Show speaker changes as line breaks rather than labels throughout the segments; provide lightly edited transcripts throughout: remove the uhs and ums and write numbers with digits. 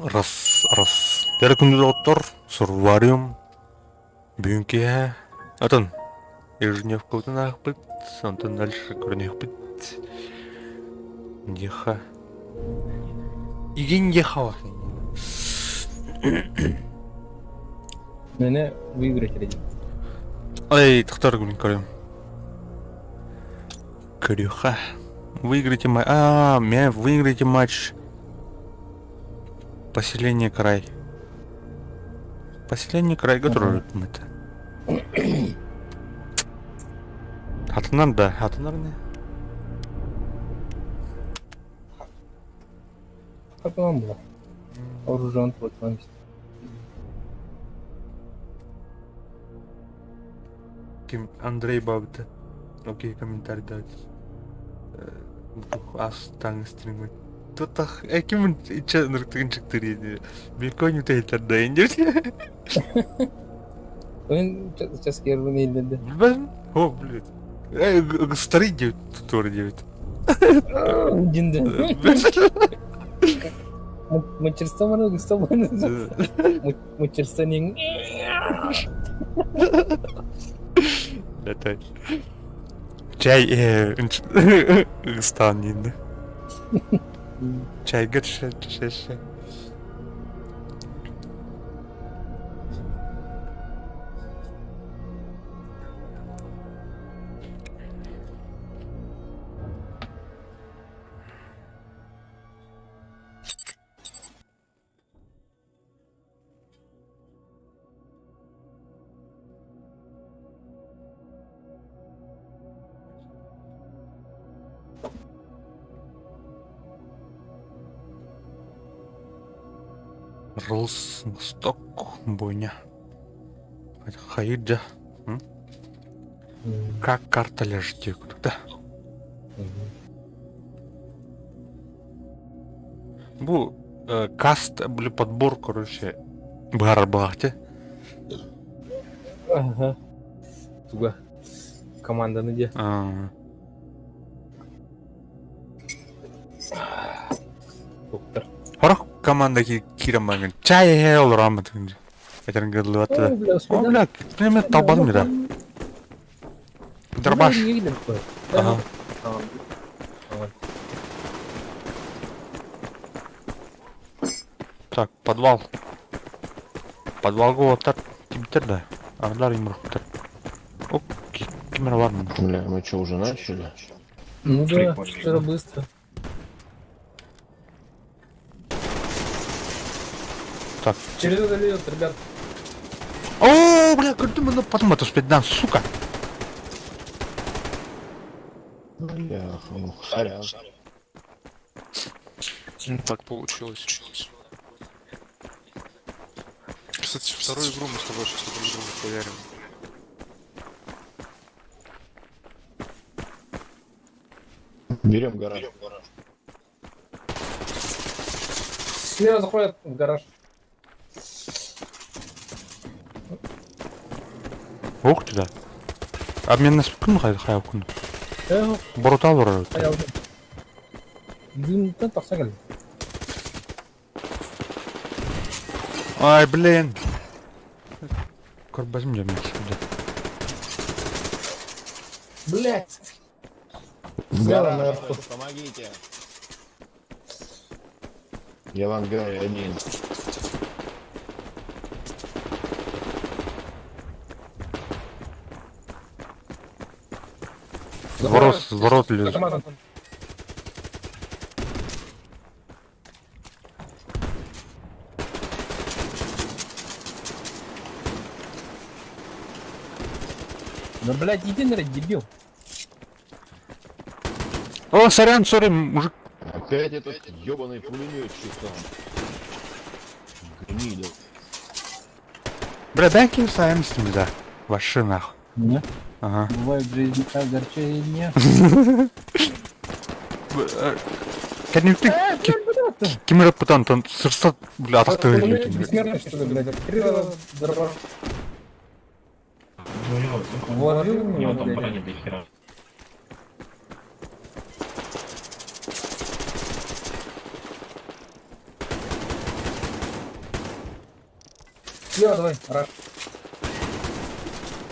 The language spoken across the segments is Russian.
Раз. Тэр күндіз оттор, сурвариум, бүйінке, атын, ежнев көтін ақпыт, сонтын дальше көрінек бит. Еха. Igen еха вахын.
Мені выиграть ради.
Ай, тахтар гулин көрем. Көрюха. Выиграйте матч. Выиграйте матч. Поселение край. Поселение край, который это. Атынан да, атынан не?
Как вам было? Вооружен вот вам.
Ким Андрей Бабта. Окей, комментарий дать. Астан стримит. Тут так, ким içe nırtıkın çıktı diye. Bir koyun tehlikeli dayınca.
Он сейчас первый не dedi.
Ben, о, блин. Старый девять, туторы девять.
Динде. Мастерство mana густо mana. Мастерство не.
Летай. Çay ıstan yine. Çay götür şey. Росток бойня. Хайда. Как карта лежит да? Бу каст были подбор, короче, барбахте.
Ага. Туга. Команданы де. Доктор.
Хорох команда кирамаган. Чай olur аматынжы. Этерин гырлы атты. О, бля, прямо табан мира. Дробаш. Ага. Так, подвал. Подвалга отар тимтер да. Арлар имрухтар. Оп, камера var mı?
Бля, мы что, уже начали?
Ну да, вчера быстро.
Так.
Через это льет, ребят.
О, бля, когда мы потом это спиддан, сука.
Бля, сорян.
Так получилось. Кстати, вторую игру мы с тобой сейчас друг друга поярим.
Берем гараж.
Слева заходят в гараж.
Ух ты да. Обмен на спину хай кун. Боротал var.
Димтен такса geldi.
Ай, блин. Корбазим я меньше.
Блять.
В гараж, помогите. Я в ангаре один.
Ворот лезет.
Да блять, иди на дебил.
О, сорян, мужик.
Опять этот ёбаный пулеметчик там. Гнида.
Бля, дай кисаем с ним, да. Ваши нахуй.
Нет.
Ага.
Бывает в жизни огорчение.
Кәдім кеміріп бұтан сұрса, бля, атақты өйлейтін.
Бессмертный, что ли, блядь? 3 раза дробаш. Вложил в него, блядь. Слева давай, раш.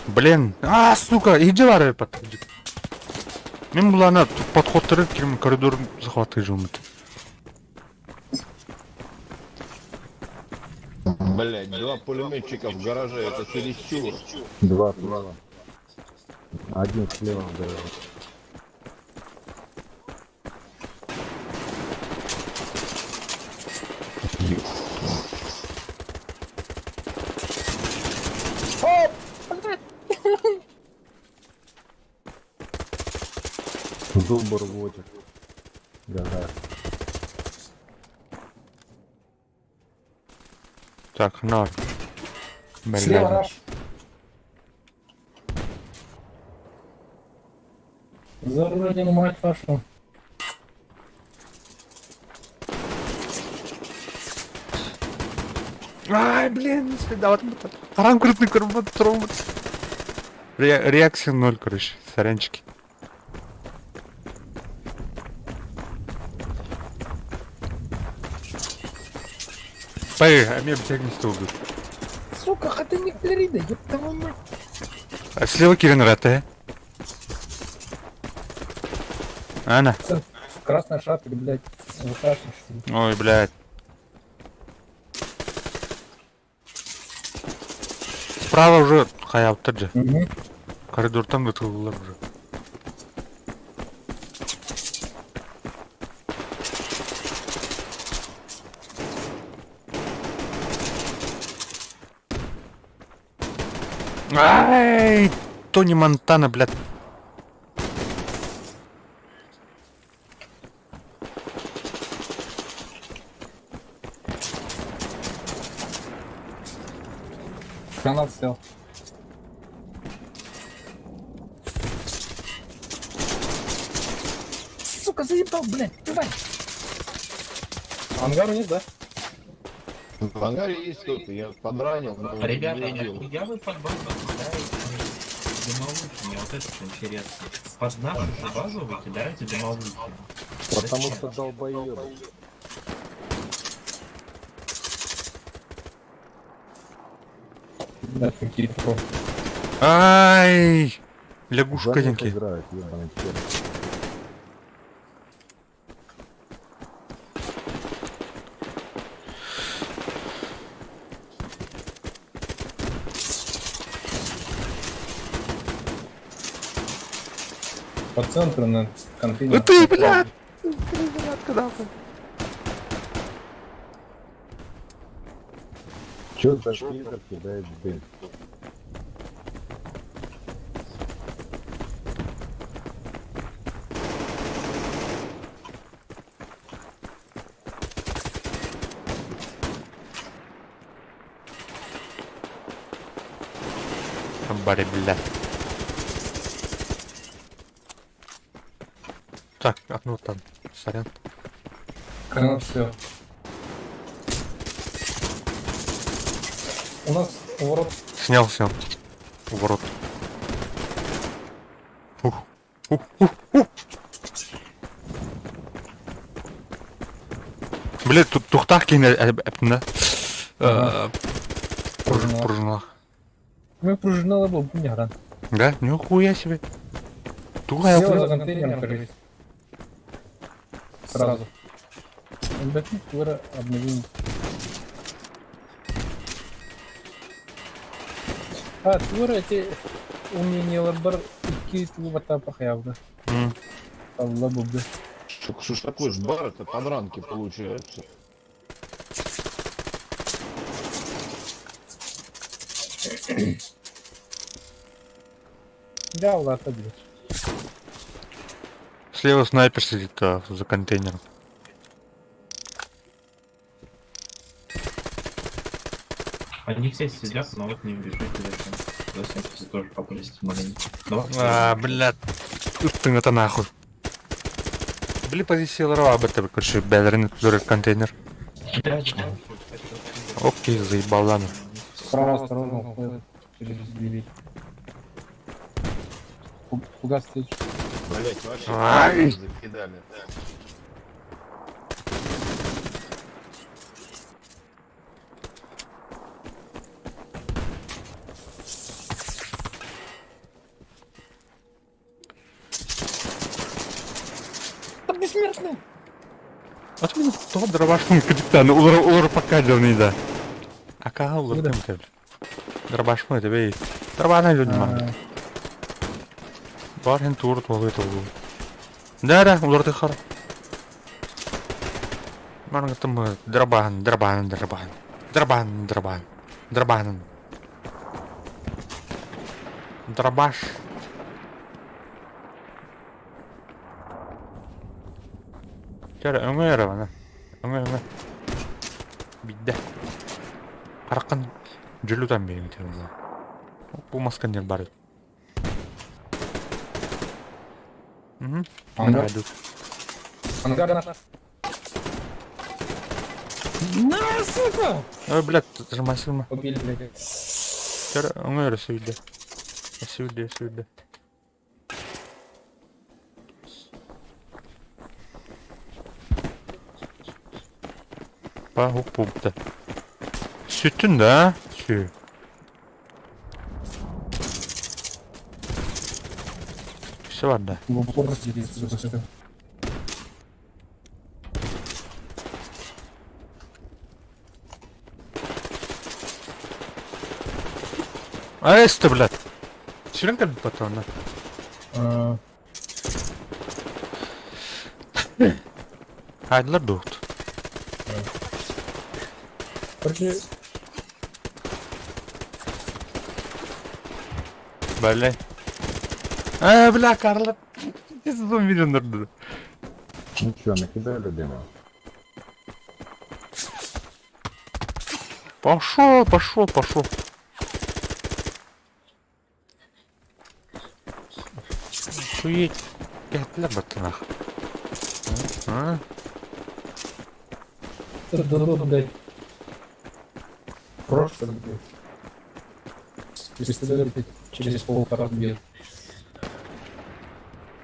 Блин, сука, иди лары подходи. Мен бұл ана подходтары коридор захваты жылмыт.
Блять, два пулеметчика в гараже, это чересчур.
Два слева. Один слева дает. Зубр водит. Гараж.
Так, на.
Слева
Блин.
раш. За родину мать вашу.
Ай, блин, сюда вот это. Арам крупный карбон тромб. Реакция 0, короче, сорянчики. Поехали, а мне бтяг не стоит.
Сука, ходыник Флорида, ёб твою мать.
А слева Кирин Рате. Ана.
Красная шапка, блядь. Высашиваешься.
Ой, блядь. Справа уже хаяптыр же.
Угу.
Коридордан өткізілер уже. Ай, Тони Монтана, блядь.
Канал сел. Сука, заебал, блядь, давай. Ангар вниз, да?
В ангаре есть кто-то, я подранил, но
Ребята,
не убил.
нахуя вы под базу кидаете дымовухи? Мне вот это интересно. Под нашу же базу вы кидаете дымовухи.
Потому
Зачем?
что долбоёбы.
Да, какие-то.
Ай, лягушка
Занят
деньки.
играет, ебаный черт.
По центру на контейнер.
Ты, блядь! Куда ты?
Чё за пидор кидает дым?
Баре, блядь. Так, одно там. Сорян.
Канал сел. У нас ворот.
Снял. Ворот. Ух. Блядь, тут тухтах кине әпінді.
Пружинах.
Пружинах.
Мы пружинало был, не гран.
Да? Нихуя себе. Тугая
Слева за
хуя.
контейнером, кажись. Сразу. Блядь, вора обновим. Твора эти умения лабар и твова тапах явно. Алла бубы.
Что ж такое ж бар, это подранки получается.
Да, ладно, блядь.
Слева снайпер сидит за контейнером.
Они все сидят, но вот не бежите зачем. Зачем все тоже попались маленькие.
Блядь. Ты это нахуй. Бли позиция ларва, это, короче, бедренный который контейнер. Окей, заебал, ладно.
Справа осторожно уходит через дверь. Куда стоит?
Блять, вообще
Ай.
закидали.
От мен то дробашканы кредиттаны улар покадерный да. Ака улар кем тел. Дробаш мы тебе. Дробана людман. Бар хен тур толы толы. Да, улар тыхар. Мана гытым дробан. Дробаш. Кәре өңгөрө бана. Өңгөрө. Бидде. Аркан жүлүтан берем теңде. Бу маскандер бар.
Ангар.
Айдут.
Ангар на. На, сука!
Ой, блядь, зажимайся.
Убили, блядь.
Кәре өңгөрө сөйдө. Сөйдө. Па, хук пупта. Sütün da. Sü. Все var da.
В упор сидит, сука.
А это, блядь. Сюрен как патрона. Haydiler doğdu.
Короче,
Böyle. Бля, Карла. Ты зомби нырды.
Ну чё, накидали дыма?
Пошел. Суеть. Гетler батынах. А?
да, блядь. Просто, блядь. Пистолет, блядь, через полтора бьет.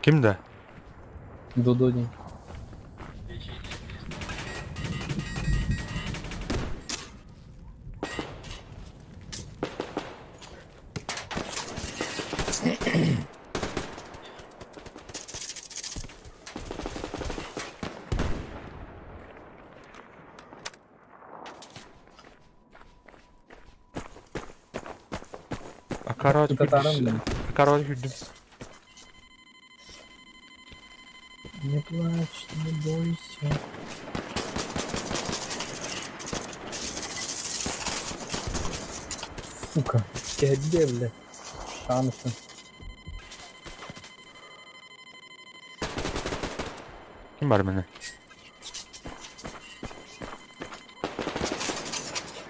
Kimde?
Дудони.
Король hürdüm.
Не плачь, не бойся. Сука, тебе, бля. Шансы.
Kim var beni?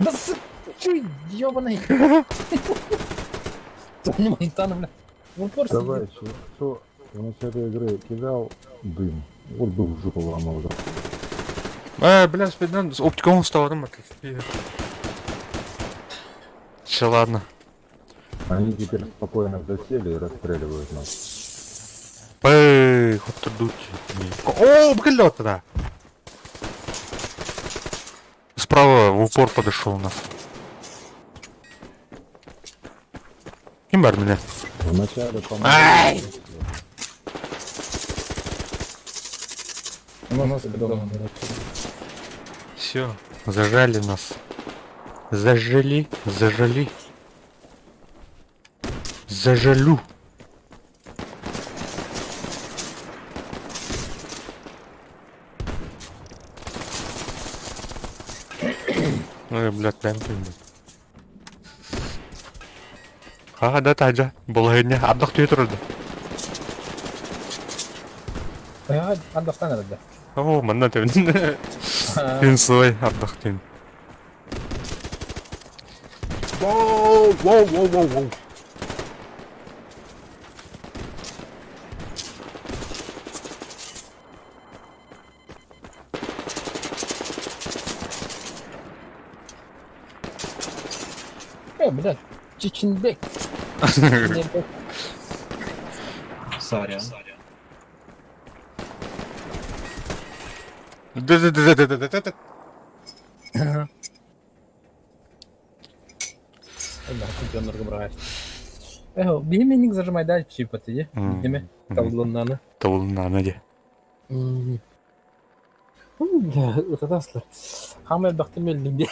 Да сука, ёбаный. Тони Монтана, бля. В упор сидит.
Товарищи, кто в начале игры кидал дым? Вот бы в жопу ломал.
Бля, спиден, с оптиком вставаdım bak. Все, ладно.
Они теперь спокойно засели и расстреливают нас.
Хоть дуть. О, блядь, да. Справа в упор подошел нас. Kim var beni?
Вначале,
Ай!
по-моему,
У нас дома, блядь.
Все, зажали нас. Зажали. Зажалю. Ой, блядь, прям блядь. Да, тажа. Болгоня. Абдах түйетірді.
Отдохтан надо.
О, манда төвін. Мен свой абдах түйін. Воу.
Блядь, Чеченбек.
Сорян.
Да.
Да, чемпион разобрать. Бейменник зажимай дальше, типа, ты, не? Таблоннаны.
Тавылын ана де.
Ытатасылар. Хамел бақтымел димде.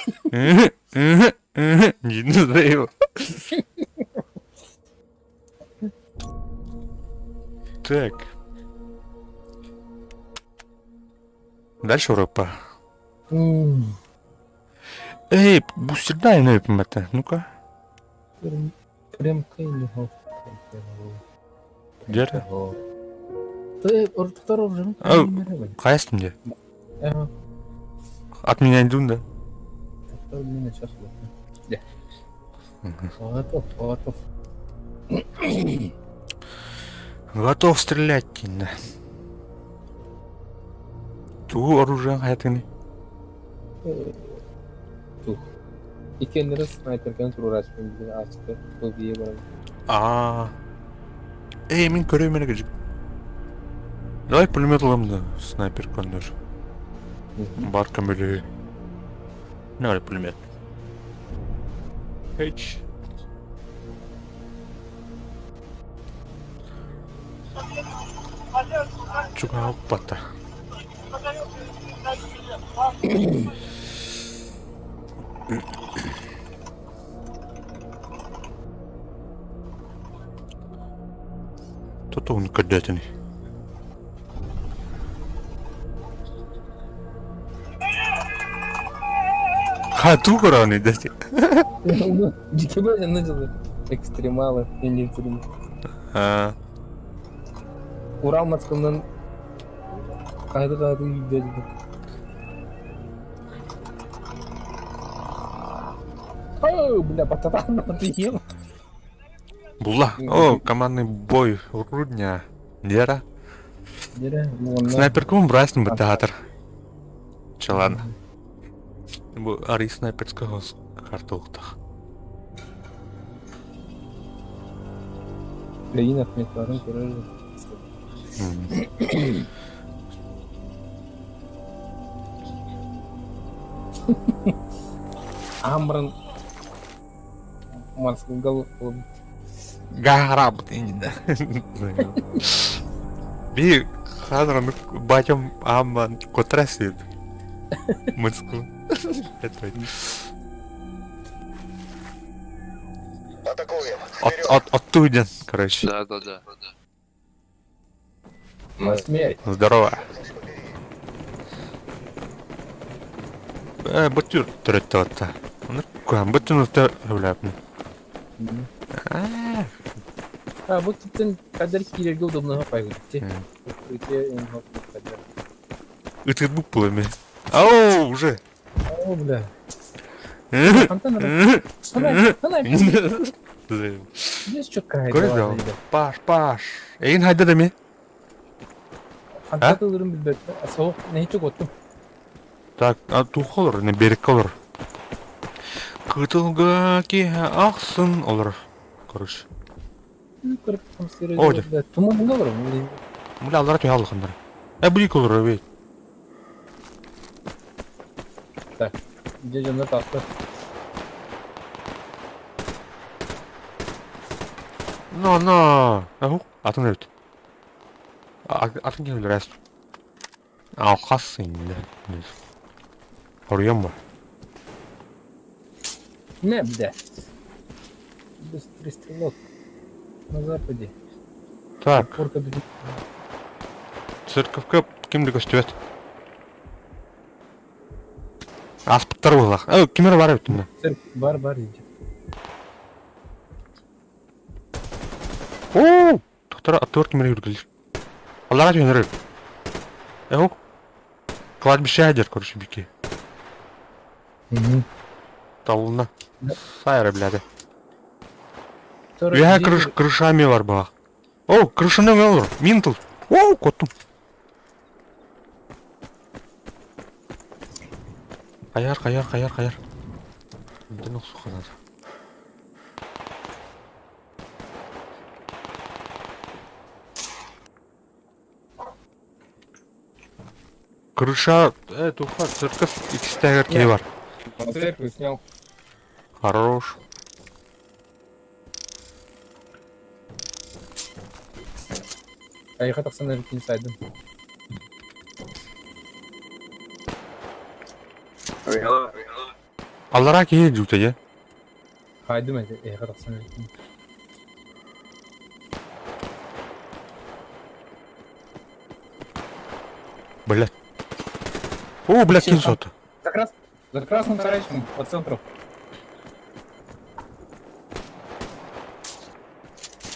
Жинді да Так. Дальше Европа. Эй, бустер дай на это. Ну-ка.
Прям кайны.
Где ты?
Ты ортотар уже.
Ау. Қайсың де? От меня идут, да?
Меня сейчас Готов, готов.
Готов стрелять, да. Ту оружие hayatını.
İkenleri sniperken uğraşmayayım. Bir açtı. Bu diye bana.
Aa. Эй, мен көрейін мені кәжік. Давай пулемет аламын да, снайпер көндір. Бар көмелі. Не var пулемет? Hiç. Çok hoppatta. Toto on kadetini. Хату кораны дайте.
Дикебе начали. Экстремалы и не экстремалы. Урал Москвадан кайда үйдеді. Оу, бля, пататан отъел.
Була. О, командный бой. Рудня. Дера. Снайпер кому брасным бы театр. Че, ладно. Бу ари снайперского картохтах.
Леин отметларын көрер. Амран Москвал
Гараб инде. Би хадранып бачам аман котрасид. Москву. Это.
Атакуем.
Оттуда, короче.
Да.
на смерть.
Здорово. Бутюр треттата. Ну, кам бутюр треттата.
Вот тут кадар килерге удобно пайгы.
Это буквами. Ау, уже.
О, бля. Здесь что
Görüyor. Baş. Eğin hayda da mı?
Фантазияларым билбет. Соğuk ne çok otum.
Так, а тух olur, ne берік olur. Кытылга ке ақсын olur. Короче.
Көріп комстере.
Оде.
Туман olur mu?
Муля аллара түй алды қандар. Бұйық olur, бей.
Так. Где жанна тақты?
No. Atın evet. Atın geldi rest. Aa, қассың енді. Орыям ба?
Не, бля. Быстрый стрелок. На западе.
Так,
Порка бедит.
церковка кімді көстебет? Аспыттар болақ. Кемер бар өттімді.
Бар иди.
Ооо! Тоқтар аттығыр кемер үргілдер. Аллаға түйенер өп. Кладбище әдер, короче, бике. Талына. Сайры, бляді. Я крышами бар бағақ. О, крышының olur. Мин тұл. Оу, коттым. Қаяр. Дін ұқсы қалады. Крыша, туха, церковь, икстагер кей бар.
Церковь снял.
Хорош.
Аяқа тақсан әрекетін сайдым.
Аллара кие жута я.
Haydi mi? Kadar sana.
Блядь. О, блядь, кинсота.
Как раз за красным сарайчиком по центру.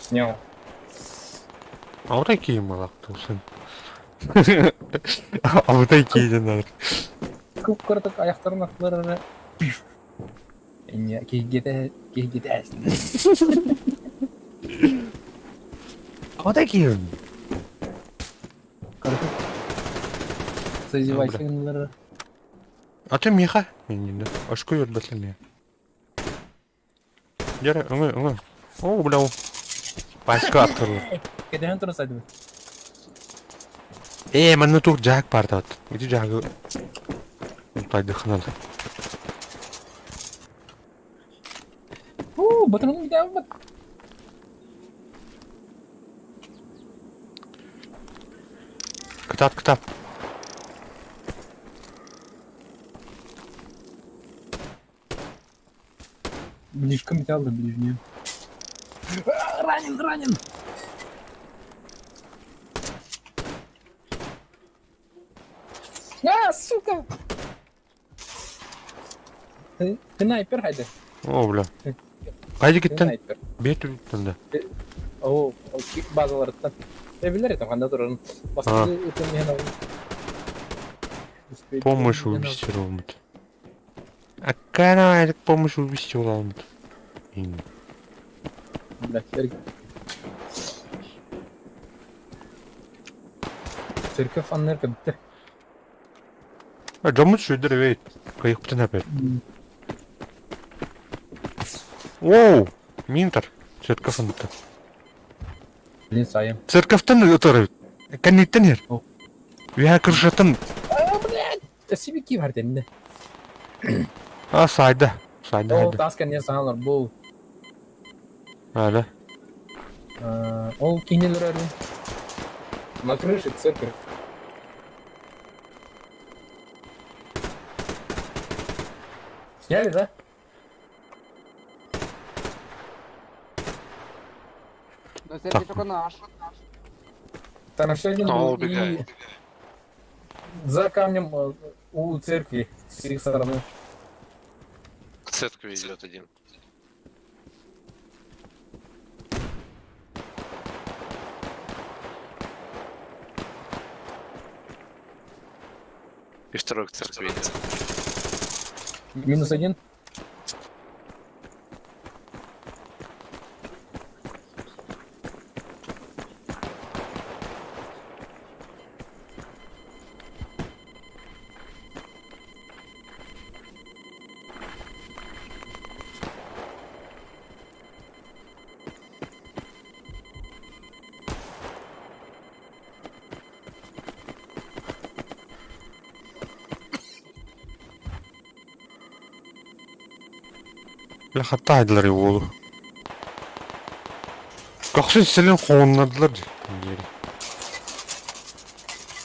Снял.
А вот такие малактусы. А вот такие не надо.
Kıp kırdık ayaklarının atlarını. Ya kehgede
А вот такие.
kırdık. Созевательные.
А ты меха? Не, а что я батлен я? Яра, О, бля. Паска открыл.
Kedehen turun saydı.
Мен тут жак бар даа. Иди жаг. Тайдахнал.
Батырын bir daha bat.
Кытап.
Ближком взял до ближнюю. Ранен. Сука! Снайпер haydi.
О, бля. Кайда кеттен?
Снайпер.
Бет үттен да.
O bazılarından. Evler ya kanda durun. Baskı ötümleyen oldu.
Помощь увести робот. А канал помощь увести робот.
Blackberry. Церковь аннерка bitti.
А жомут шүйдер вейт. Кайыктан апер. Оу! Минтер. Церковь антта.
Блин sayım.
Церковьтан өтөр. Канниттен ер.
О.
Вя кыршатын.
Sibiki var elinde.
А сайда.
O
Сайда.
tasken ya sağlar bu.
Hala.
Ол кинелер ару. На крыше церковь. Сняли, да?
Но церковь только наш.
Там еще один
А,
был
убегает.
и за камнем у церкви с их стороны.
К церкви идет один. И второй к церкви идет.
Минус один.
Бля хатайдылар ол. Каксы селен хооннадылар.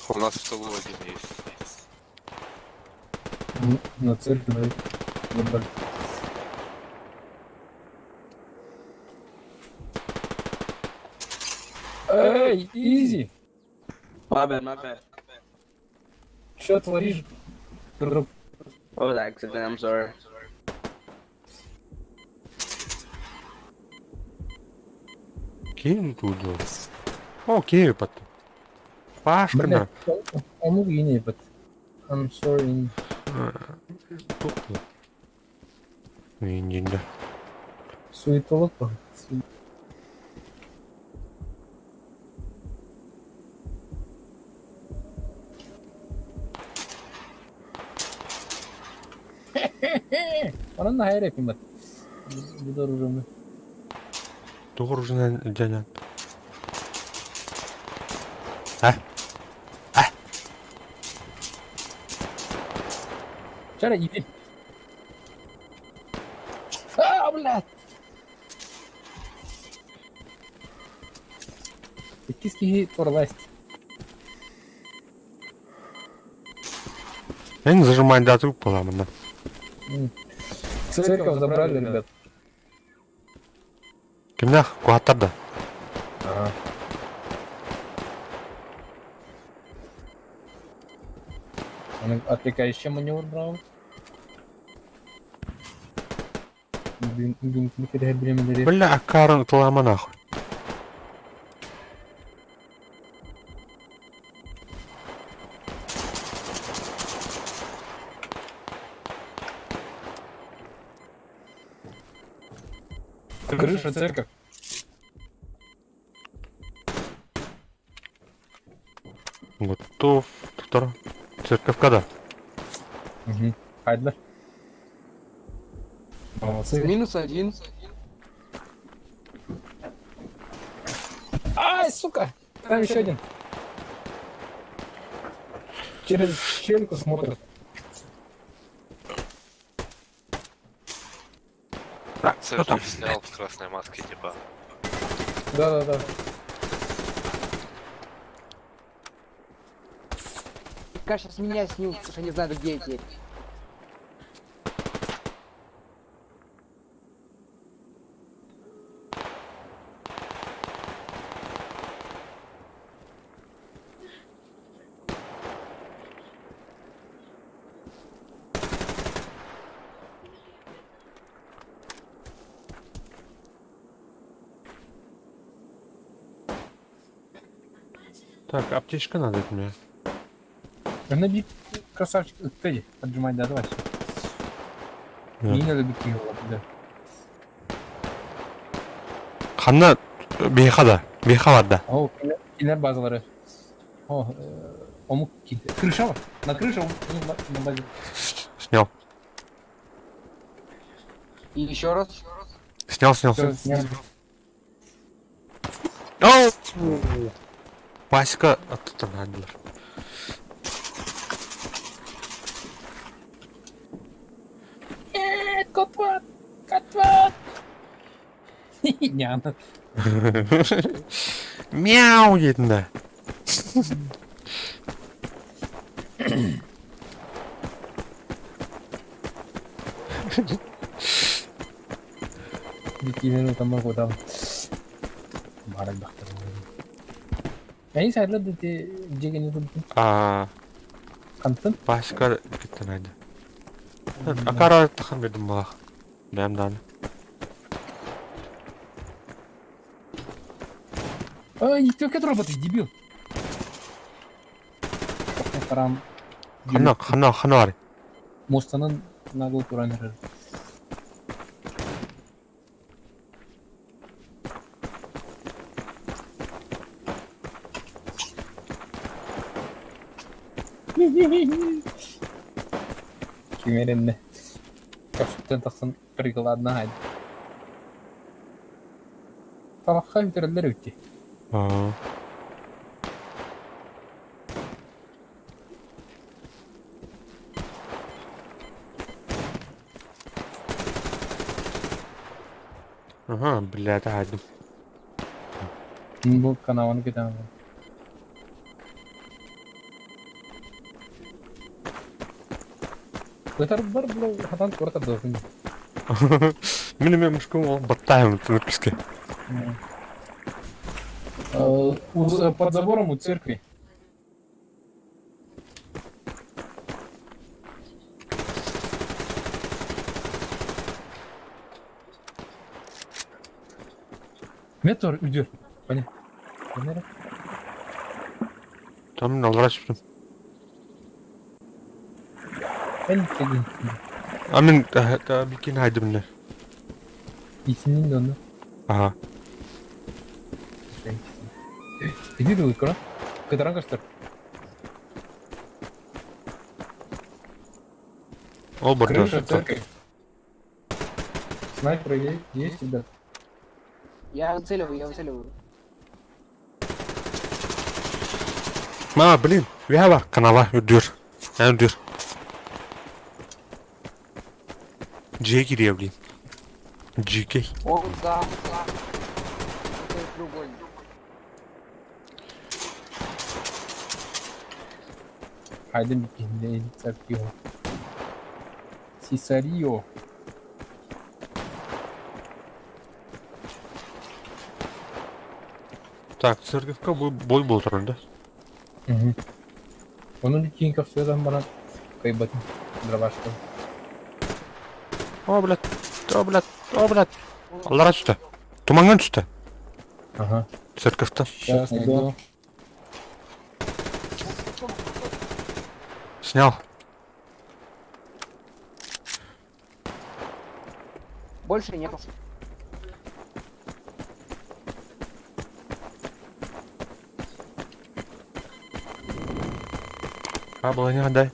У нас в тылу один есть.
На церкви, да. Выбрали. Эй, изи!
My bad.
Что творишь? Друг?
What was that accident? I'm sorry.
Киев тут. О, Киев пат. Пашка на.
Блядь, он yine but I'm sorry.
Индинда.
Суетолог var. Onun da hayır yapayım bak. Bu da rujumu.
Doğru дядя.
Вчера иди. Блядь. Тактический турласть.
Мен зажимаю да труп боламын да.
Церковь забрали, ребят.
Кимде? Куаттарда.
Ага. Отвлекающий маневр брал. Бүгінгі керек білемелері.
Бля, акарын тылама нахуй.
Крыша, церковь.
Готов. Туттар. Церковь когда?
Угу. Хайдлер. Молодцы.
-1.
Ай, сука! Там еще один. Через щельку смотрит.
Кто там?
Снял в красной маске, типа.
Да.
Кажется, сейчас меня снимут, потому что не знаю, где эти.
Так, аптечка надо мне.
Набить красавчик. Ты, отжимай, да, давай. Не надо бить его, да.
Ханна бейхада. Бейхавадда.
О, кинер базалары. О, омук кинер. Крыша var. На крыше на базе.
Снял.
И еще раз.
Снял.
Всё, снял.
Оу! Паська оттуда надо.
Котват! Не, она.
Мяу единда.
Кинер там много там. Барак бахтар. Я не знаю, да ты где не тут контент.
Паська gitti надо. Акара тахан бердим бала. Бәмдан.
Ай, ты как работаешь, дебил? Парам.
Хана бар.
Мостанын нагыл тураныр. Кимеренне. Кафтен таксын прикладна хайд. Табакка битирелер үтти.
Аа. Ага, блядь, айдым.
Бу канаваны кетем. Көтөр бар бул хатан кортор досун.
Мен мушкум ол баттайм тыныкске.
Под забором у церкви. Метр үйдө. Понял.
Там алгара чыктым.
Ben dedim.
Амин бикин айдым не.
İsmini de onu.
Ага.
Иди до икра. Кадран кастер.
Ол
Крыша
барды.
церковь. Снайпер есть, ребят.
Я выцеливаю.
Блин, я бар канала үдүр. Үдүр. Джей гириyor блин. GK.
О, да. Это треугольник.
Haydi bir Церкио. Сисарио.
Так, церковка бой был тролль, да?
Угу. Onun için kafasından bana kaybatın. Дровашка.
О, блядь, о, блядь, о, блядь. Аллара түсті. Туманнан түсті.
Ага.
Церковьта.
Сейчас найду.
Снял.
Больше нету.
А, было не отдай.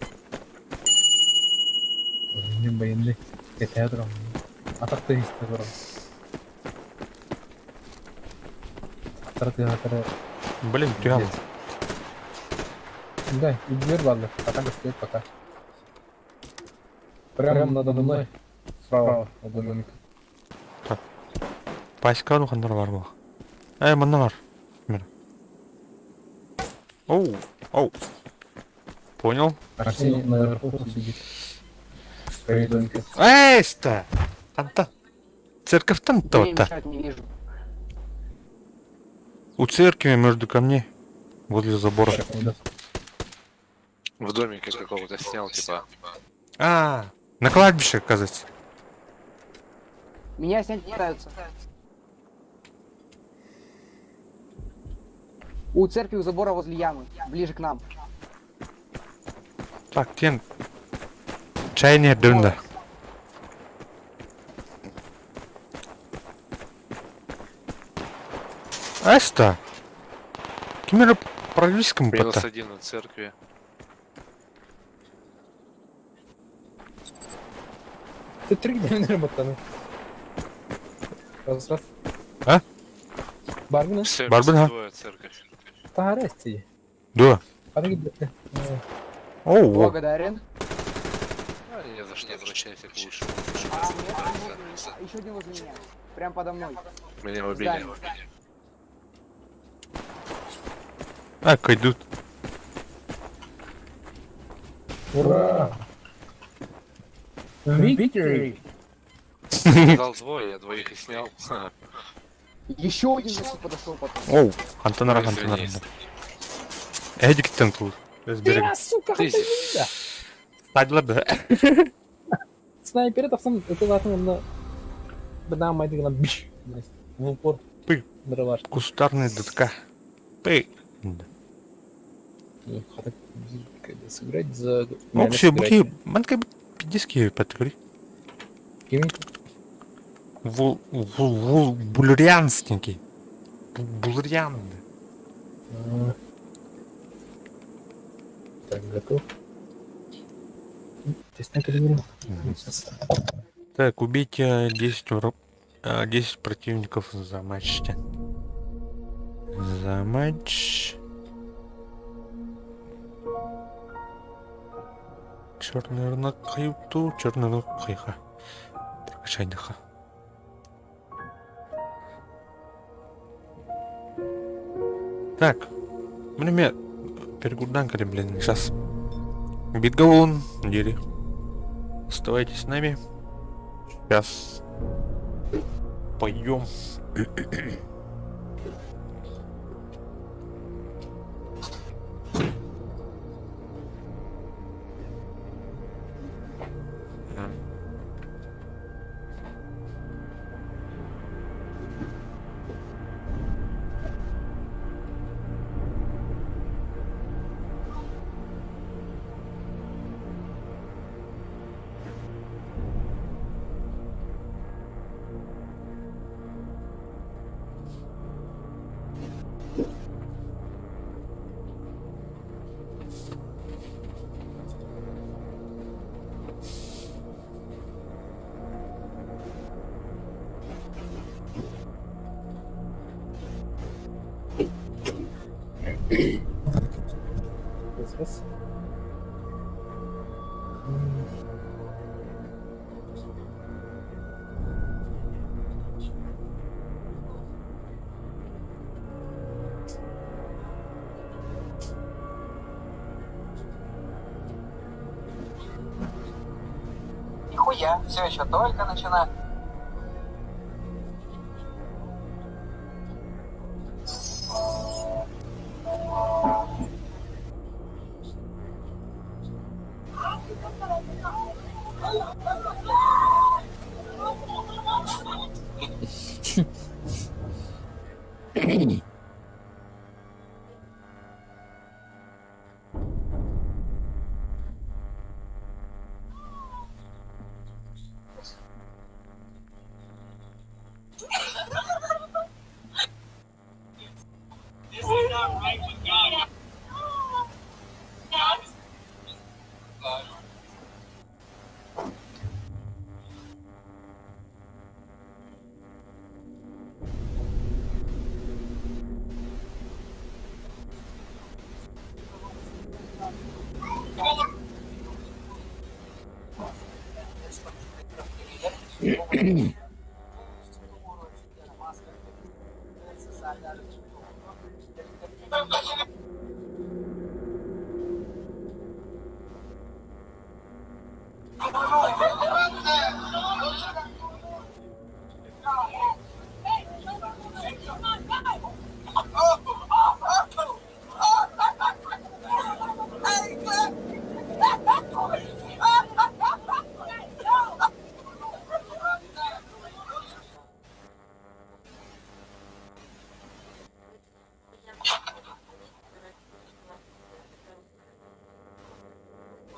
Benim bayındı. Detaya duram. Atakta işte duram. Атары.
Блин, прям.
Да, и дверь ладно. Атака стоит пока. Прям надо мной. Справа. От домика.
Паська ну хандар бар бұл. Мында бар. Мені. Оу, оу. Понял?
Арсений наверху сидит. Перед домиком.
Ста! Анта. Церковь-то
Мне мешать не вижу.
У церкви между камней. Возле забора.
В домике какого-то снял, типа.
На кладбище, оказывается.
Меня снять не пытаются. У церкви у забора возле ямы. Ближе к нам.
Так, тен. Чайная дында. Аста. Кемері параллельскому
Минус
бата.
1 на церкви.
Ты три где ботаны. Раз.
А?
Барбина?
Барбина?
Церковь.
Тарасти.
Да.
Hadi gidelim.
Оу.
Благодарен.
Не за что, возвращайся к лучшему.
Еще один возле меня. Прям подо мной.
Меня убили.
Здание.
Как идут.
Ура! Victory!
Сказал двое, я двоих и снял.
Еще один если подошел потом.
Оу. Антонара.
Извини.
Эдик тентул. Разберем.
Сука,
Изи.
Стадила бе.
Снайпер тапсам, это zaten onunla бедам майдыгынан биш. В упор.
Пы.
Дрова.
Кустарный ДТК. Пы.
Хотя сыграть за...
Вообще, буки, манка диски подгори. Булрианский. Булриан.
Так, готов. Ты снайпер говорил?
Так, убейте 10 противников за матч. За матч. Черный рынок каюту, черный рынок кайха. Прокачай дыха. Так, мне перегурданкали, блин, сейчас. Битгаун, дери. Оставайтесь с нами. Сейчас пойдем.
Раз.
Нихуя, все еще только начинаю.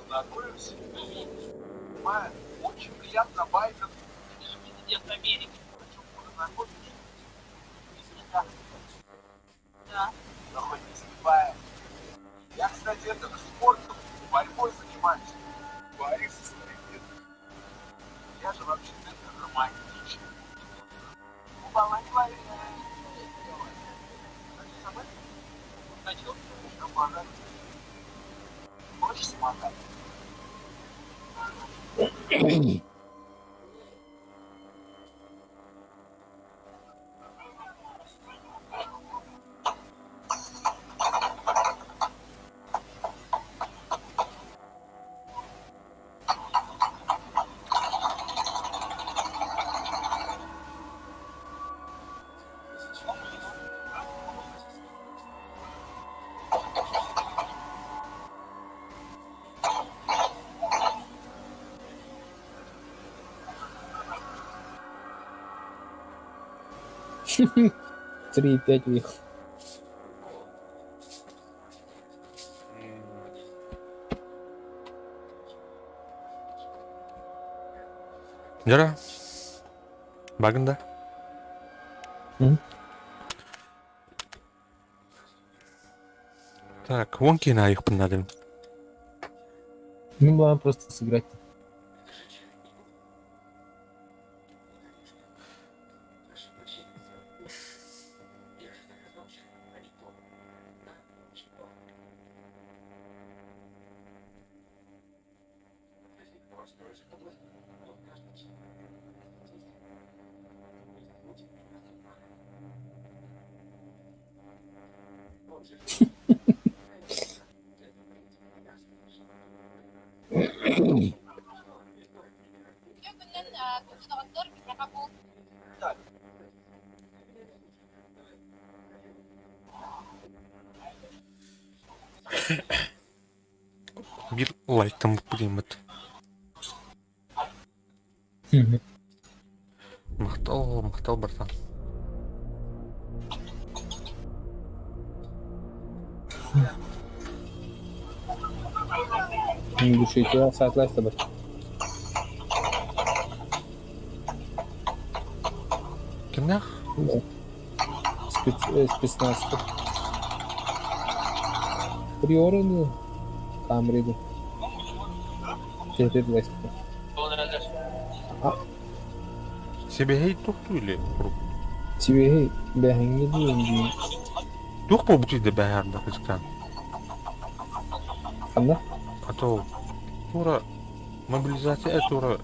Знакомимся. Понимаю, очень приятно байкер. Президент Америки. Хочу познакомиться. Да. Давай не снимаем. Я, кстати, это спортом, борьбой занимаюсь. Борис, привет. Я же вообще-то романтичный. Баланчвай. Начал? Ну, пожалуйста. Хочешь смотреть?
Три и пять выехал.
Jara. Baganda. Так, вон на их надо.
Ну, ладно, просто сыграть.
Bir лайктом примет. Махтал, братан.
Düşüyor saatler sabır.
Kimler?
Спецназ. Приоры камеры. Теперь власть.
Себе хей тухту или?
Тебе бәһеңе дейін.
Тух по бути де бәһәр да кызкан.
Қанда?
Ато тура мобилизация тура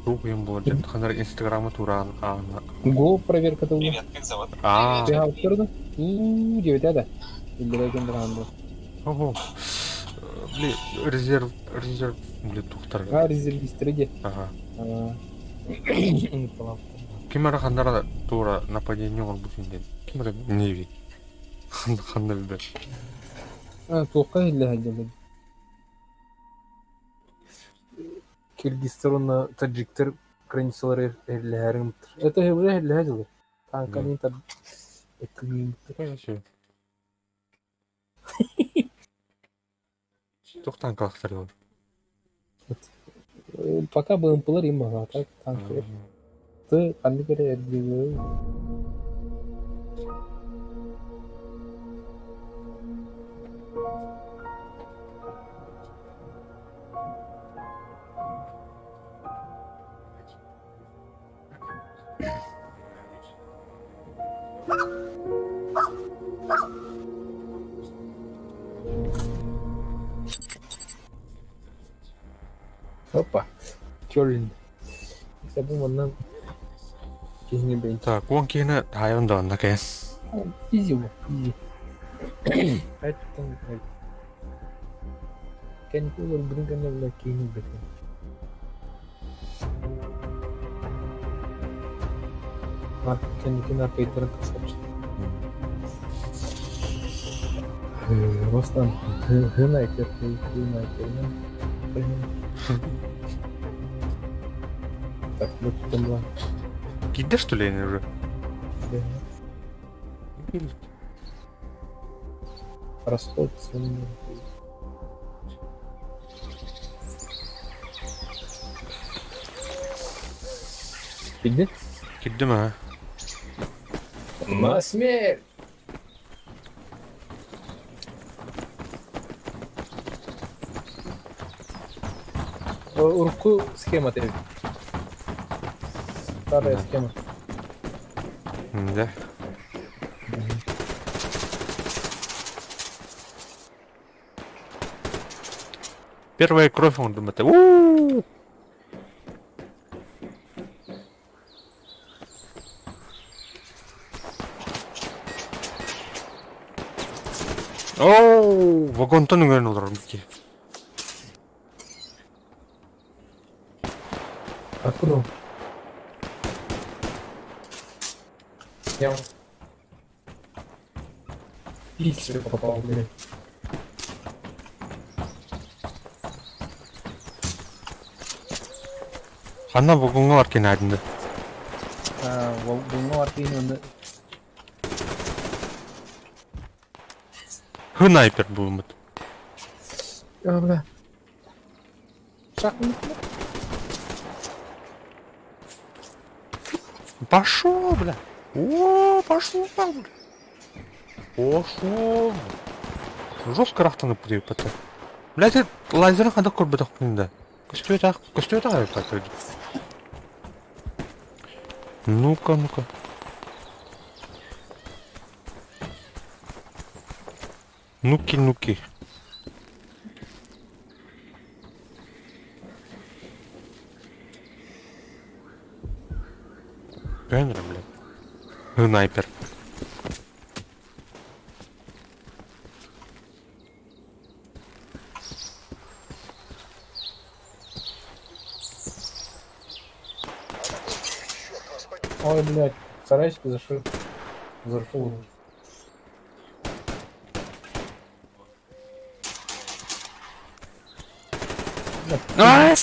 рухим болды. Хандар инстаграмы тура ана.
Го проверка да.
Привет, как зовут?
Ты алып тұрды? 9 ада. Билдіреген дұрғанды.
Ого. Бля, резерв, бля, тухтар.
Резервистерге.
Ага.
Unuttum.
Кимара хандара тура нападение он будет ден. Кимара неви. Хандал бе.
Тоққа елі әдемі. Киргизстан, таджиктер границалары әрләһәрен. Это уже әрләһәр. Танканы тад экономик.
Хорошо. Тоқтан калықтырды.
Пока БМПлар има, а так танкер. Ты қандай кере әрләһәр. Опа. Кёрлин. Я думаю, нам кизни бейт.
Так, он кена тайон дан накен.
Изи bu. Изи. Hayır tamam. Kendi olur bring another kini beyt. Bak kendi apaytlara kasapç. Rostam hına ekler. Так, вот там два.
Кида что ли они уже?
Расход. Иди.
Кидdim ha.
На смерть! Руку схема ты. Старая схема.
Да. Первая кровь, он думает, у-у-у! Оу, вагон-то не гранул рамки.
Откуда? Я пиксель попал, блин.
Ана вагонга бар кен айдында.
Bunu atayım önde.
Снайпер был мы.
Ya bля. Шахмат.
Пошел, бля. О, пошел, бля. Пошел. Жестко рахтаны приепаты. Блядь, лазерын қандай көрбедік бұнда. Көстеу тағы так өйді. Ну-ка. Нуки. Пенер, блядь. Снайпер.
Ой, блядь. Сарайчик зашел.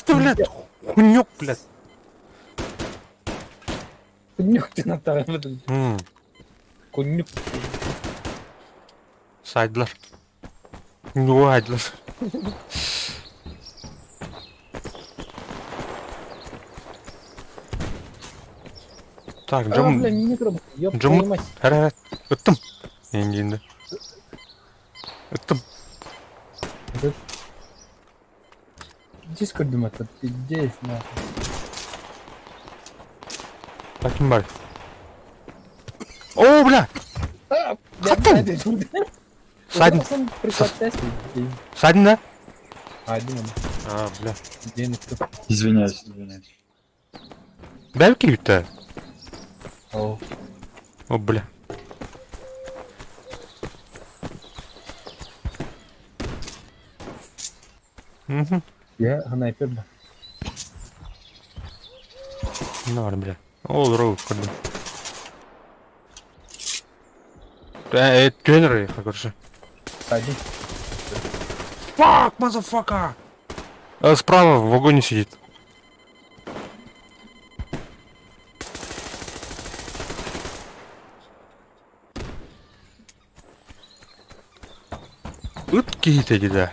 Ты, блядь, хунёк, блядь.
Кунюк ты натаral. Кунюк.
Сайдлар. Ну, айдлар. Так,
А,
Джам...
бля, не гроб. Ёб
Джам...
твою мать.
Әрі. Үттім. Енді. Үттім.
Здесь көрдім этот. Здесь, нахуй.
Таким бар. О, бля!
Хаттым!
Сайдын.
Прикладтай.
Сайдын, да?
Один он.
А, бля.
Денег тут.
Извиняюсь.
Бәлки бітті.
О.
О, бля. Угу.
Я снайпер, да.
Норм, бля. О, здорово, куда. Тренеры, короче.
Сайдин.
Фак, мазафака! Справа в вагоне сидит. Утки эти, да.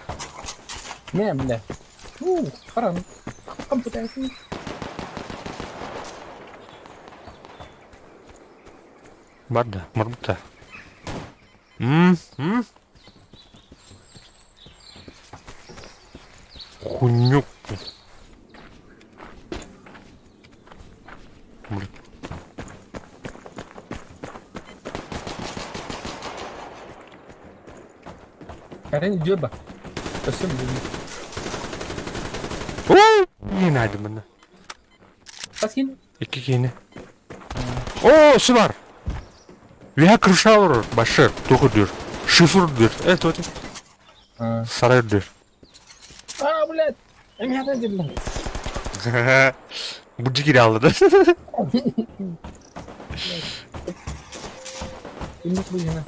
Не, бля. Харам. Компетенция.
Барда, марбута. Хунюк. Блин.
Карен идёт, ба. Совсем
Не надо меня.
Паскин.
İki kini. Oo, su var. Veya kırşalır başı toku diyor. Şifır diyor. Evet o saray diyor.
Блядь. Меня блядь.
Bu cigiri aldı.
Инди bu yana.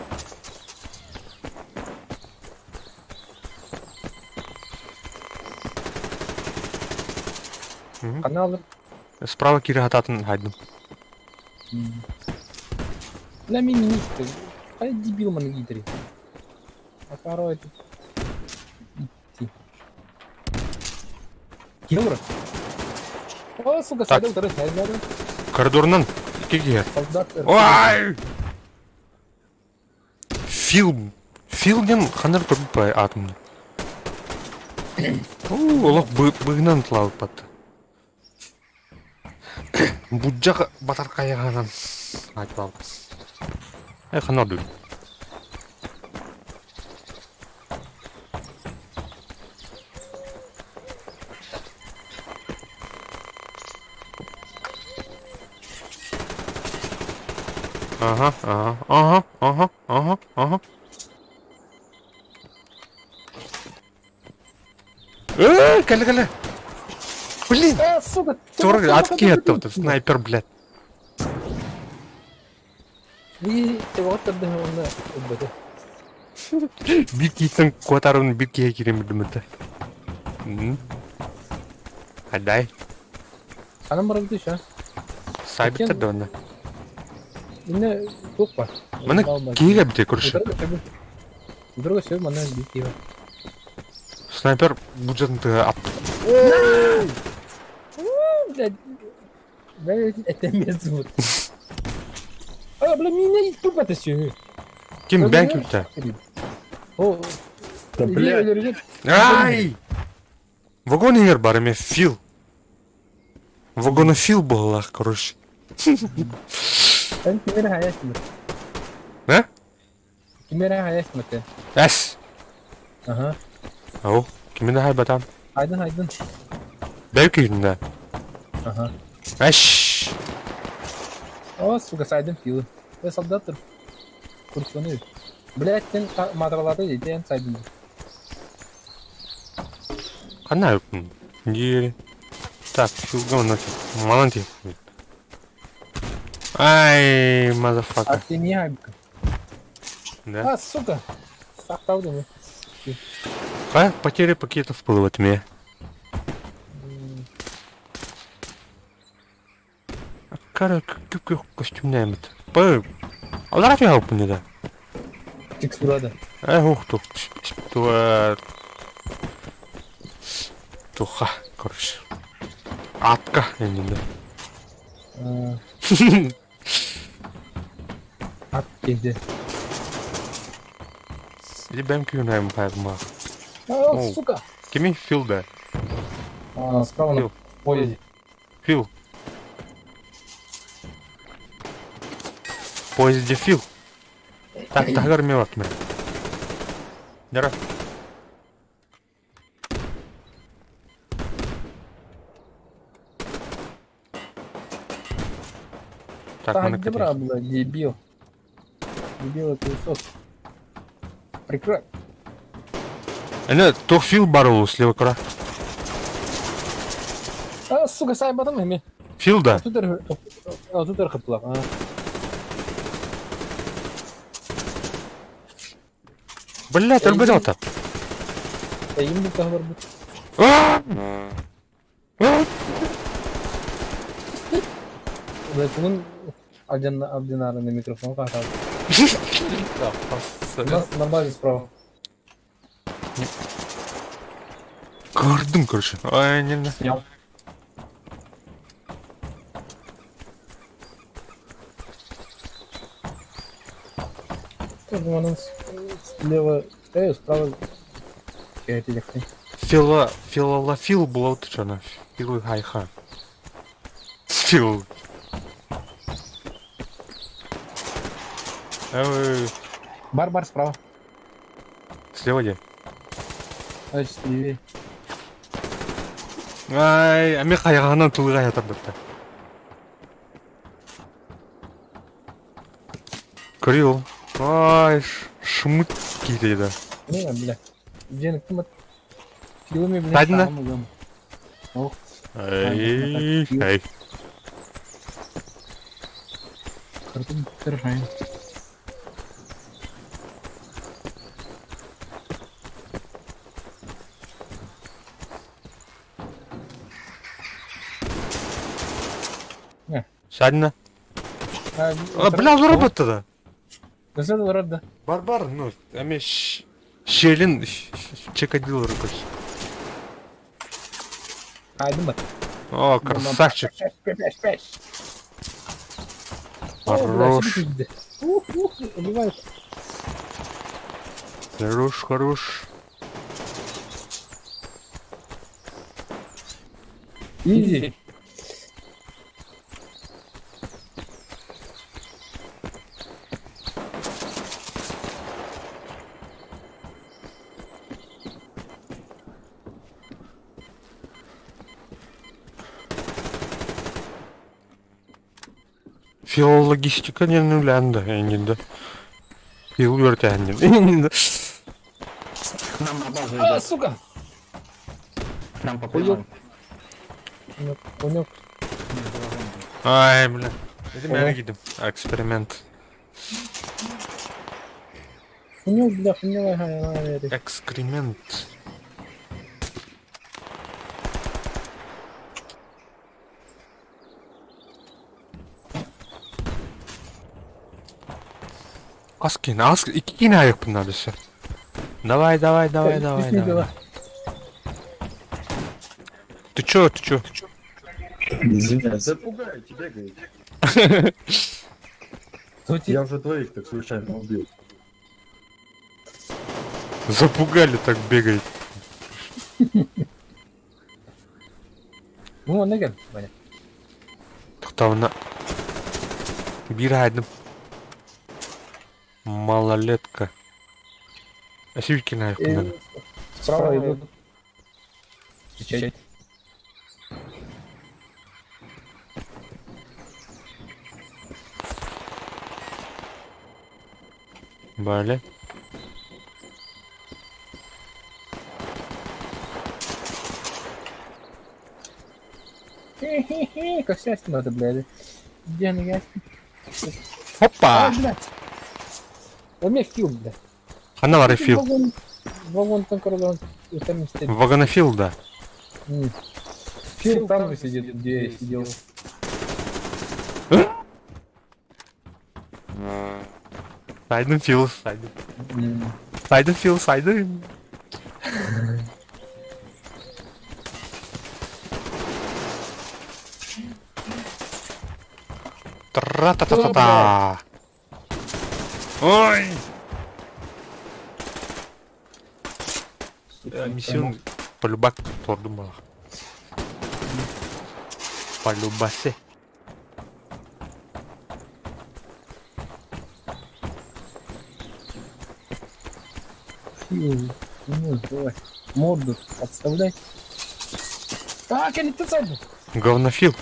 Канал.
Справа кири хататын хайдым.
Бля, мини. Ай, дебил мана гитаре. А второй это... Идти. Килр. О, сука,
Так.
сайдым, второй сайдым.
Коридорынан iki kere.
Солдат.
Ой! Филден ханар көріп бай атымды. Олақ бұғынан тұлауып батты. Бұджақ батар қайығанан айтып алды. Ханар дөй. Ага. Кәлі. Блин,
Сука.
тур атып кетті вот снайпер, блядь.
И ты вот тогда онда убады.
Bir kiysen kotarın bir kiye giremedim de. Hadi.
Анам барып düşә.
Saybıtır da onda.
Инде тук бар.
Bana kiye bir de kuruşu.
Друга все, мана бит.
Снайпер bucağını attı.
Блядь. Блядь, это место. А, бля, меня туп это все.
Kim ben kimse?
О,
Да, блядь.
блядь.
Ay! Вагон yer бар eме Фил. Вагона Фил боллах, короче.
Sen kimere hayat mı?
Ne?
Kimere hayat mı te?
Es.
Aha.
Ау, kimin hay batam?
Aydın.
Belki yüzünde.
Aha.
Eş.
О, сука, сайдın fiil. Ve soldattır. Kurtulanıyor. Блядь, sen madralarda yedin saydın.
Kanal yok mu? Yeri. Так, Филгон нафиг. Молодец. Ай, мазафака.
А ты не айбка.
Да?
А, сука. Сақтау değil mi?
Потери пакетов было в тьме. Кара, как костюмная мет. Алар я опу да.
Текстурада.
Ух ты. Туха, короче. Атка, я не знаю.
At geldi.
Или бэм кюнаем поэтому.
О, сука.
Кими Фил да.
А, справа на
Фил.
поезде.
Фил. В поезде Фил. Так, тагар мелок мы. Дара. Так, мы
Так, где брат, блядь, дебил. Дебил это высот. Прикрой.
то Фил бару слева кора.
А, сука, сайып атам эми.
Фил да.
Тут кыптылак.
Блять, өлбөдө атап.
Эйим бут бар бут. Bunun Альдинарный микрофон как-то. У нас нормально справа.
Көрдім, короче. Ай, не.
Снял. У нас слева, справа.
Филолофил була уточена. Фил гайха. Фил.
Бар справа.
Слева где?
А чуть левее.
Ай, ами қайғанан тұлға ятырдықты. Курил. Ай, шмыт кейдейді.
Не, бля. Денег тымат. Киломи, бля.
Тадина?
Ох.
Ай.
Картон держаем.
Садина. Бля, заработты да.
Nasıl var orada?
Барбар, ну, ами шелин чекадил рукой.
Aydın bak.
О, красавчик. Хорош.
Убивает.
Хорош.
Изи.
Филологистика не нулянда, енді. Фил өртәнді. Енді.
А, сука!
Нам по прямой.
Понял.
Ай, бля. Иди мен гидим. Эксперимент.
Понял, бля, понял.
Экскремент. Аскин, икine ayıp bunlar dese. Давай. Ты чё?
Извиняюсь, запугаете, бегаете. Я уже двоих так случайно убил.
Запугали, так бегает.
Bu ne gel? Böyle.
Тоқтауына bir aydım. Малолетка. Осюкина ayıp bunlar.
Справа идут. Чуть-чуть.
Böyle.
Хе-хе-хе, как счастье надо, блядь. Где она ясно?
Hoppa!
блядь. У меня фил, блядь.
Она var fil.
Вагон там, короче, там стоит.
Вагонофил, да.
Фил там же сидит, где я сидел.
Сайден фил, сайден. Тра-та-та-та-та. Ой! Миссион полюбак тордum бала. Полюбасе.
Фил. Ну, давай. Морду подставляй. Так, я не ты сам.
Говнофил.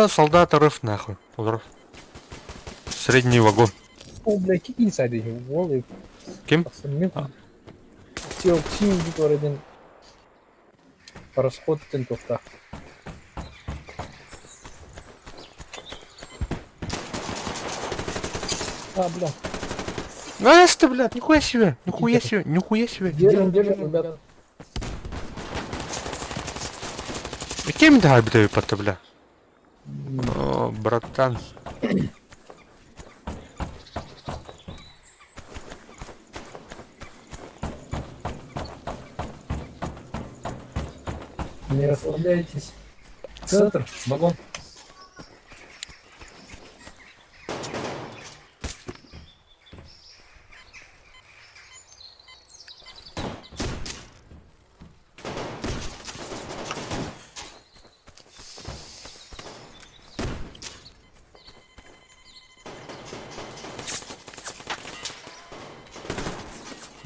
Солдат РФ нахуй. Средний вагон.
О, блядь, kick inside еще. Волы.
Kim?
Все, ксин дикороден. Расход тентовта. А, бля.
Ась ты, блядь, нихуя себе, нихуя себе, нихуя себе.
Держим, ребят.
И кем да бля, пата, бля? О, братан.
Не расслабляйтесь. Центр, вагон.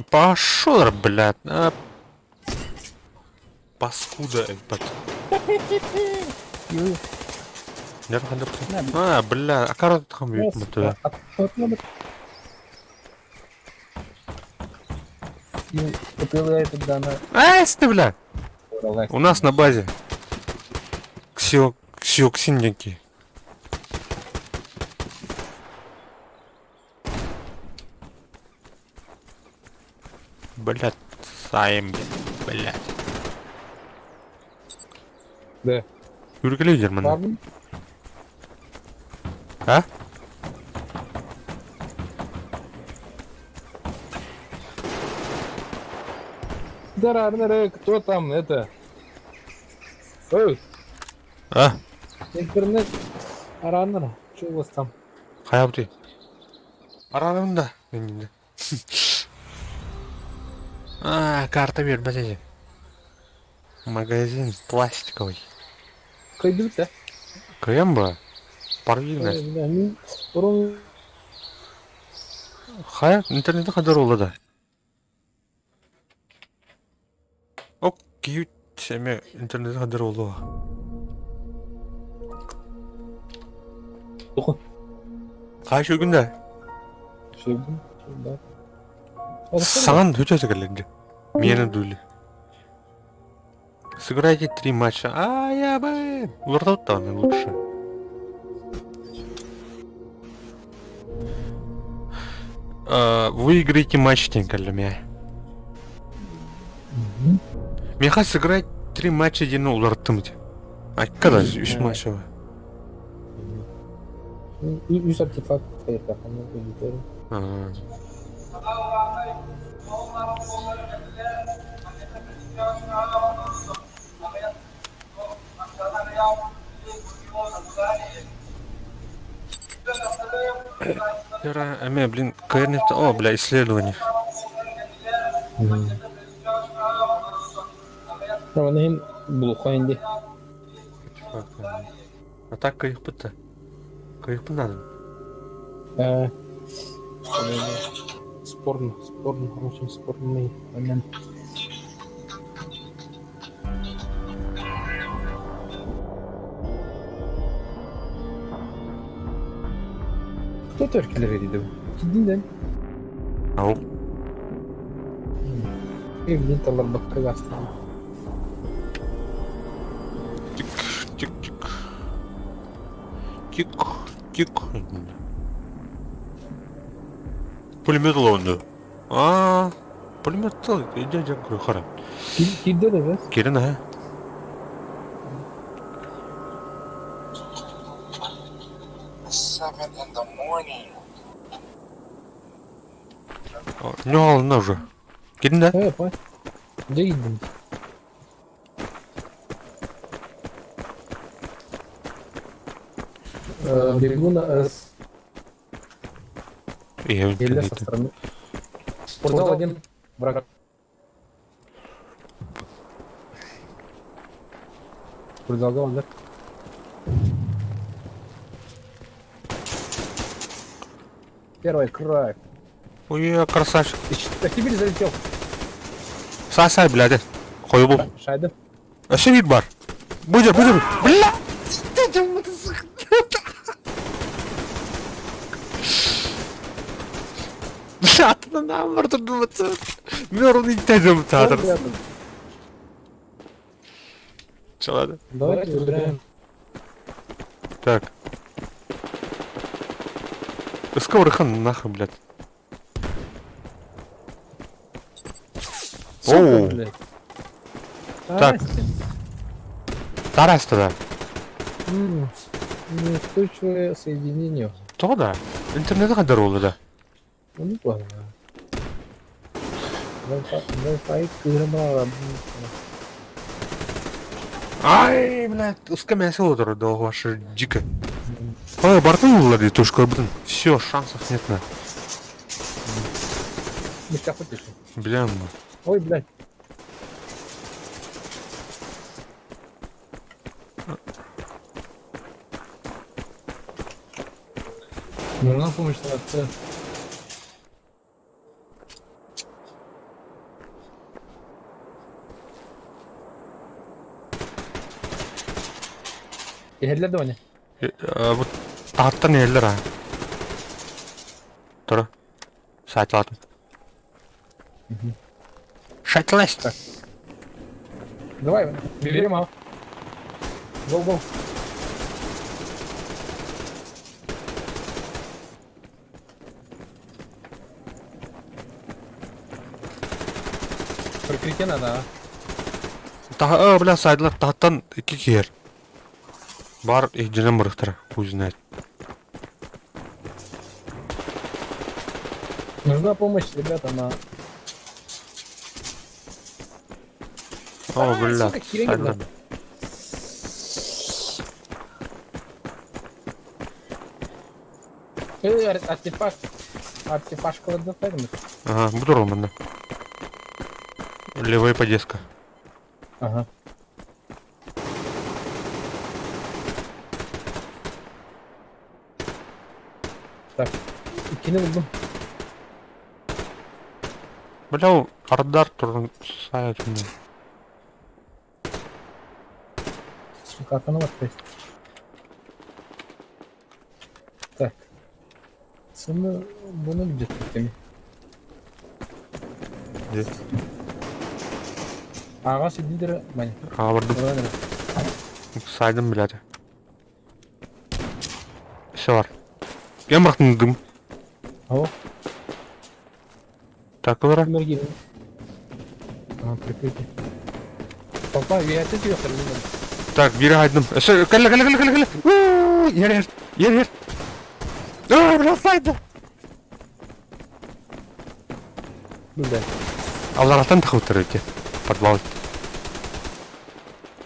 Пошел, блядь, а... Паскуда, ебать. Не проходи. А, бля, а корот там бьют мы туда.
Попилает тогда на...
Ась ты, бля! У нас на базе. Ксиоксинники. Блядь, саем, блядь.
Да.
Юрик лидер, мана.
Ладно.
А?
Да, Рагнарёк, кто там это? Ой,
А?
интернет. Рагнар, что у вас там?
Хаябти. Аранында. А, карта бер, бәлеже. Магазин пластиковый.
Кайдут, да?
Кем ба? Парвигнес.
Бұрын
Хая, интернетте қадар олы да. Ок, киют сәме интернетте қадар олы.
Оқы.
Қай шөгінде?
Шегін. Да.
Саған өтесі кәлінде. Мені дөлі. Сыграйте 3 матча. А, я бы... Лордот-то он лучше. Выиграйте матч тенкалами. Мне хочется сыграть 3 матча день улартымды. А когда 3 матча?
Üç artefakt kayıtlarını ödüyorum.
Блин, конечно, о, бля, исследование.
Ama hem bu indi.
А так кайф-то. Кайф надо.
Спорно, очень спорный момент. Кто törküleri dedi bu? Cidden.
Ау.
Evliliğin talar bakka gastı.
Тик-тик. Тик-тик. Пулемет ловну. А, пулемет целый. Иди, говорю, хара.
Kilde de be.
Келін, а?
Seven in the morning.
Не алдында уже. Келін, да?
Evet bak. Где gittin? Бегу на С. Еле со стороны. Спортзал один. Враг. Спортзалда он, да? Первый край.
Ой, красавчик.
Теперь залетел.
Сай, блядь. Қой бұл.
Шайды.
Әшемик бар. Бұйда. Бля! нам выртудываться. Мёрный тайзом театр. Че ладно?
Давайте выбираем.
Так. Сковорыхан нахуй, блядь. Оу.
Блядь.
Так. Тарас туда.
Неустойчивое соединение.
То да. Интернет kadar oldu da.
Onu bu arada. Wi-Fi kırmalar.
Ай, блядь, ускамясь отыр, да, ваша дико. Ой, бортанула ли тушка, блин. Все, шансов нет на.
Мешка потише.
Блин.
Ой, блядь. Нужна помощь на отца. Yerler de oyna.
Bu tahtta neler ha? Dur. Saytladım. Şaytlaş.
Давай, берем, а. Go. Прикрытие надо, а.
Daha bile saydılar tahttan 2 kere. Бар ihcine bıraktır. Хуй знает.
Нужна помощь, ребята, на...
О, блядь.
сука, херень,
Saydılar.
Артефакт. Артефакт кладофермы.
Ага, bu durum bende. Левая подеска.
Ага. Так. İkini buldum.
Бля, o Ардar turun sayesinde.
Сука, атана var тест. Так. Sonra bunu gidecek mi?
Evet.
Ağaç lider ben.
Aa vurdum.
Öyle.
Saydım bile de. İşte var. Ben bıraktım.
Hava.
Takılara.
Ömer gibi. Ага, прикрытие. Папа, я это тебе хранил.
Так, biri haydım. Kale. Yer. Aa, biraz saydı.
Ну да.
Allah'tan takıltır ki. Подвал.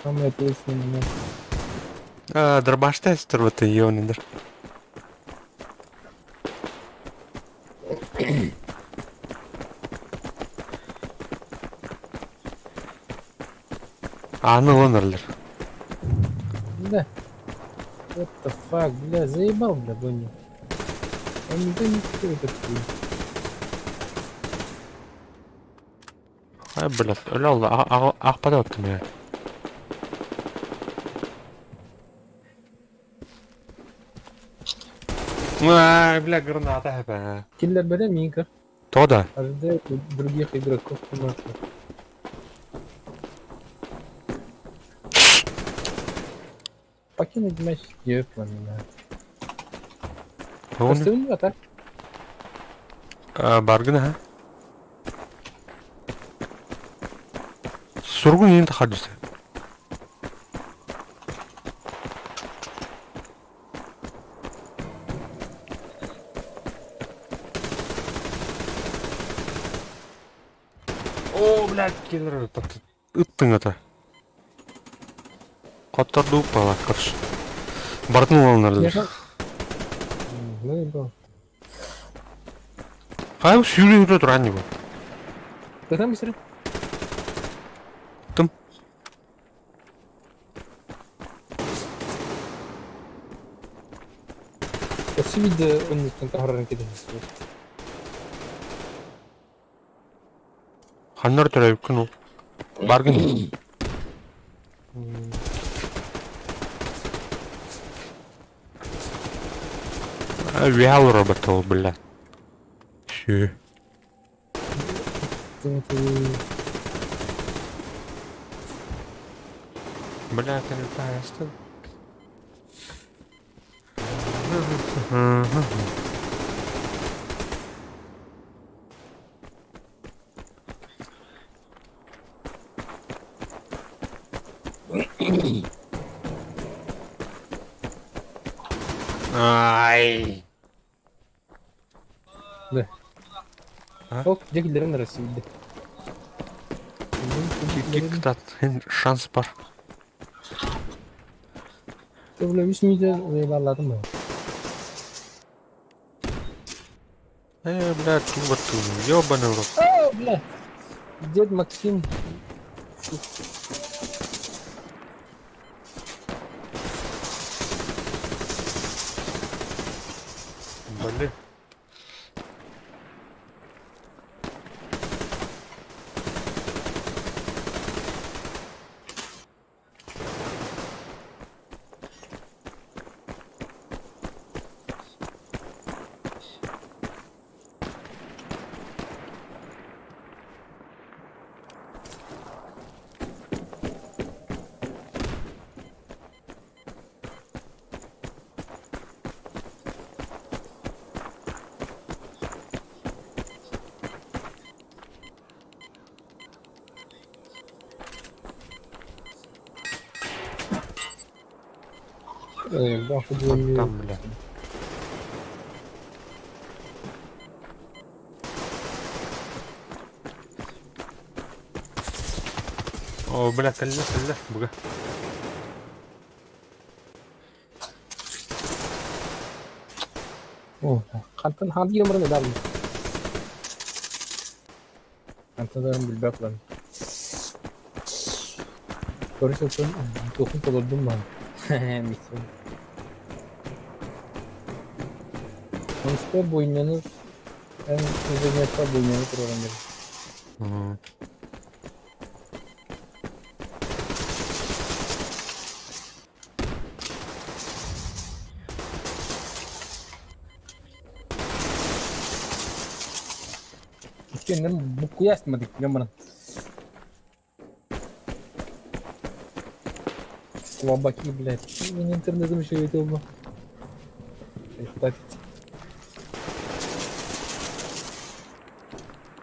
Самое ответственное момент.
Дробаш тестер вот и ёнидер. Аны лонерлер.
Да. What the fuck, бля, заебал, бля, Бонни. Он не кто такой.
Ay блядь, öyle oldu. Akpada attım ya. Ай, бля, граната хп.
Киллер берем Мика.
То да.
Ожидает других игроков комнаты. Покинуть матч Герплан, да.
Он
Просто у него так.
баргын ha. Surgun yeni tahaddüsü. О, блядь, келер. Ыттың ата. Коттарды упала, короче. Бартнул алынарды.
Заебал.
Hayır, sürüyor duran gibi.
Ты там быстро?
Там.
Осы видео он не тағырын кеді.
Ханнар төрәйіп күн ол. Баргын. Виал робот ол, бля. Шү. Бля, ты летаешь, что? Ай.
Ок, жекилерин арасы билди.
Киктат, шанс бар.
Böyle 3 milyon eyvalladım mı?
Бля, ту, ёбаный в рот.
Aa, bile. Дед Максим.
Блин.
Bak bu
Вот там, бля. О, бля, калля, бля.
Oh, kantan hangi numarada daldı? Kantaların bilbek lan. Görüşürüz. Dokun doldum ben. Misal. Konuşma boyunlanır. En uzun yaşta boyunlanır programları. Kendim bu kuyasmadık ya bana. Слабаки, блядь. Мне интернетом еще это было.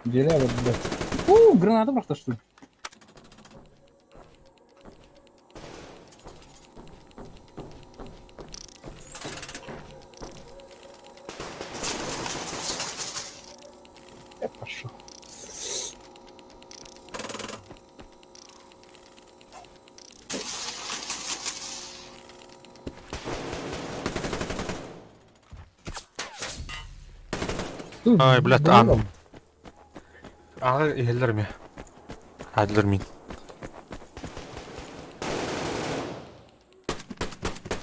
Деля вот, блядь. Граната просто что ли? Я пошел.
Ай, блядь, ан. Елдер mi? Adler min.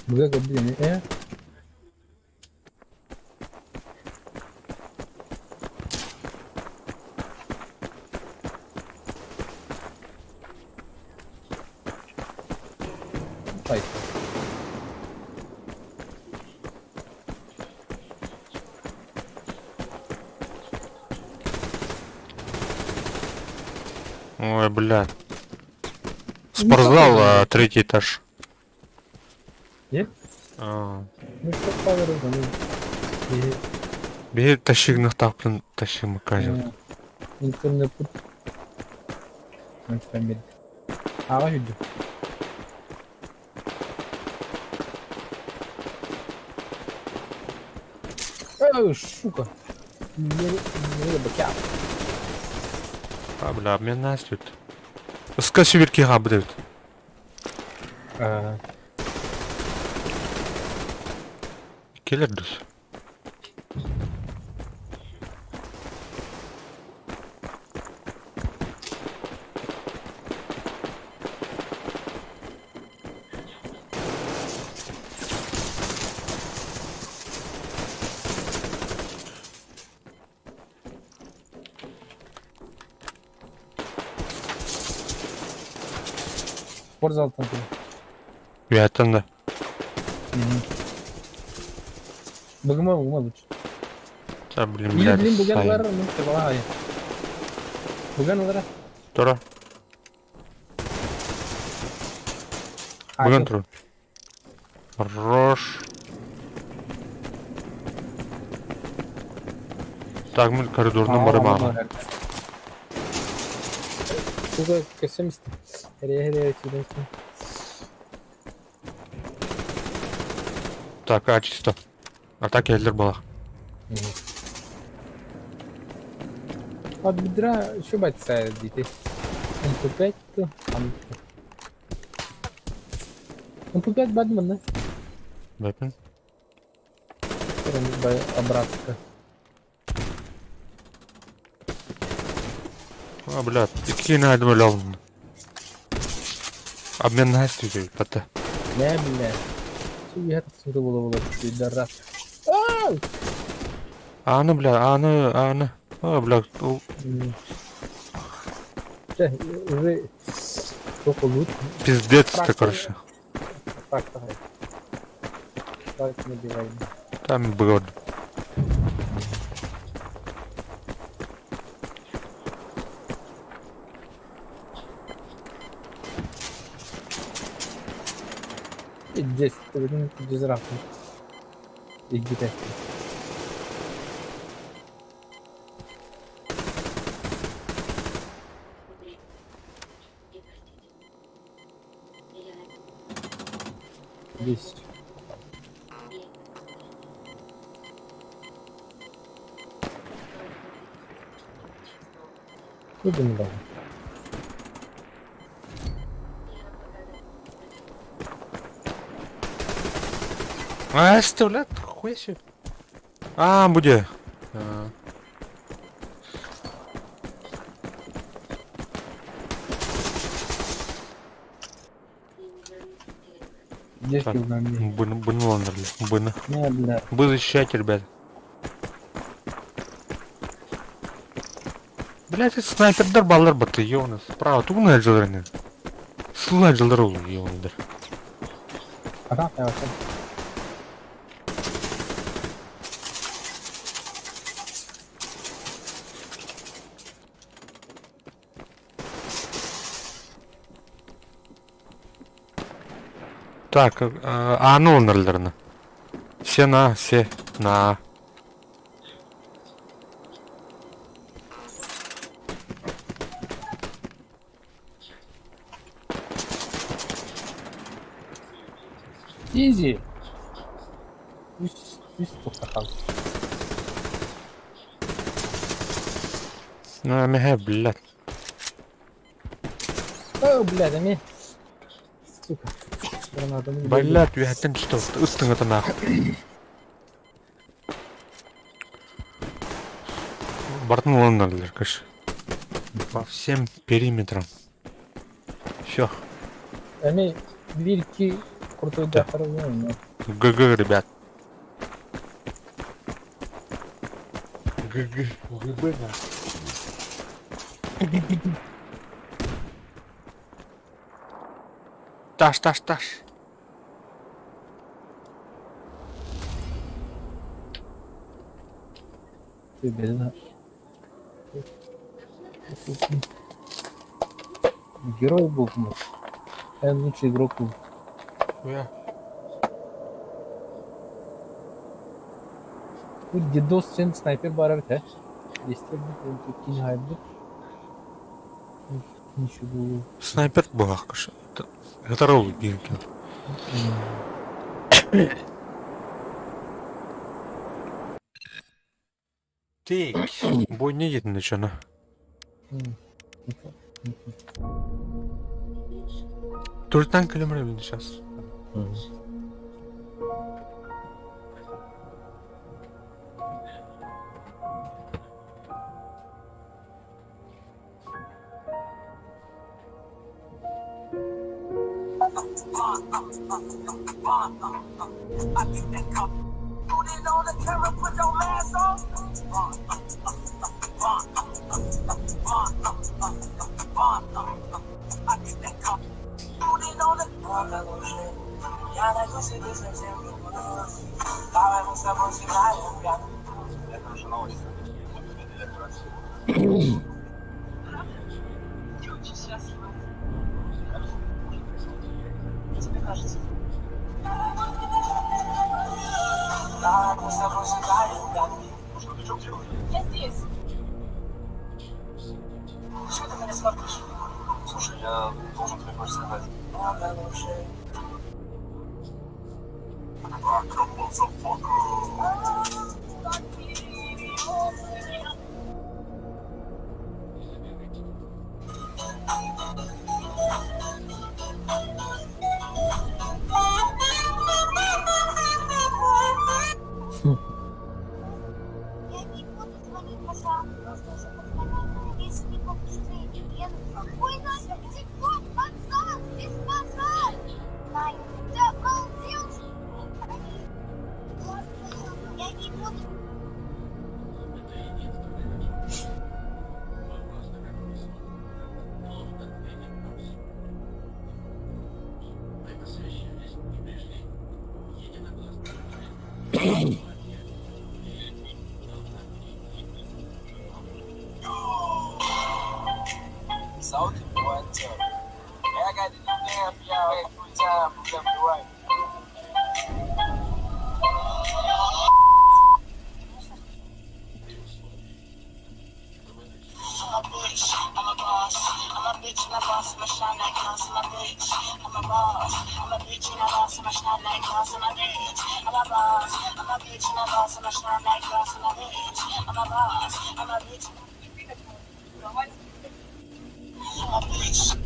Buraya kabul yani. Hayır.
Ой, блядь. Спортзал, третий этаж.
Нет?
А.
Ну что паверы, ну.
Bir taşıgınlık taptın taşıma kajım.
İnternet bu. Ben bir. Hava hücü. Шука. Не бакя.
А, бля, обмен настют. Скажи верки габдают. Келер düz.
Спортзал там.
Уятан да.
Bagıma lütfen.
Да, блин,
İyi
блядь.
bilim bugün
сайын.
var mı? Tamam hayır. Bukan udah.
Тора. Бүгін тұр. Хорош. Так, мен коридордан барам аға.
Сука, көсемісті. Хере сөйлесін.
Так, чисто. А так елдер бала.
От бедра, що бачиться, діти? МП5 то, МП5 бадман, да?
Бәпін.
Обратка.
А, блядь, iki nerede böyle aldın? Abi ben ne istiyorum? Pata.
Не, бля. Що я так сюди було, підарас.
Anı bля, anı. А, бля,
Че, уже сколько лут?
пиздец-то, короче.
Так, давай. Давай набивай.
Там брод.
И здесь, ты видно, ты без рака. И где-то. Здесь. Куда не дал?
А, оставляет, хуя себе. А, буде.
Здесь
Так.
куда мне?
Bunu lanırlı. Bunu.
Не, бля.
Вы защищайте, ребят. Блять, это снайпердер баллар баты, ёнас. Право, тугны acılarını. Сыл acılar olur, ёнадыр.
Ага, я вот.
Так, A'nı lanırlarını. Все на.
Изи. Пусть тухтахал.
Ну, мега, блядь.
О, блядь, ами. Сука. Граната не
Блядь, вятен что? Устыңыты нахуй. Бартын lanırlar, кыш. По всем периметрам. Все.
Ами, вильки крутой
Да.
дахар но.
ГГ, ребят. ГГ. ГГ, да. Таш.
Ты безна. Герой был, ну. Я лучший игрок был.
Хуя.
Bu Diddos için sniper var evet. Değiştirdik. Tutkin halde. Ничего было.
Снайпер бах, кыш. Это ролл бирки. Тик. Бой не едет начано. Туртан километр сейчас.
I think that cup. Put it on the camera, put your mask on. I think that cup. Put it on the Я найду себе совсем другую. Давай мы с тобой сыграем, я. Я тоже на улице. кажется. Да, мы с тобой сыграли в угадки. Что ты, что делаешь? Я здесь. Что ты меня смотришь? Слушай, я должен тебе кое-что сказать. Ладно, лучше.
Я не буду звонить, пожалуйста, позвони, если не побыстрее. Я ой, Настя, телефон, отца, без назад. Знаю, ты обалдел. Я не буду.
Saúde boa, tchau. I got to do damn for y'all every time from left to right. I'm a bitch, I'm a boss. I'm a bitch and a boss, I'm a shine like glass, I'm a bitch. I'm a boss, I'm a bitch and a boss, I'm a shine like glass, I'm a bitch. I'm a boss, I'm a bitch and a boss, I'm a shine like glass, I'm a bitch. I'm a boss, I'm a bitch. I'm a bitch.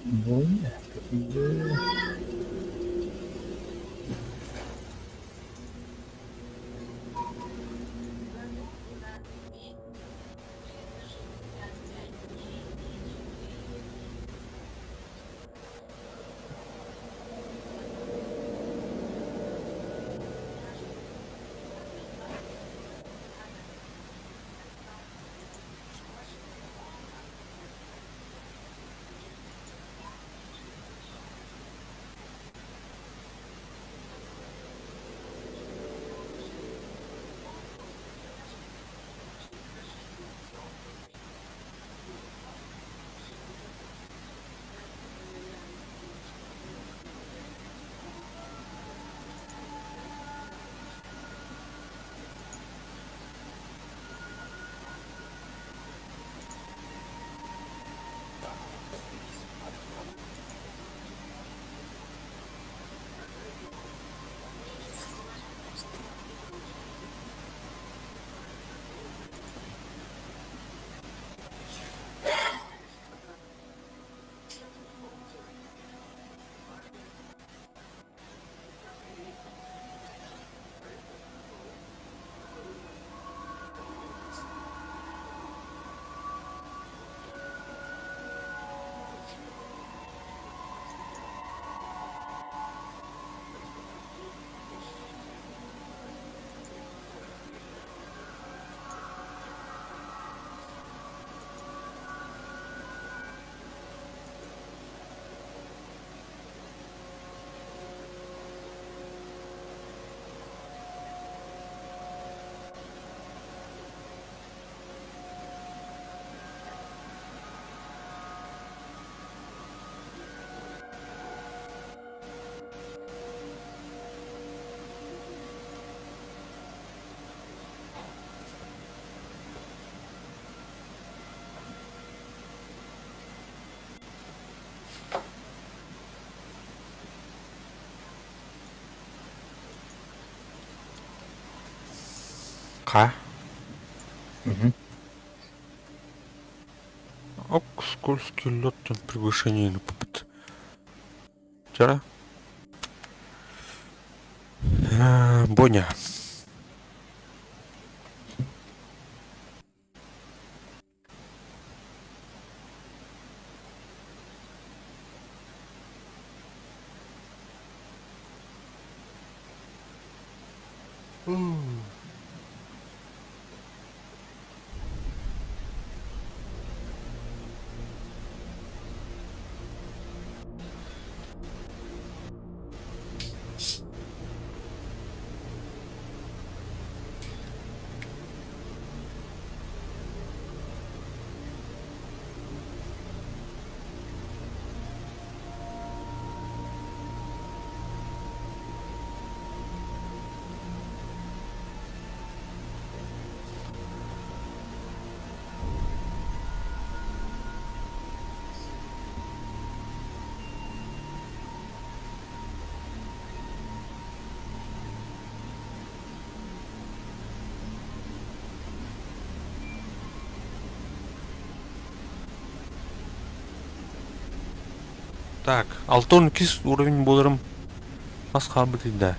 Bueno, que
Ка? Ок, скользкий лед на превышении на попыт. Вчера? Боня. Так, 6-12 уровень боларым. Аз қабыды да.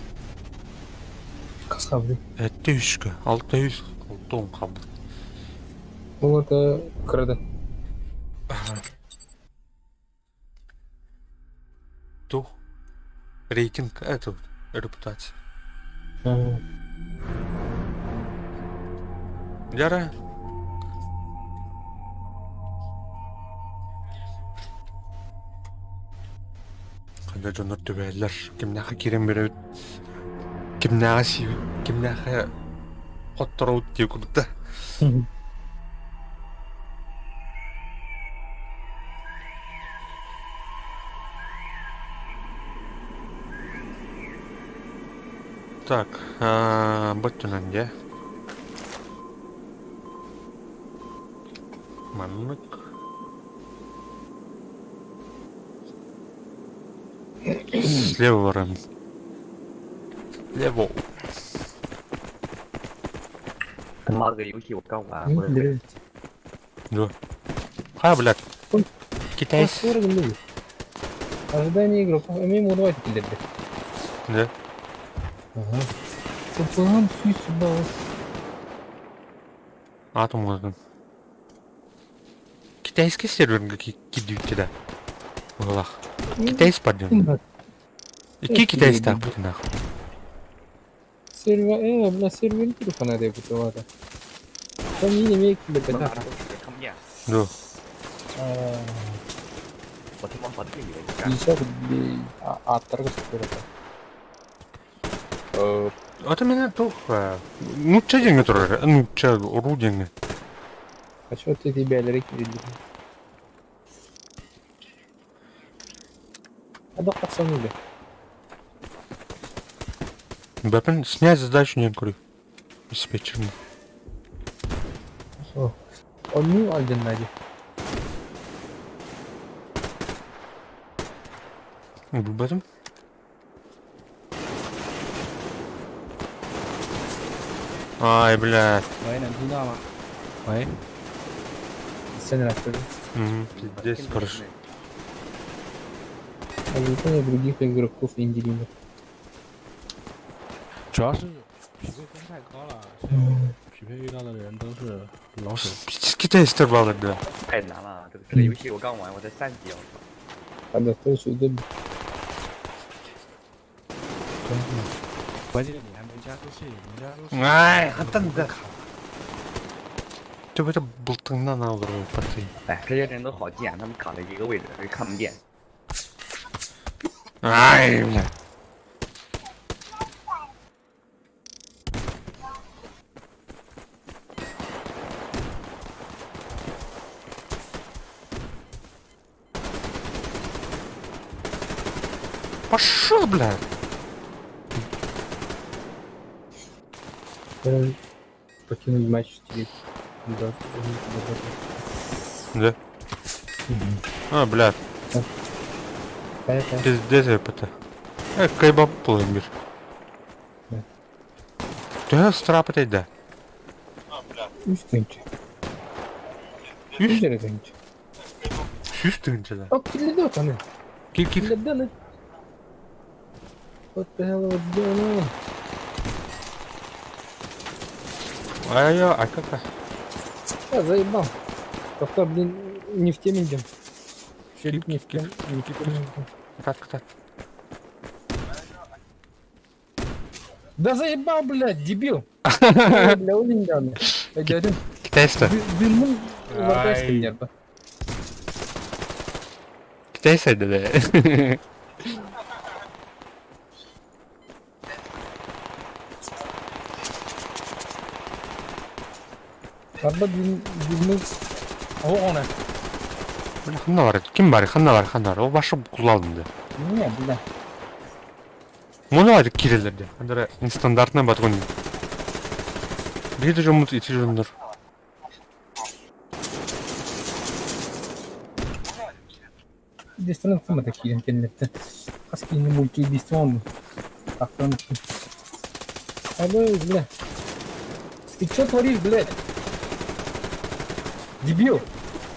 Қасқа біле.
Әтті 3-кі, 600, 6-10 қабыды.
Ол это кірді.
То. Рейтинг, это репутация. Яра. Қандай жоныр төбәлілер. Кімнәқі керем берет. Кімнәқі сүйіп. Кімнәқі қоттыр ауыт деу күрді. Так, бөттінен де. Манмык. Слева варам. Слева.
他妈的，这个游戏我刚玩，我
Біле.
Да. Ха, блядь.
Ой.
Китайс.
Қасқыр біле. Ожидание игроков. Имеем урвать келерді.
Да.
Ага. Сапыған сүйсі бағыз.
Атом оздың. Китайский серверге кидейді да. Олақ. Китайс падден. Ики китайс так бұды нахуй.
Сервер, бля, сервер телефона да бутылады. Там не имеет келерді.
看不见，
Да.
我他妈把这个以为干。
Еще аттарға сөйтеді.
Это меня туха. Ну, че деньги тұрар? Ну, че ұру деньги.
Хочу от тебя лірек келерді. Адақ қақсан өлі.
Бәпін, снять задачу не көрі. Диспетчерный.
Он не алден нади.
Бәтім? Ай, блядь.
Сен растырды.
Пиздец, хорошо.
А выполнение других игроков инделимов.
主要是匹配分太高了，匹配遇到的人都是老手。
Китайстер бағыр да.
太难了，这个游戏我刚玩，我在3级，我操！
Когда кто сюда...
关键你还没加速器，你加速器。
Ай, хатан да. Ты это болтыңнан алыр ғой, пацан.
哎，这些人都好贱，他们卡在一个位置，看不见。
Ай, бля. Пошел, блядь.
Покинуть матч 4.
Да. А, блядь.
Понятно.
Пиздец, это. Кайбап плывем, бир. Да, страпать, да.
Üstünce. Üstünce.
Üstünce da.
Bak kirledi o tane.
Kill.
Kirledi ne? What the hell was going on?
Ай-яй-яй, как?
Я заебал. Пока, блин, не в теме идем. Филипп не в теме. Не в теме.
Катать.
Да заебал, блядь, дебил. Бля, улин данный. Дядя.
Китайста.
Бülmün vardaştı yerde.
Китайста, да.
Arada bülmün... O ona.
Ханна бар. Ким бар? Ханна бар. О башы кулалды.
Не, бля.
Мұны бар кирелерде. Андары нестандартный батгон. Биді жұмыт ити жөндөр.
Убийство сама такие интернет. Хаски не мультиубийство. Как там? Алло, бля. Ты чё творишь, блядь? Дебил.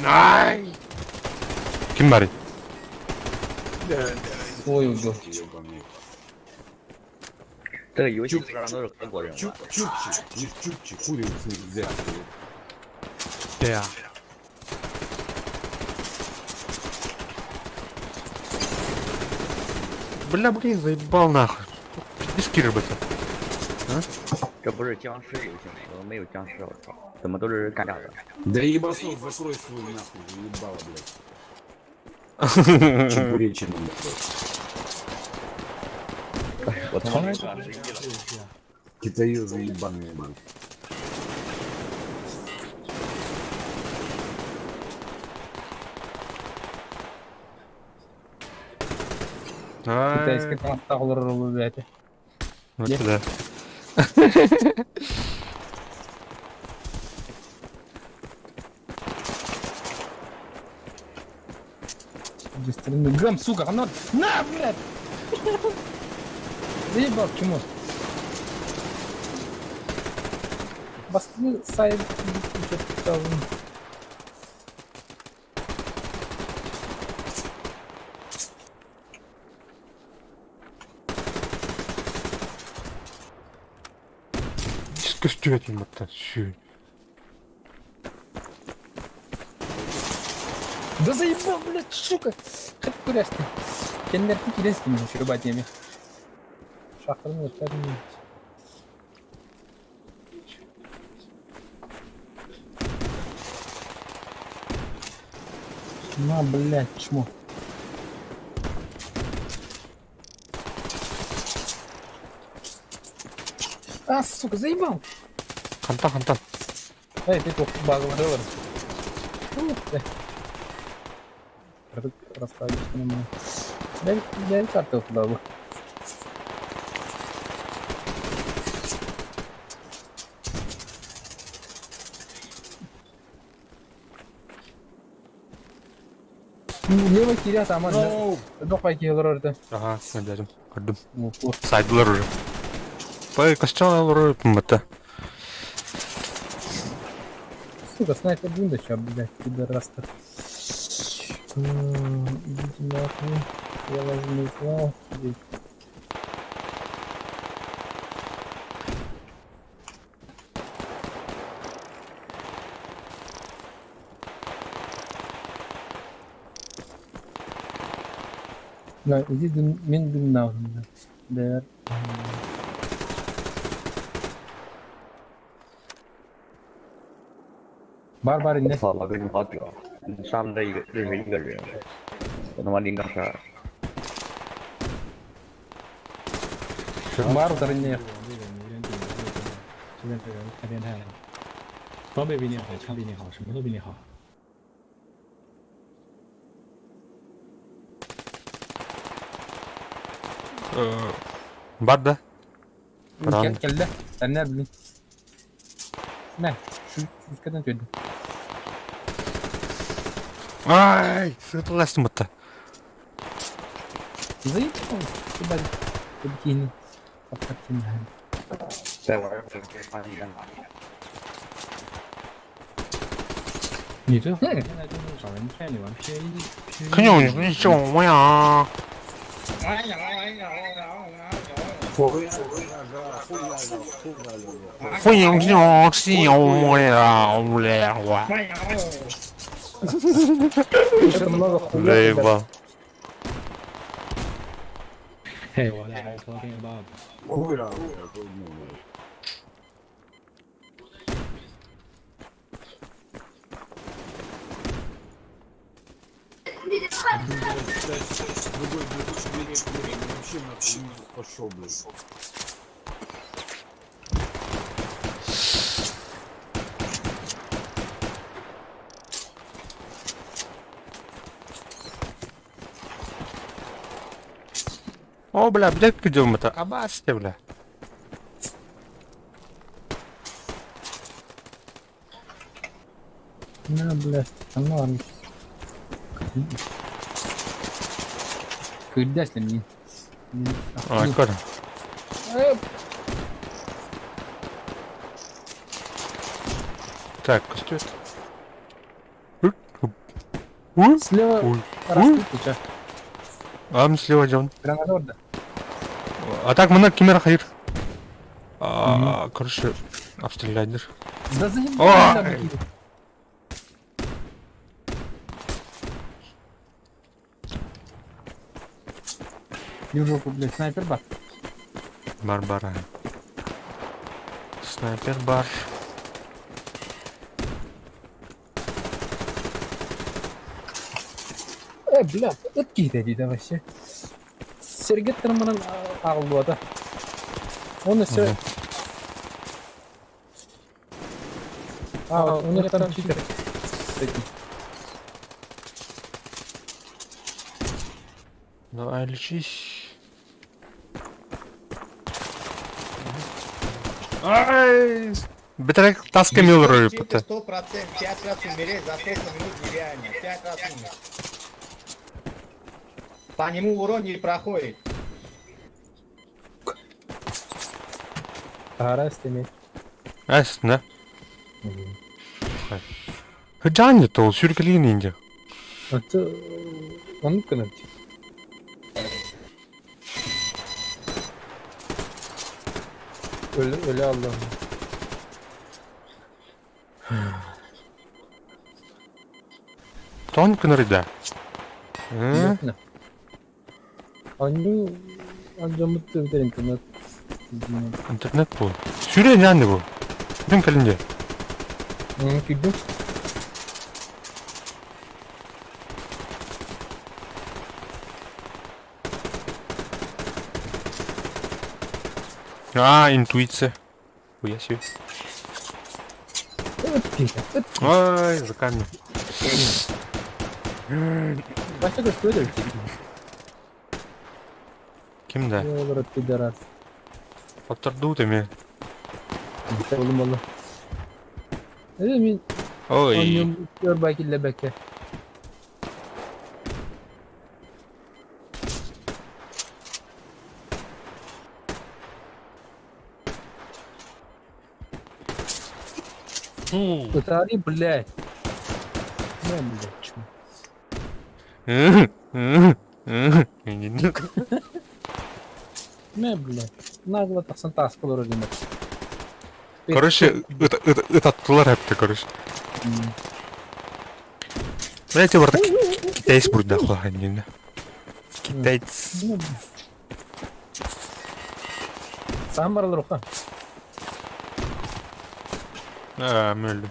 Ай! Ким бар?
Ой, ой,
这个游戏基本上都是俄国人玩的。
Чукчик, не чукчик, курицы нельзя.
对呀、
Бля, блин, заебал нахуй. Диски рыбата.
这不是僵尸游戏吗？怎么没有僵尸？我操，怎么都是干架的？
Да ебасов, закрой свой нахуй, заебало, блядь. Чебуречина, блядь.
我他妈干失忆了。
Китаёзы ебаные, блядь.
китайский танктағылар блядь.
Вот да.
Быстрее. Гам, сука, она... На, блядь! Заебал, чему? Басты сайт...
Диски стоят им это, чё.
Да заебал, блядь, сука! Как куряшь ты? Кендер ты келесің мен шүрбат еме. Шақтырын өткәдім мен. На, блядь, чмо. А, сука, заебал!
Хантан.
Эй, ты тут баглар. Расставить нормально. Дай карту туда бы. Левый кирят, аман. Док пайки олорды.
Ага, надярым. Көрдім.
Вот.
Сайдылар уже. Бай, костюм алыр это.
Сука, снайпер бунда ща, блядь, пидорастер. Идите нахуй. Я вас не знал. Да, иди мен дымнау. Да. Бар
我
инде.
操，老哥你好屌！你杀了这一个认识一个人，我他妈零杠12。
Бар инде.
这边这人太变态了，装备比你好，枪比你好，什么都比你好。
Бар да?
Келді. Сәнер білін. Мә, шүскадан төді.
Ай, сытыластым это.
Заебал. Куда кейіні. Қаптақтен ән.
在玩儿，我给发你干嘛？
你最好现在就是找人骗你玩 PVE。
可有你种我呀？欢迎用使用我的无聊啊！
Это много хуя.
Заебал.
嘿，我俩还偷听得到的。
Хуй, вообще пошел, блядь.
О, бля, идем это. Абасте, бля.
На, блядь, ладно. Кырдясь ли мне?
Ой, куда? Так, костюм.
Слева
Ой.
растут, ты чё?
Adam слева Джон.
Granada orada.
А так мына кемера хайыр. Короче, обстреляйдер.
Да заебал,
О!
да, Бакир. Южоку, блядь, снайпер бар.
Барбара. Снайпер бар.
Блядь, öt giydi dedi вообще. Serget tırmanın ağıl bu ada. Onu se... Onu taraf çiğdir.
Давай лечись. Ай! Бетрек таска милрой пута.
100%, 5 раз умереть за 100 минут нереально. 5 раз умер. По нему урон не проходит.
Ara istemeyi.
Aslında. Hıcan da ol sürgüleyince. ince.
Atı... Onu kınırdı. Öyle Allah'ım.
Тон кынырда.
Ne? Anca mutlu bir internet.
Интернет bu. Süre yani bu. Bütün kalınca.
Güldüm.
Интуиция. Хуя себе.
Öt giydi.
Ай, за камень.
Başka da böyle bir şey.
Kimde?
Ne olur öt bir deraz.
Oturdu mi?
Oğlum Allah. Ne demin?
Ой.
Annem gör belki lebeke. Utari блядь. Ne блядь? Ne блядь? Нагло так сантас колор один.
Короче, это атtılar hep de короче. Знаете, var китайец burada kulağında. Китайец.
Sen var olur okan.
Öldüm.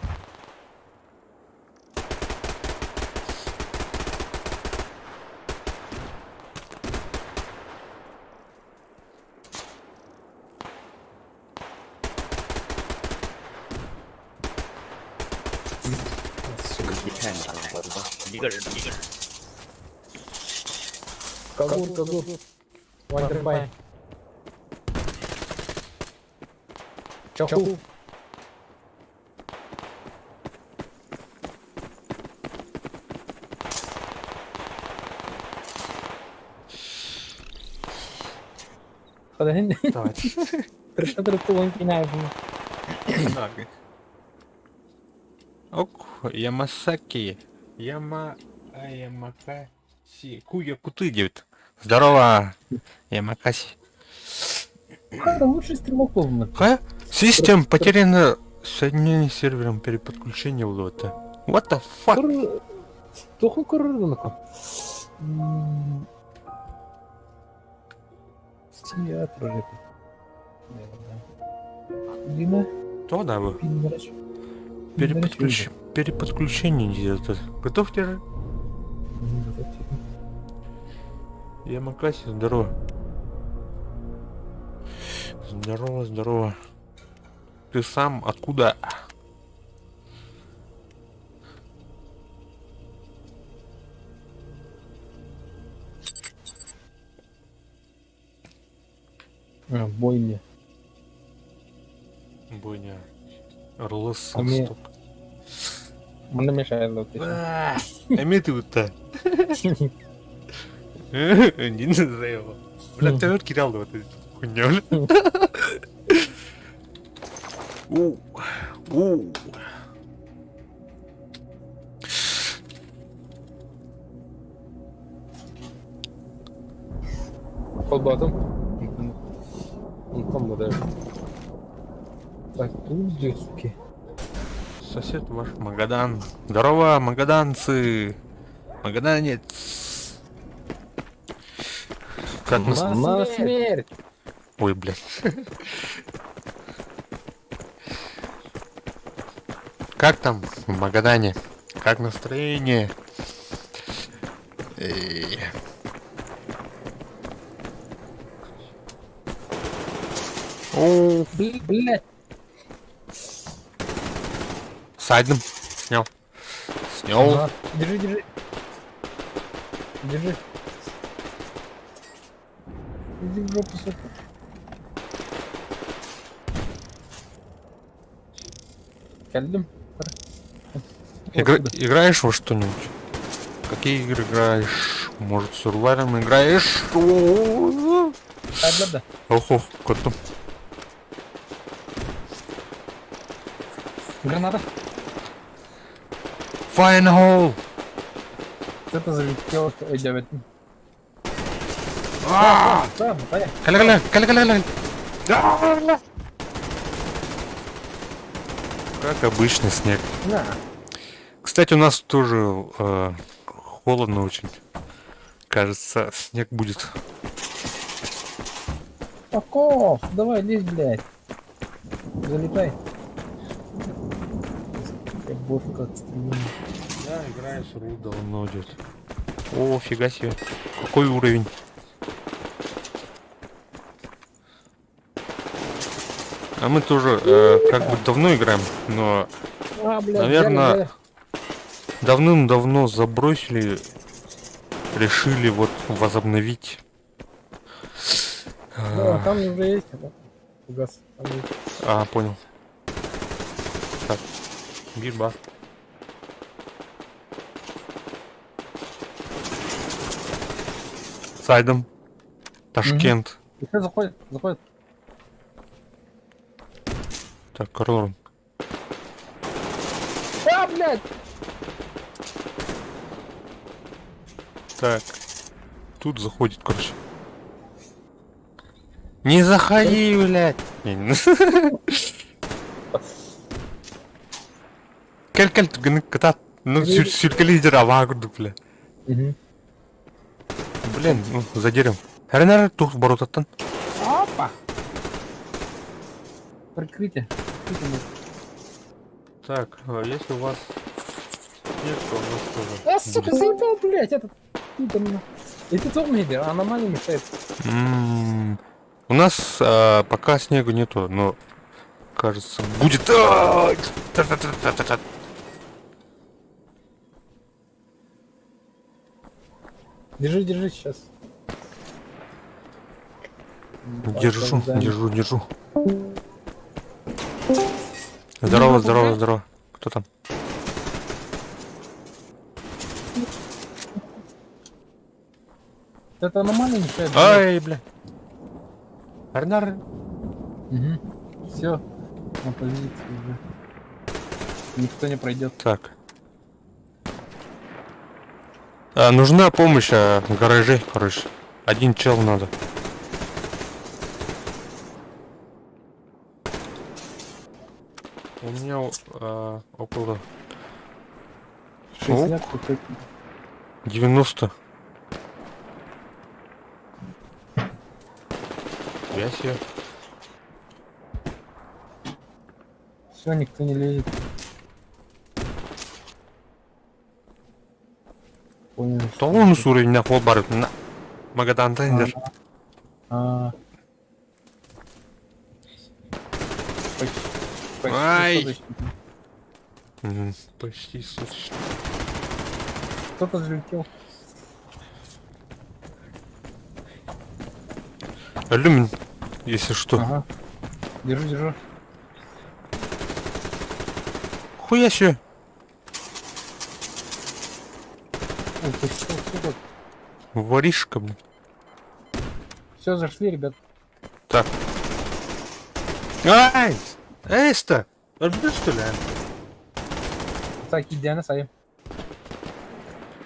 Кагур. Вандербай. Чаху. Хадахин.
Давай.
Трещатор кулонки найфу.
Ок, Ямасаки. Ямакаси. Куя куты девят. Здорово, Ямакаси.
Лучший стрелок был.
Систем потеряно соединение с сервером переподключения лота. What the fuck?
Тоху коррыдынако. Театр это. Дима.
То да вы.
Пиндрач.
Переподключение не делает. Готовьте же. Ямакаси, здорово. Здорово. Ты сам откуда?
Бойня.
Бойня. Орлос.
Мне мешает лоты.
Эмети-то. Не знаю. Блядь, ты вот кидал вот эту хуйню.
колбатом. Комбо. Так, тут где, суки?
Сосед ваш Магадан. Здорово, магаданцы. Магаданец. Как нас...
На смерть!
Ой, блядь. Как там в Магадане? Как настроение? Эй. О,
Блядь!
сайдом. Снял. Снял.
Ага. Держи, держи. Держи. Иди в жопу, сука. Кальдым.
Играешь во что-нибудь? Какие игры играешь? Может, сурвайвером играешь? О-о-о.
Да.
Ох, кот там.
Граната.
Файнхолл!
Кто-то залетел. Ой, Давид.
А!
Да, понятно.
Каля. Как обычно, снег.
На.
Кстати, у нас тоже холодно очень. Кажется, снег будет.
Оков, давай, лезь, блядь. Залетай. Бошка отстрелила.
Да, играю с Ру давно идет. О, фига себе. Какой уровень? А мы тоже как бы давно играем, но,
А, блядь,
наверное,
взяли,
давным-давно забросили, решили вот возобновить.
да, там уже есть. Угас. Там есть.
А, понял. Так, бирба. Сайдом. Ташкент.
И все заходит.
Так, Рорн.
А, блядь!
Так. Тут заходит, короче. Не заходи, блядь! Кел катат. Ну, сюрка лидера авагурду, бля. Блин, ну, за деревом. Ренар тут в боротаттан.
Опа! Прикрытие.
Так, а если у вас нет, то у нас тоже.
А, сука, заебал, блядь, этот. И ты тоже лидер, а нормально мешает.
У нас пока снега нету, но кажется будет.
Держи сейчас.
Держу. Здорово. Кто там?
Это нормально мешает.
Ай, бля. Арнар.
Угу. Все. На позиции уже. Никто не пройдет.
Так. Нужна помощь в гараже, короче. Один чел надо. У меня около
60
90. Я себе.
Все, никто не лезет. Понял.
Толунус уровень на фолбар на Магадан Тендер. Ай!
соточный.
Почти суточно.
Кто-то залетел.
Люмин, если что.
Ага. Держу.
Хуя себе.
Ой, ты что, сука?
Воришка, блин.
Все, зашли, ребят.
Так. Ай! Эста! Орбита, что ли?
Так, идеально, сайм.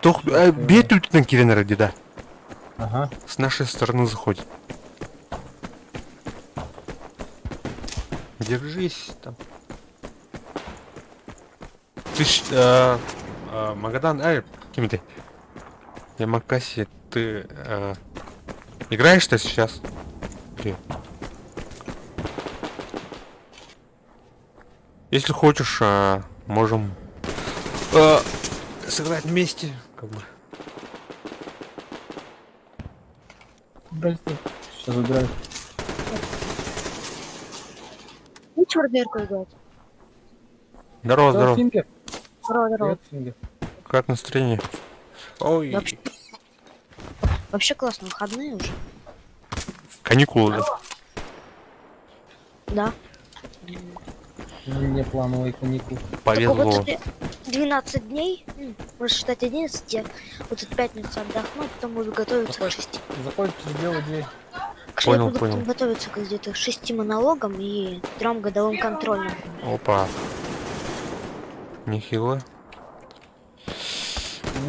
Тох, бей тут на Кирена ради, да.
Ага.
С нашей стороны заходит. Держись там. Ты Магадан, кем ты? Ямакаси, ты играешь-то сейчас? Где? Если хочешь, можем сыграть вместе, как бы.
Здрасте. Сейчас играю.
Ну, чердерку играть.
Здорово, здорово.
Фингер.
Здорово.
Привет, Фингер.
Как настроение? Ой,
Вообще классно, выходные уже.
каникулы, да?
Да.
Не плановые каникулы.
Только вот
Повезло.
это 12 дней, можно считать 11, я вот эту пятницу отдохну, потом буду готовиться к 6.
Заходит через белую дверь.
Понял,
Я буду
понял.
потом готовиться к где-то 6 монологам и 3 годовым контрольным.
Опа. Нехило.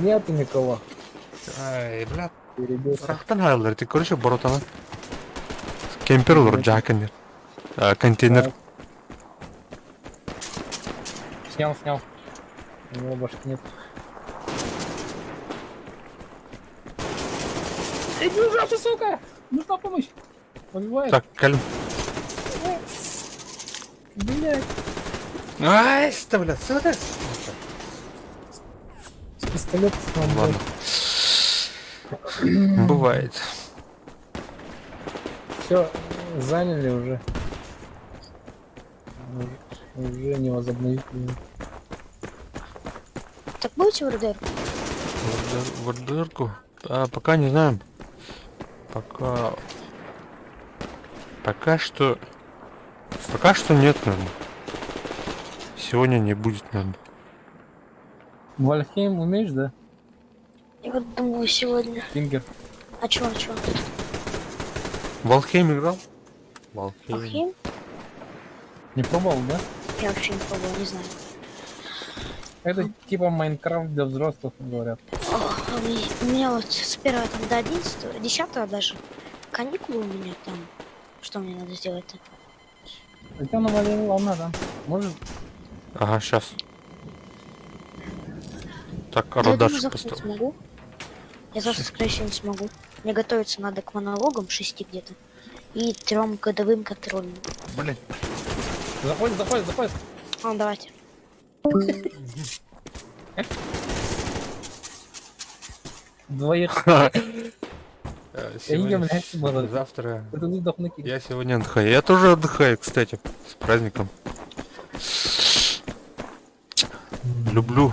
Нету никого.
Ай, блядь.
Перебился.
Рахтан хайлар, ты, короче, боротана. Кемперлор, джакенер. Контейнер.
Так. Снял. У него башки нет. Иди уже, ты, сука! Нужна помощь! Убивает.
Так, кальм.
Блядь.
Ай, блядь, сюда.
С пистолета снял.
Ладно. Бывает.
Все, заняли уже. Уже не возобновить.
Так будете в РДР?
В РДРку? Пока не знаем. Пока что нет, наверное. Сегодня не будет, наверное.
Вальхейм умеешь, да?
Я вот думаю сегодня.
Фингер.
А чё?
Валхейм играл? Валхейм.
Алхим?
Не пробовал, да?
Я вообще не пробовал, не знаю.
Это типа Майнкрафт для взрослых, говорят.
У меня вот с 1 там, до 11, 10 даже каникулы у меня там. Что мне надо сделать-то?
У тебя навалила волна, да? Может?
Ага, сейчас. Так,
Да, я думаю,
Родаш
завтра
поставил.
смогу. Я завтра, скорее всего, не смогу. Мне готовиться надо к монологам 6 где-то. И 3 годовым контрольным.
Блин.
Заходит.
А, давайте.
Двоих. Я не
Сегодня-
блядь, было.
Завтра.
Это сдохну кик.
Я сегодня отдыхаю. Я тоже отдыхаю, кстати. С праздником. Люблю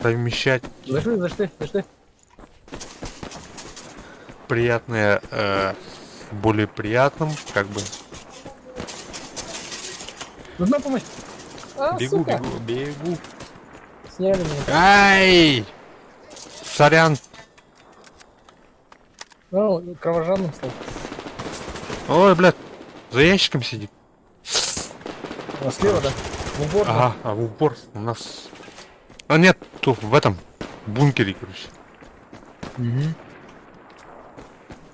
совмещать
Зашли.
приятное более приятным, как бы.
Нужна помощь. А,
Бегу,
сука.
бегу.
Сняли меня.
Ай! Сорян.
Ну, кровожадным стал.
Ой, блядь. За ящиком сидит.
А, слева, да? В упор. да?
Ага, а в упор у нас... А нет, тут, в этом бункере, короче.
Угу.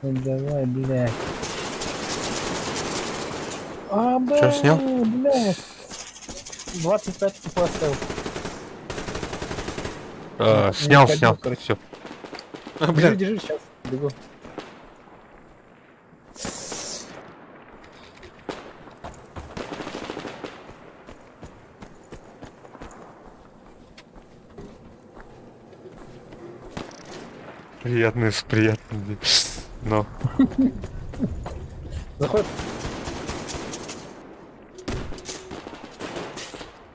Ну, давай, блядь. А,
Чё, снял?
блядь. 25 типа оставил.
Снял,
ходил,
снял.
короче.
Все.
Держи, сейчас. Бегу.
Приятные с приятными. Но.
Заходит.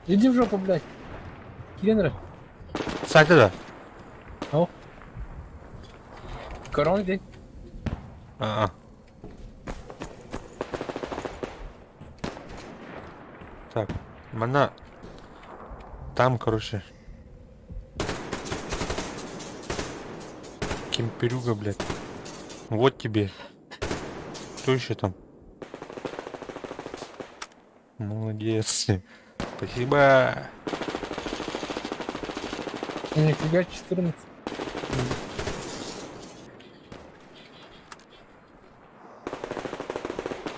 Иди в жопу, блядь. Киренра.
Кстати, да.
Ну. Корона где?
А-а. Так, мана. Там, короче. Кемперюга, блядь. Вот тебе. Кто еще там? Молодец. Спасибо.
Нифига, 14.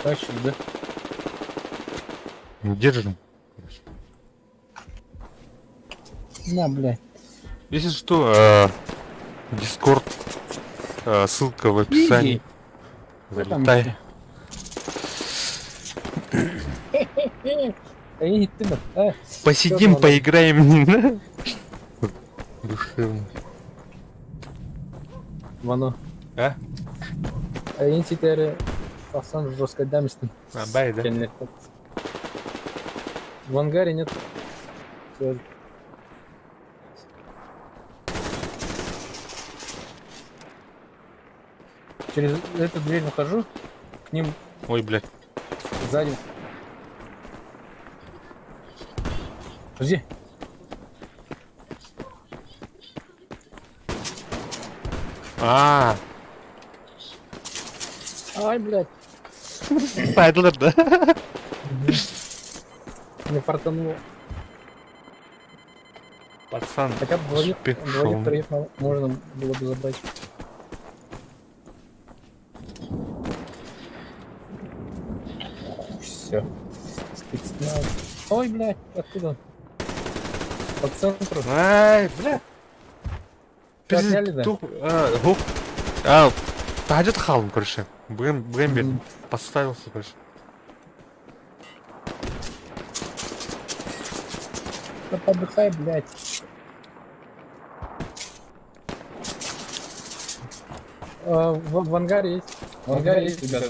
Тащи, да?
Держим.
На, блядь.
Если что, Discord, ссылка в описании.
Там
Залетай.
Эй, ты,
Посидим,
Чё,
поиграем. Душевно.
Вано.
А?
Эй, теперь пацан жестко дамистым.
Бай, да?
В ангаре нет. Всё. Через эту дверь выхожу, к ним
Ой, блядь.
сзади. Подожди.
А,
Ай, блядь,
Пайдлер, да?
не фартануло.
Пацан,
Хотя бы двоих,
успех шел.
троих можно было бы забрать. Все. Спецназ. Ой, блядь, откуда? По центру.
Ай, бля.
Отняли, да?
Гук. Тахаджат халм, короче. Бэмбер подставился, короче.
Да подыхай, блядь. В ангаре есть. В ангаре есть, ребята.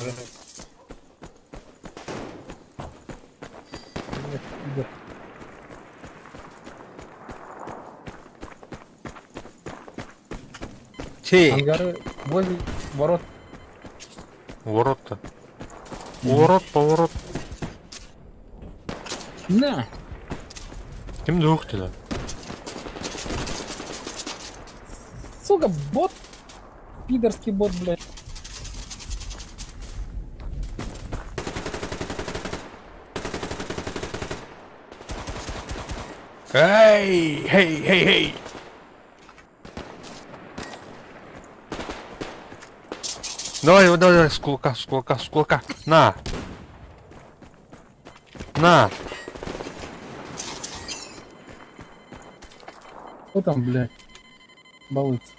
Пидор.
Чей?
Ангары возле ворот.
Ворот-то. Поворот.
На!
Кем двух ты, да?
Сука, бот! Пидорский бот, блядь.
Эй! Давай, с кулака. На!
Кто там, блядь? Балуется.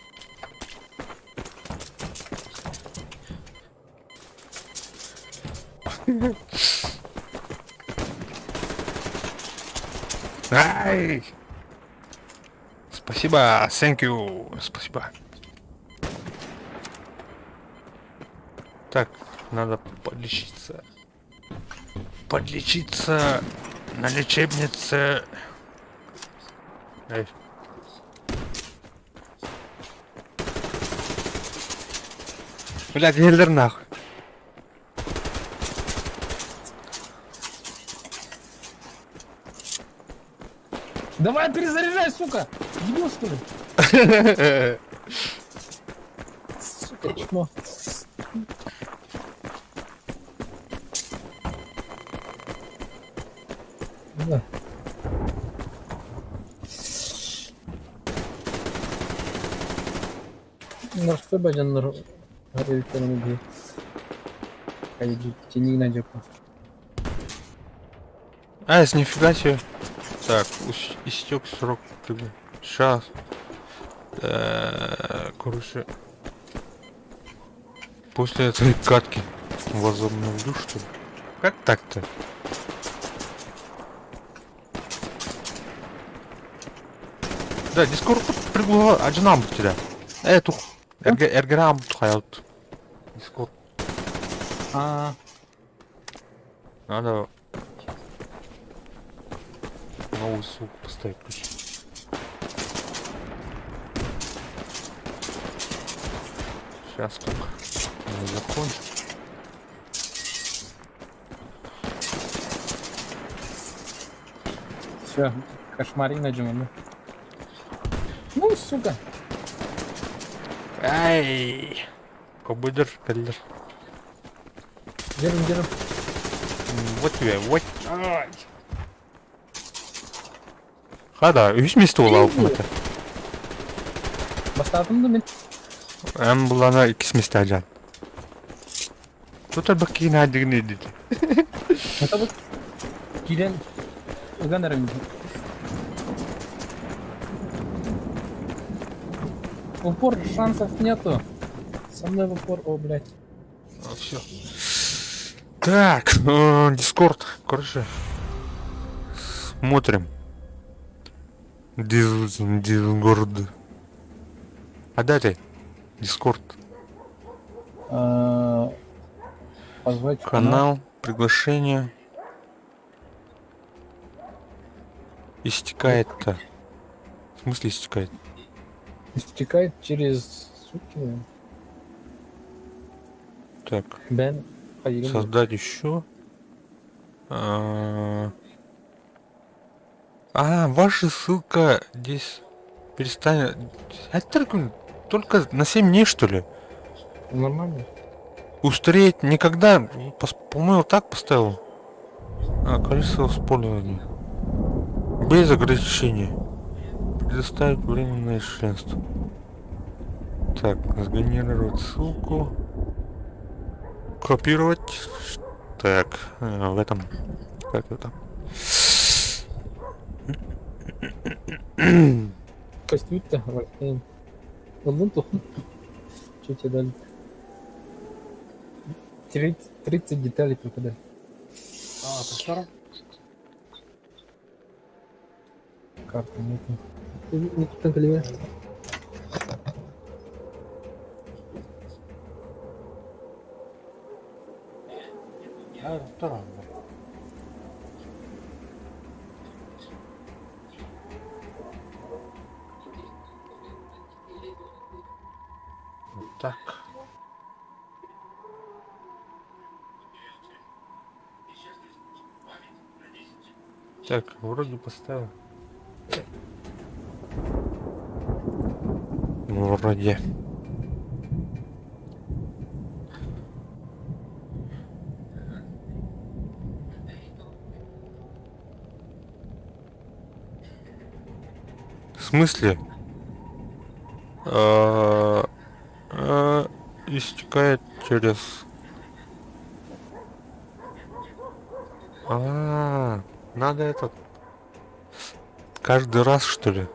Ай! Спасибо, thank you, спасибо. Так, надо подлечиться. На лечебнице. Эй. Блядь, гелер нахуй.
Давай перезаряжай, сука! Дебил, что ли? Сука, чмо. Да. Нарсты баджан нар хаританы ди. Кайди тени на джепа.
Если нифига себе. Так, истек срок. Сейчас. Короче. После этой катки возобновлю, что ли? Как так-то? Да, Discord пригласил Аджинам тебя. Эту Эргерам хаят. Discord. Надо новую ссылку поставить. Сейчас только не закончу.
Все, кошмари найдем. Ну, сука.
Ай! Кобыдер, пеллер.
Держим.
Вот тебе, вот. Ай! Хада, 3 месте ол ауқыматы.
Бастадым да мен.
Бұл ана 2 месте ажан. Тут бакина один идите.
Это вот Кирен Ганнером. Упор шансов нету. Со мной в упор, о, блядь.
Все. Так, Дискорд, короче. Смотрим. Дискорд. А да ты? Дискорд.
Позвать в
Канал, приглашение. Истекает-то. В смысле истекает?
Истекает через сутки.
Так,
Бен. Поедем.
создать еще. Ваша ссылка здесь перестанет. Это только на 7 дней, что ли?
Нормально.
Устареть никогда. По-моему, так поставил. Количество использования. Без ограничений. Предоставить временное членство. Так, сгенерировать ссылку. Копировать. Так, в этом. Как это?
Костюм-то, Вальхейм. Лунту. Что тебе дали? 30 деталей только дали.
Повтор?
Карты нету. Не тут голеве.
Повтор.
Вот так. Так, вроде поставил. Ну, вроде. В смысле? Истекает через... Надо этот... Каждый раз, что ли?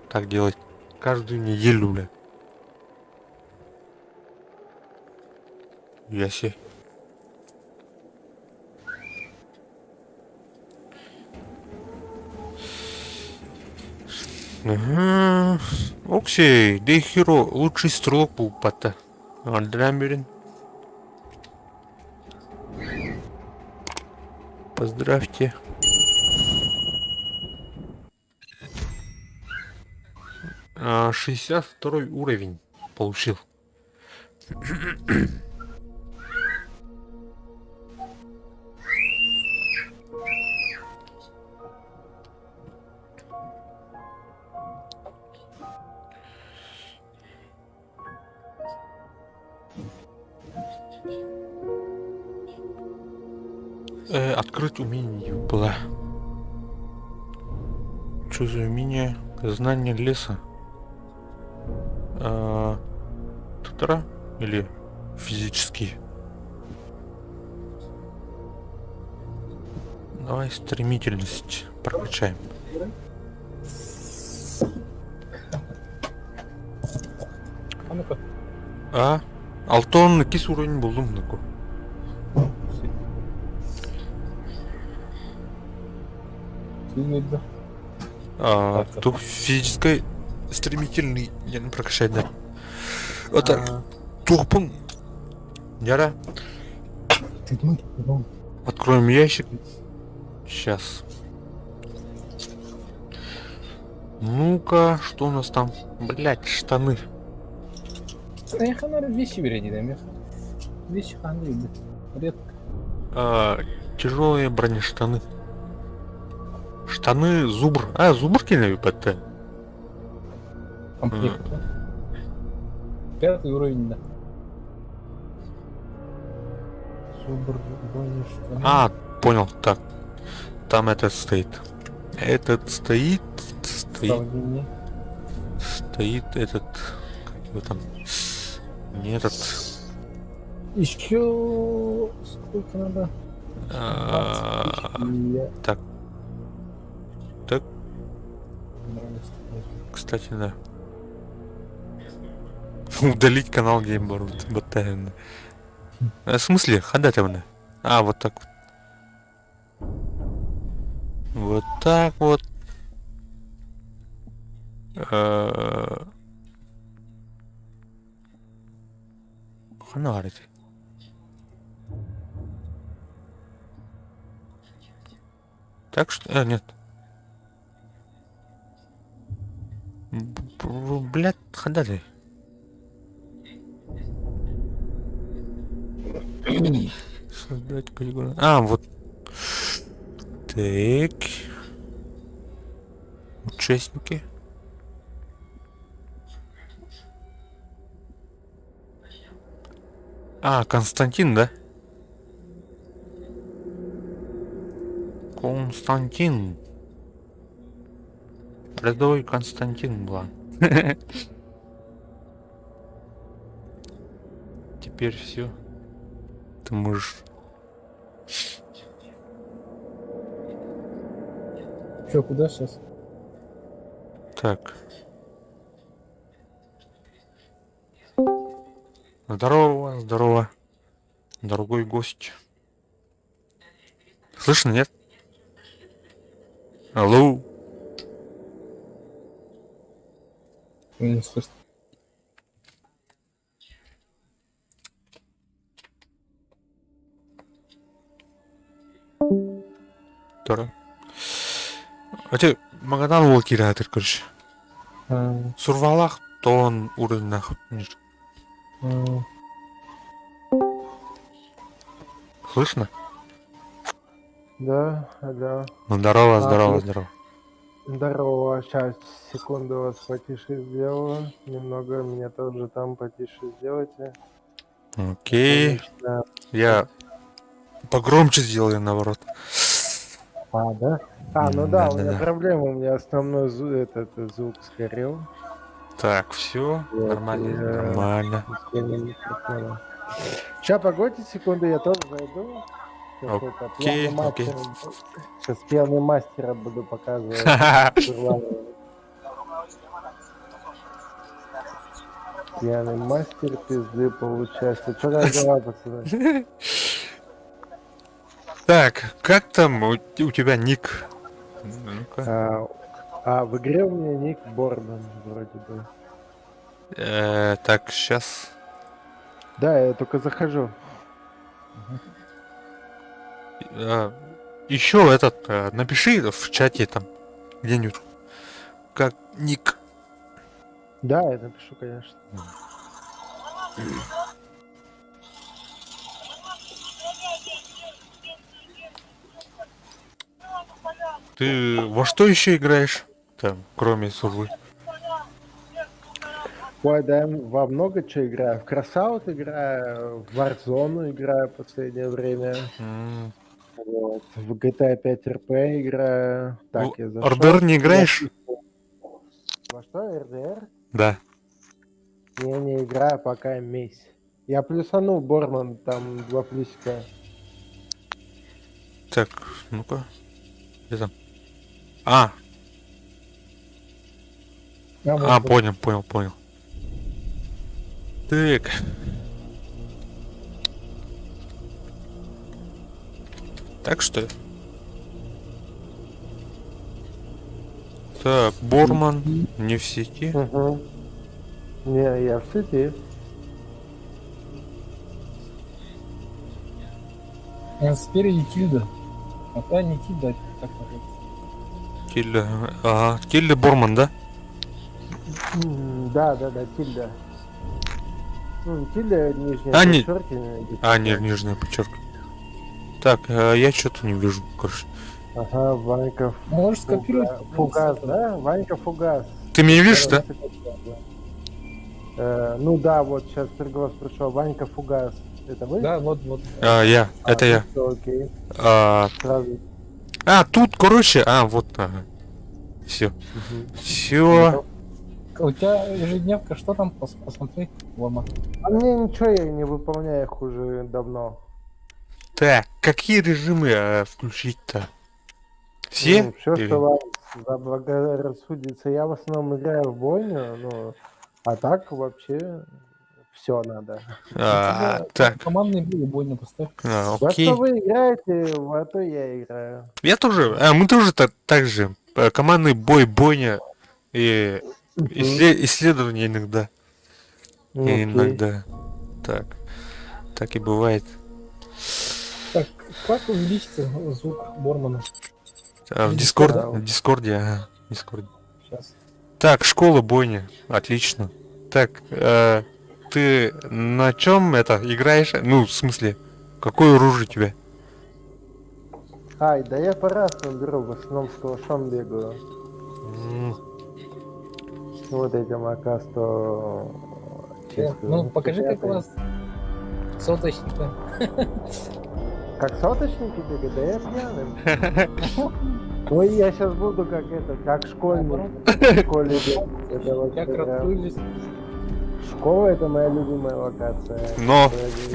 Так делать? Каждую неделю, бля. Яси. Ага. Оксей, Дейхиро, лучший стрелок Пупата. Андрамерин. Поздравьте. А, 62 уровень получил. Открыть умение было. Что за умение? Знание леса. Тутора или физические? Давай стремительность прокачаем.
А ну-ка.
Алтон кис уровень buldum наку.
Видно.
Тут физической стремительный я не прокачать, да. Вот так. Тухпун. Яра. Откроем ящик. Сейчас. Ну-ка, что у нас там? Блять, штаны.
Я ханар вещи береги, да, меха. Вещи ханар любит. Редко.
Тяжелые бронештаны. Штаны зубр. Зубр кинули ПТ.
Комплект, да? 5 уровень, да. Зубр, бронештаны.
Понял. Так. Там этот стоит. Этот стоит.
Сравнение.
Стоит этот. Как его там? Не этот.
Еще сколько надо? И-
Так, так,
Нравится.
кстати, да. Удалить канал Геймбор. Батаевна. В смысле? Ходатевна. А, вот так вот. Вот так вот. Ханарите. Так что... нет. Блядь, ходатый. Создать категорию. А, вот. Так. Участники. А, Константин, да? Константин. Рядовой Константин Блан. Теперь все. Ты можешь.
Че, куда сейчас?
Так. Здорово, здорово. Дорогой гость. Слышно, нет? Алло.
Не слышно.
Здорово. А те Магадан ол киратыр, короче. Сурвалах, то он уровень нахуй. Слышно?
Да, да.
Ну, здорово,
А,
здорово,
нет.
здорово.
Здорово, сейчас, секунду, вас потише сделаю. Немного меня тоже там потише сделайте.
Окей.
Да.
Я погромче сделаю, наоборот.
А, да? А, ну да, у меня
Да-да-да.
проблема, у меня основной этот звук сгорел.
Так, все,
Вот,
нормально,
и,
нормально.
Сейчас, погодьте секунду, я тоже зайду. Сейчас
Окей, окей.
Сейчас пьяный мастера буду показывать. Пьяный мастер пизды получается. Что там дела, пацаны?
Так, как там у тебя ник? Ну-ка.
В игре у меня ник Борден вроде бы.
Так, сейчас.
Да, я только захожу.
Еще этот, напиши в чате там где-нибудь, как ник.
Да, я напишу, конечно.
Ты во что еще играешь? Там, кроме сурвы.
Ой, да, я во много чего играю. В Кросаут играю, в Warzone играю в последнее время. Вот. В GTA 5 RP играю. Так, я зашел.
РДР не играешь?
Во что, РДР?
Да.
Не играю пока месяц. Я плюсанул Борман, там 2 плюсика.
Так, ну-ка. Где там? А, понял. Так. Так что ли? Так, Борман не в сети.
Угу. Не, я в сети.
Спереди Тильда. А не Тильда, как называется?
Килля. Ага, Килля Борман, да?
Да, Тильда. Тильда нижняя
не-
подчеркивание.
Нижняя подчерка. Так, я что-то не вижу, короче.
Ага, Ванька.
Можешь скопировать?
Фугас, да? Ванька Фугас.
Ты меня видишь, да?
Ну да, вот сейчас приглас пришел. Ванька Фугас. Это вы?
Да, вот.
Это я.
Все, окей. Сразу.
Тут, короче, вот, ага. Все. Все.
У тебя ежедневка, что там? Посмотри, Лома.
А мне ничего, я не выполняю их уже давно.
Так, какие режимы включить-то? Все?
Все,
Или-
что вам заблагорассудится. Я в основном играю в бойню, ну, а так вообще все надо.
Так,
Командный бой, бойня поставь.
Во
окей.
что вы играете, во то я играю.
Я тоже, мы тоже так же. Командный бой, бойня и исследование иногда.
Ну, окей.
Иногда. Так и бывает.
Так, как увеличить звук Бормана?
В
Или
Дискорде,
что?
в Дискорде, ага, в Дискорде.
Сейчас.
Так, школа бойня, отлично. Так, ты на чем это играешь? Ну, в смысле, какое оружие у тебя?
Ай, да я по-разному беру, в основном с калашом бегаю. Вот этим АК-100...
Ну, покажи, как у вас соточника.
Как соточники бегают? Да я пьяным. Ой, я сейчас буду как школьник в школе бегать. Это вообще
Как
прям-
раскрылись.
Школа — это моя любимая локация.
Но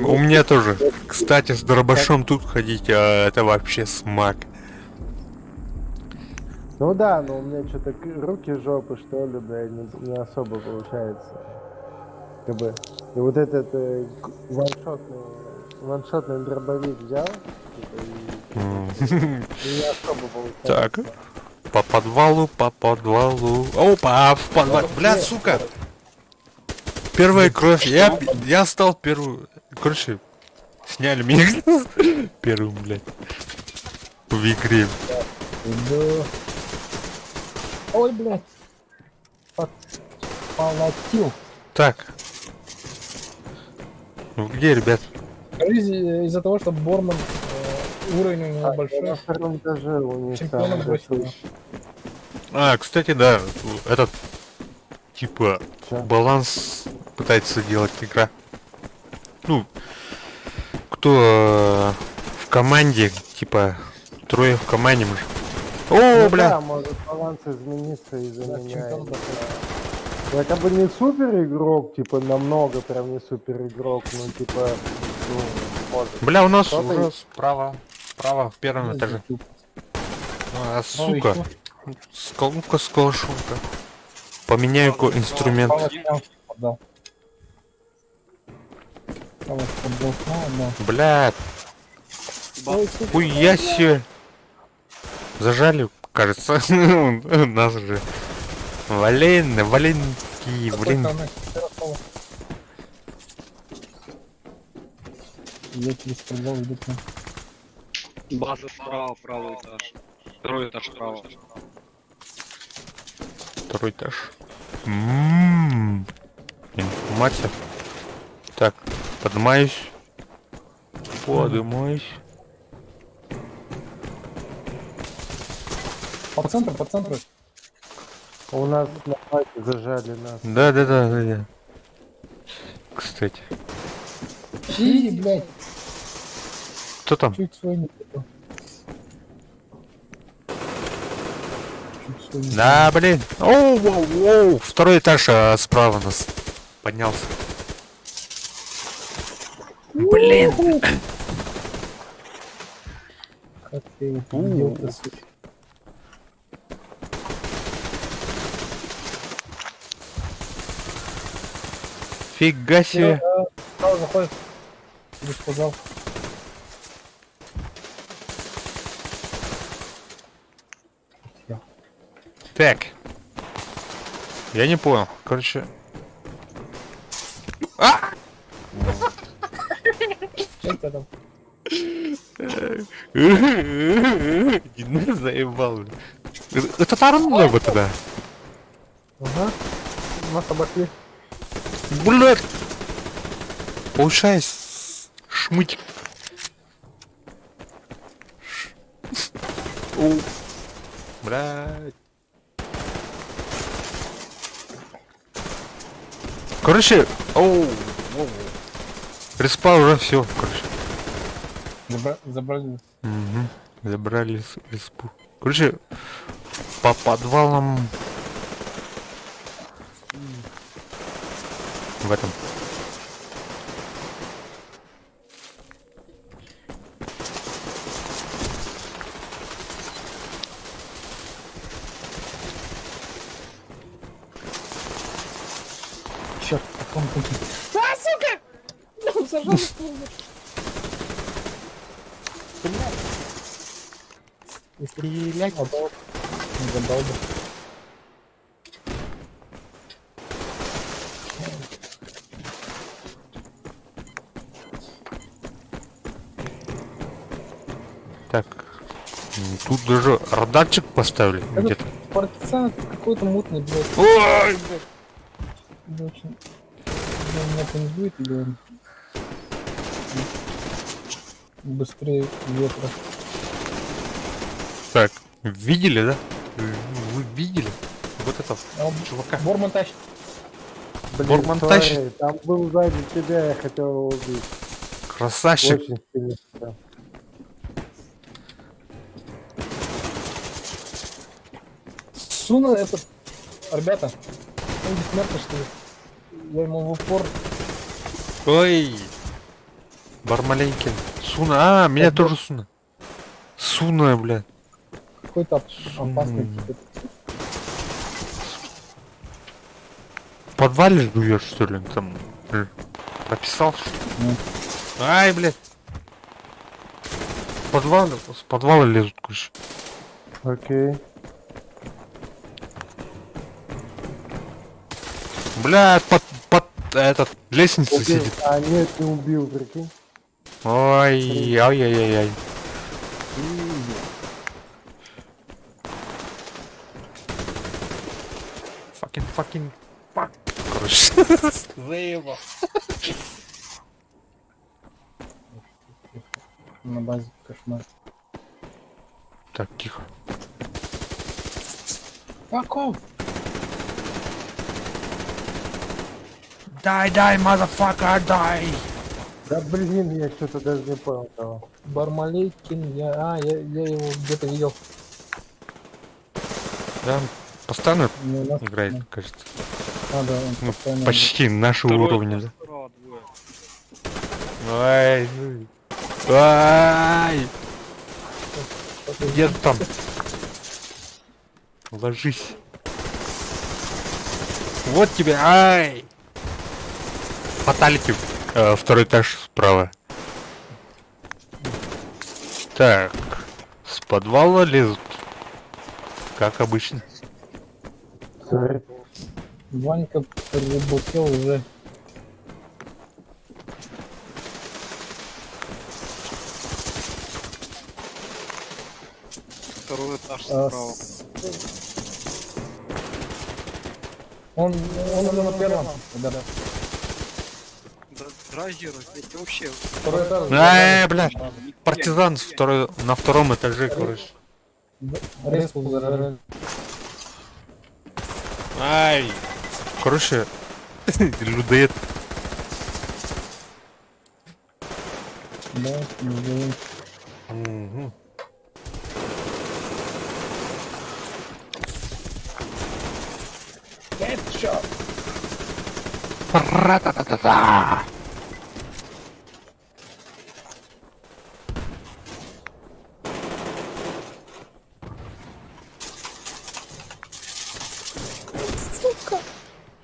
у меня тоже. Кстати, с дробашом тут ходить, это вообще смак.
Ну да, но у меня что-то руки жопы, что ли, да, не особо получается. Как бы. И вот этот ваншотный дробовик взял, типа, и не особо получается.
Так, по подвалу. Опа, в подвал. Бля, сука! Первая кровь. Я стал первым. Короче, сняли меня первым, блядь. В игре.
Да. Ой, блядь. Полотил.
Так. Ну где, ребят?
Из-за того, что Борман уровень у него
На
большой.
втором этаже у них
Чемпионом
там
бросил.
Кстати, да, этот типа
Чё?
баланс пытается делать игра. Ну, кто в команде, типа трое в команде, мы же. О,
Ну
бля!
да, может баланс измениться из-за
Да,
меня.
чемпион
Я как бы не супер игрок, типа намного прям не супер игрок, ну типа, ну, может.
Бля, у нас
Что-то
уже справа в первом этаже. Сука. Ну-ка, сколошунка. Поменяю инструмент.
Да.
Бля, хуя себе. Зажали, кажется. Нас же. Валенки, блин.
Я тебе сказал, идут на...
База справа, правый этаж. Второй этаж справа.
Второй этаж. Информация. Так, поднимаюсь. Поднимаюсь.
По центру.
У нас на хате зажали нас.
Да. Кстати.
Чи, блядь,
Кто там?
чуть свой не попал. Чуть свой не
Да, блин. Оу. Второй этаж справа нас. Поднялся. Блин.
попал. Как ты его победил-то, сука.
Фига себе.
Справа заходит. Ты сказал.
Так. Я не понял. Короче.
Что это там?
Заебал, блин. Это тарно бы тогда.
Ага. Нас обошли.
Блядь. Получается шмыть. Блядь. Короче, респа уже все, короче.
Забрали.
Забрали респу. Короче, по подвалам. В этом.
Черт, в каком пути? А, сука! Ну, зажал ствол. Стрелять. Не задал бы.
Так. Тут даже радарчик поставили
Это
где-то.
партизан какой-то мутный, блядь.
Ой, блядь.
Да, очень... Он меня пингует или он... Быстрее ветра.
Так, видели, да? Вы видели? Вот это чувака.
Борман тащит.
Блин,
Борман
sorry,
тащит.
там был сзади тебя, я хотел его убить.
Красавчик.
Очень сильно. Да.
Суна этот... Ребята, он бессмертный, что ли? Я ему в упор...
Ой. Бармаленькин. Суна. А, меня
Так,
тоже Суна. Суна, блядь.
Какой-то опасный тип.
В подвале ждуешь, что ли? Там написал, что ли? Ай, блядь. С подвала лезут куча.
Окей.
Бля, под этот лестницей
Убил.
сидит.
А, нет, не убил, прикинь.
Ой, ай-яй-яй-яй. Fucking fuck. Короче. Заебал.
На базе кошмар.
Так, тихо.
Каков?
Дай, motherfucker, дай.
Да блин, я что-то даже не понял того.
Бармалейкин, я его где-то видел.
Да, постоянно
Не у нас,
играет,
ну.
кажется.
А, да, он
Ну,
постоянно...
почти нашего уровня, да? Ай, ай, где ты там? Ложись. Вот тебе, ай! Фаталити, второй этаж справа. Так, с подвала лезут, как обычно.
Sorry.
Ванька прибухел уже.
Второй этаж
А,
справа.
Он уже на первом. Да.
Драгер, ведь вообще...
Второй этаж.
Ай, бля, партизан на втором этаже, короче.
Респу заражен.
Ай! Короче, людоед.
Да, не
Мгм.
Headshot.
Ра-та-та-та-та.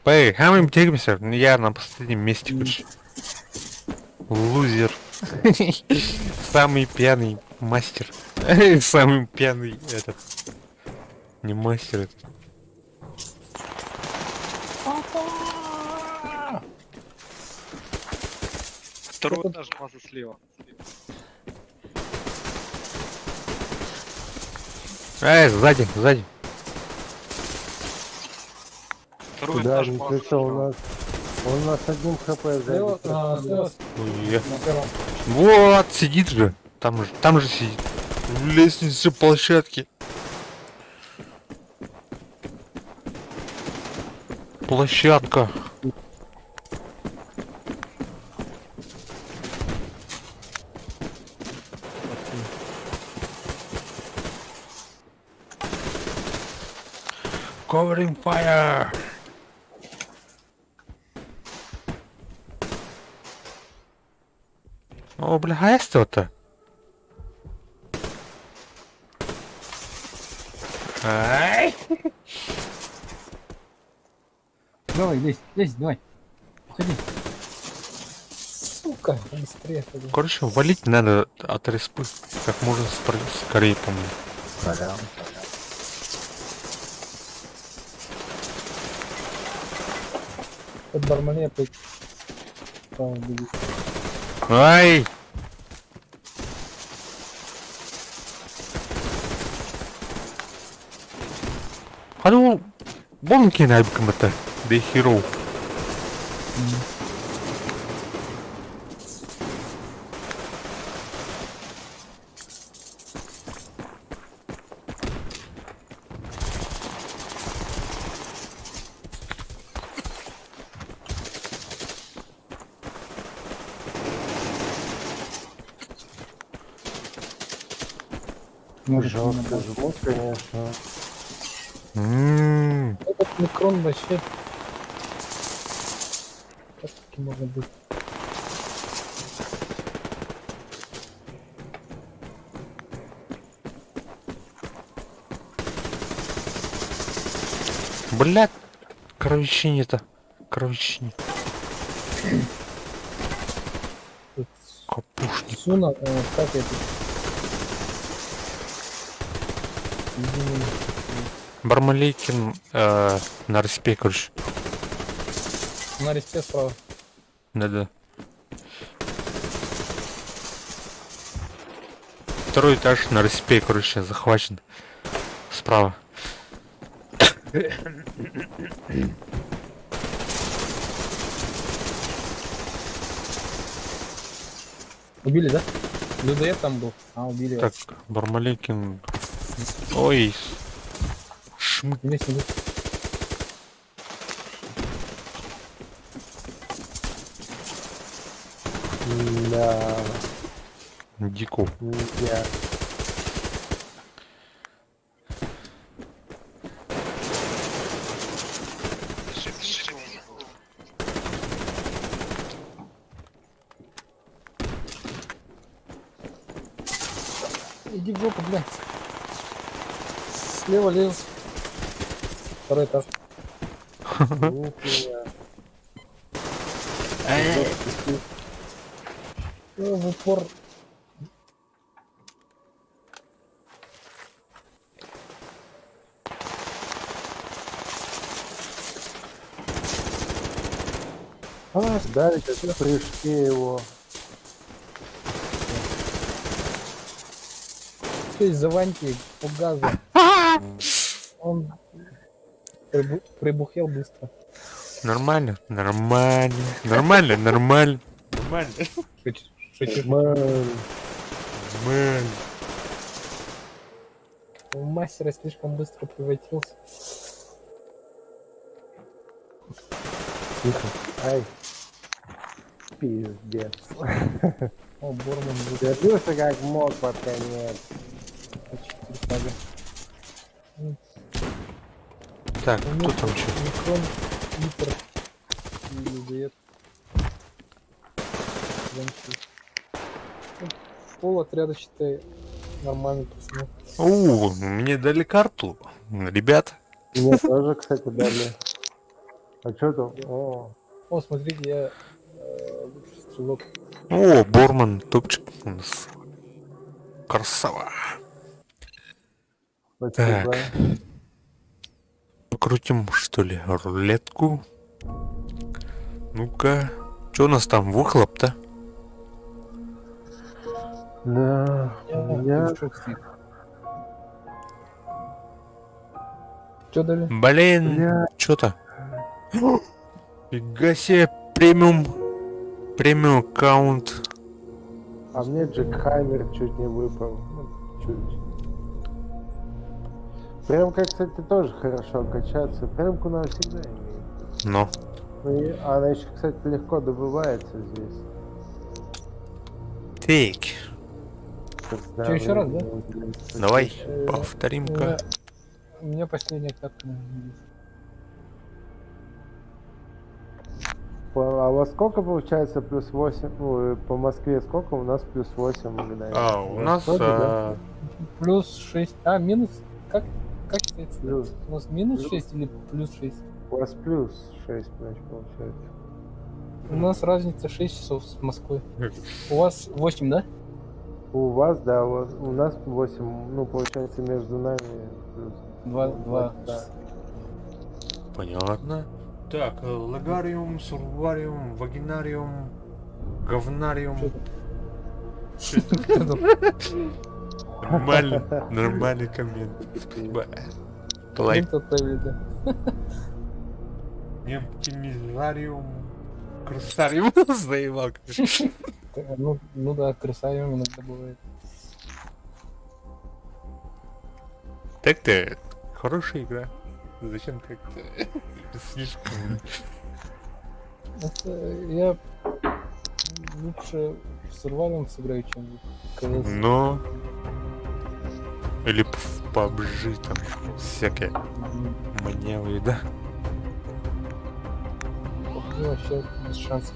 Эй, а мы делимся? Я на последнем месте, короче. Лузер. Самый пьяный мастер. Самый пьяный этот. Не мастер этот.
Второй этаж, база слева.
Сзади.
Второй
Куда
этаж,
не
база
пришел у
справа.
нас? Он у нас одним хп
Слева,
сзади.
слева,
Ой,
на первом.
вот, сидит же. Там же сидит. В лестнице площадки. Площадка. Covering fire. О, бля, а есть кто-то? Ай!
Давай, лезь, давай. Уходи. Сука, быстрее ходи.
Короче, валить надо от респы. Как можно скорее, по-моему.
Сорян.
Под бармане опять. Право будет.
Ай! Hallo, bonken heb ik hem met de hero.
Жестко жмут, конечно.
Этот микрон вообще... Как таки можно быть?
Блядь, кровищине-то. Кровищине. Капушник.
Суна, как это? Извини.
Бармалейкин на респе, короче.
На респе справа.
Да-да. Второй этаж на респе, короче, захвачен. Справа.
Убили, да? Людоед там был. А, убили.
Так, Бармалейкин. Ой. Шмык.
Вместе идут.
Да.
Дико.
Я.
Иди в жопу, блядь. Слева лез. Второй этаж.
Нихуя.
В упор.
А, дали сейчас прыжки его.
Что из-за Ваньки по газу? Он прибухел быстро.
Нормально, нормально, нормально, нормально. Нормально.
Шучу.
Нормально.
У мастера слишком быстро превратился.
Тихо. Ай. Пиздец.
О, Борман будет.
Держился как мог под конец.
Так, кто там что?
Микрон, Итер и Людоед. Пол отряда, считай, нормальный пацаны.
Мне дали карту. Ребят.
Мне тоже, кстати, дали. А что там?
О, смотрите, я лучший стрелок.
О, Борман, топчик у нас. Красава.
Спасибо.
Так. Покрутим, что ли, рулетку. Ну-ка. Что у нас там? Выхлоп-то?
Да. Я...
Что дали?
Блин, что-то. Фига себе, премиум аккаунт.
А мне Джекхаймер чуть не выпал. Ну, чуть. Прямка, кстати, тоже хорошо качаться. Прямку она всегда имеет.
Но.
Ну, и она еще, кстати, легко добывается здесь.
Так.
Что, еще раз, да?
Давай, повторим-ка.
У меня последняя катка.
А у вас сколько получается плюс 8? Ну, по Москве сколько? У нас плюс 8 мгновений.
У нас...
тоже, да?
Плюс 6. А, минус. Как это?
Плюс.
У нас минус
Плюс.
6 или плюс 6?
У вас плюс 6, значит, получается.
У нас разница 6 часов с Москвой. У вас 8, да?
У вас, да, у нас 8. Ну, получается, между нами плюс.
2.
Да.
Понятно. Так, лагариум, сурвариум, вагинариум, говнариум. Нормальный коммент. Спасибо. Лайк. Оптимизариум, крысариум. Заебал, конечно.
Ну да, крысариум иногда бывает.
Так-то хорошая игра. Зачем как-то слишком...
Это я лучше в Survivor сыграю, чем в КС.
Но... Или в PUBG там всякие маневры, да?
PUBG вообще без шансов.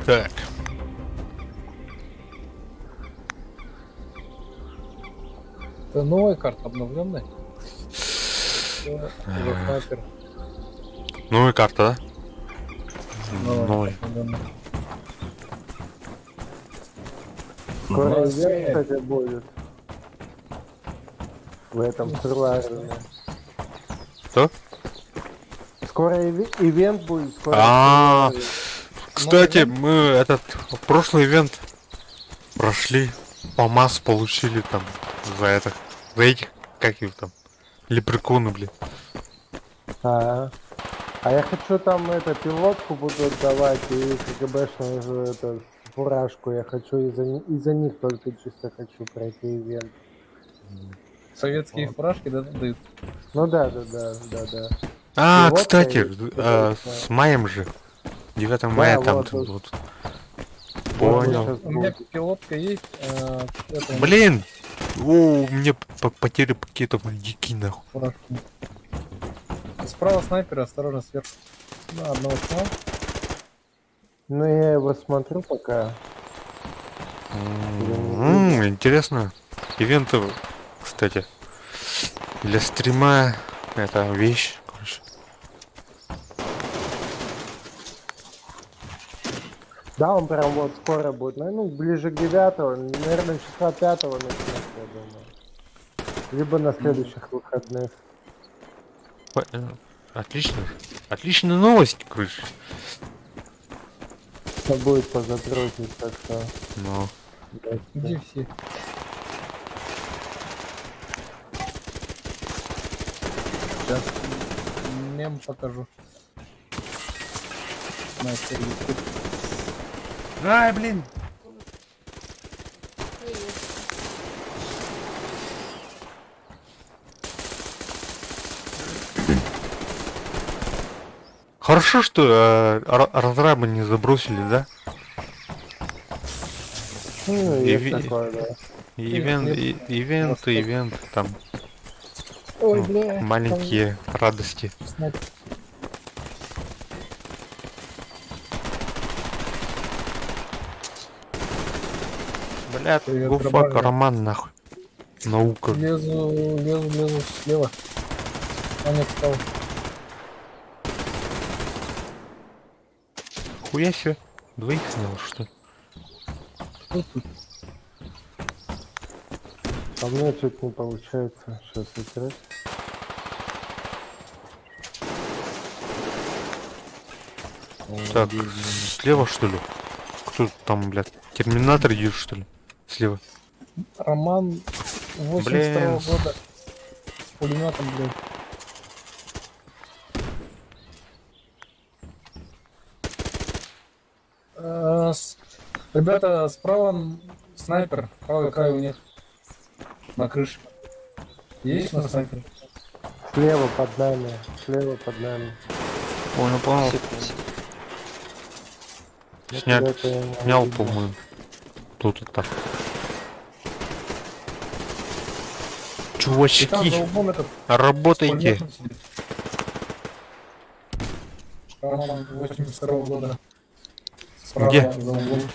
Так.
Это новая карта, обновленная. Снайпер.
Новая карта, да? Новый.
Скоро ивент, кстати, будет. В этом Survivor.
Что?
Скоро ивент будет.
А, кстати, мы этот прошлый ивент прошли, ПАМАС получили там за этих, как их там, лепреконы, блин.
А я хочу там пилотку буду отдавать и КГБшную фуражку. Я хочу из-за них только чисто хочу пройти ивент.
Советские фуражки дают.
Ну да.
А,
Пилотка
кстати,
и
с маем же. 9 мая
Да,
там
вот,
вот. Понял.
У меня пилотка есть.
Блин! О, мне потери пакетов дикие нахуй.
Фуражки. Справа снайпер, осторожно, сверху. Да, одного снял.
Ну я его смотрю пока.
Интересно. Ивенты, кстати, для стрима это вещь, короче.
Да, он прям вот скоро будет. Ну, ближе к 9-го, наверное, числа 5-го начнется, я думаю. Либо на следующих выходных.
Отлично. Отличная новость, короче.
Это будет позадротить, так что...
Ну.
Где все? Сейчас мем покажу. Снайпер YouTube.
Ай, блин! Хорошо, что разрабы не забросили, да?
Ну, есть такое, да.
Ивент, там
Ой, бля.
маленькие радости.
Снайпер.
Блядь,
Привет,
гуфак,
Роман.
роман нахуй. Наука.
Лезу слева. А нет, справа.
Хуя себе. Двоих снял, что ли?
Кто тут?
А у меня что-то не получается. Сейчас играть.
Так, слева что ли? Кто там, блядь? Терминатор идет, что ли? Слева.
Роман 82-го года. С пулеметом, блядь. Ребята, справа снайпер. Правый край у них. На крыше. Есть на снайпере?
Слева под нами. Слева под нами.
Понял. Снял, по-моему. Тут и так.
И там
Чувачки,
за углом этот
работайте.
пулеметом сидит. Роман 82-го года. Справа
Где?
за углом сидит.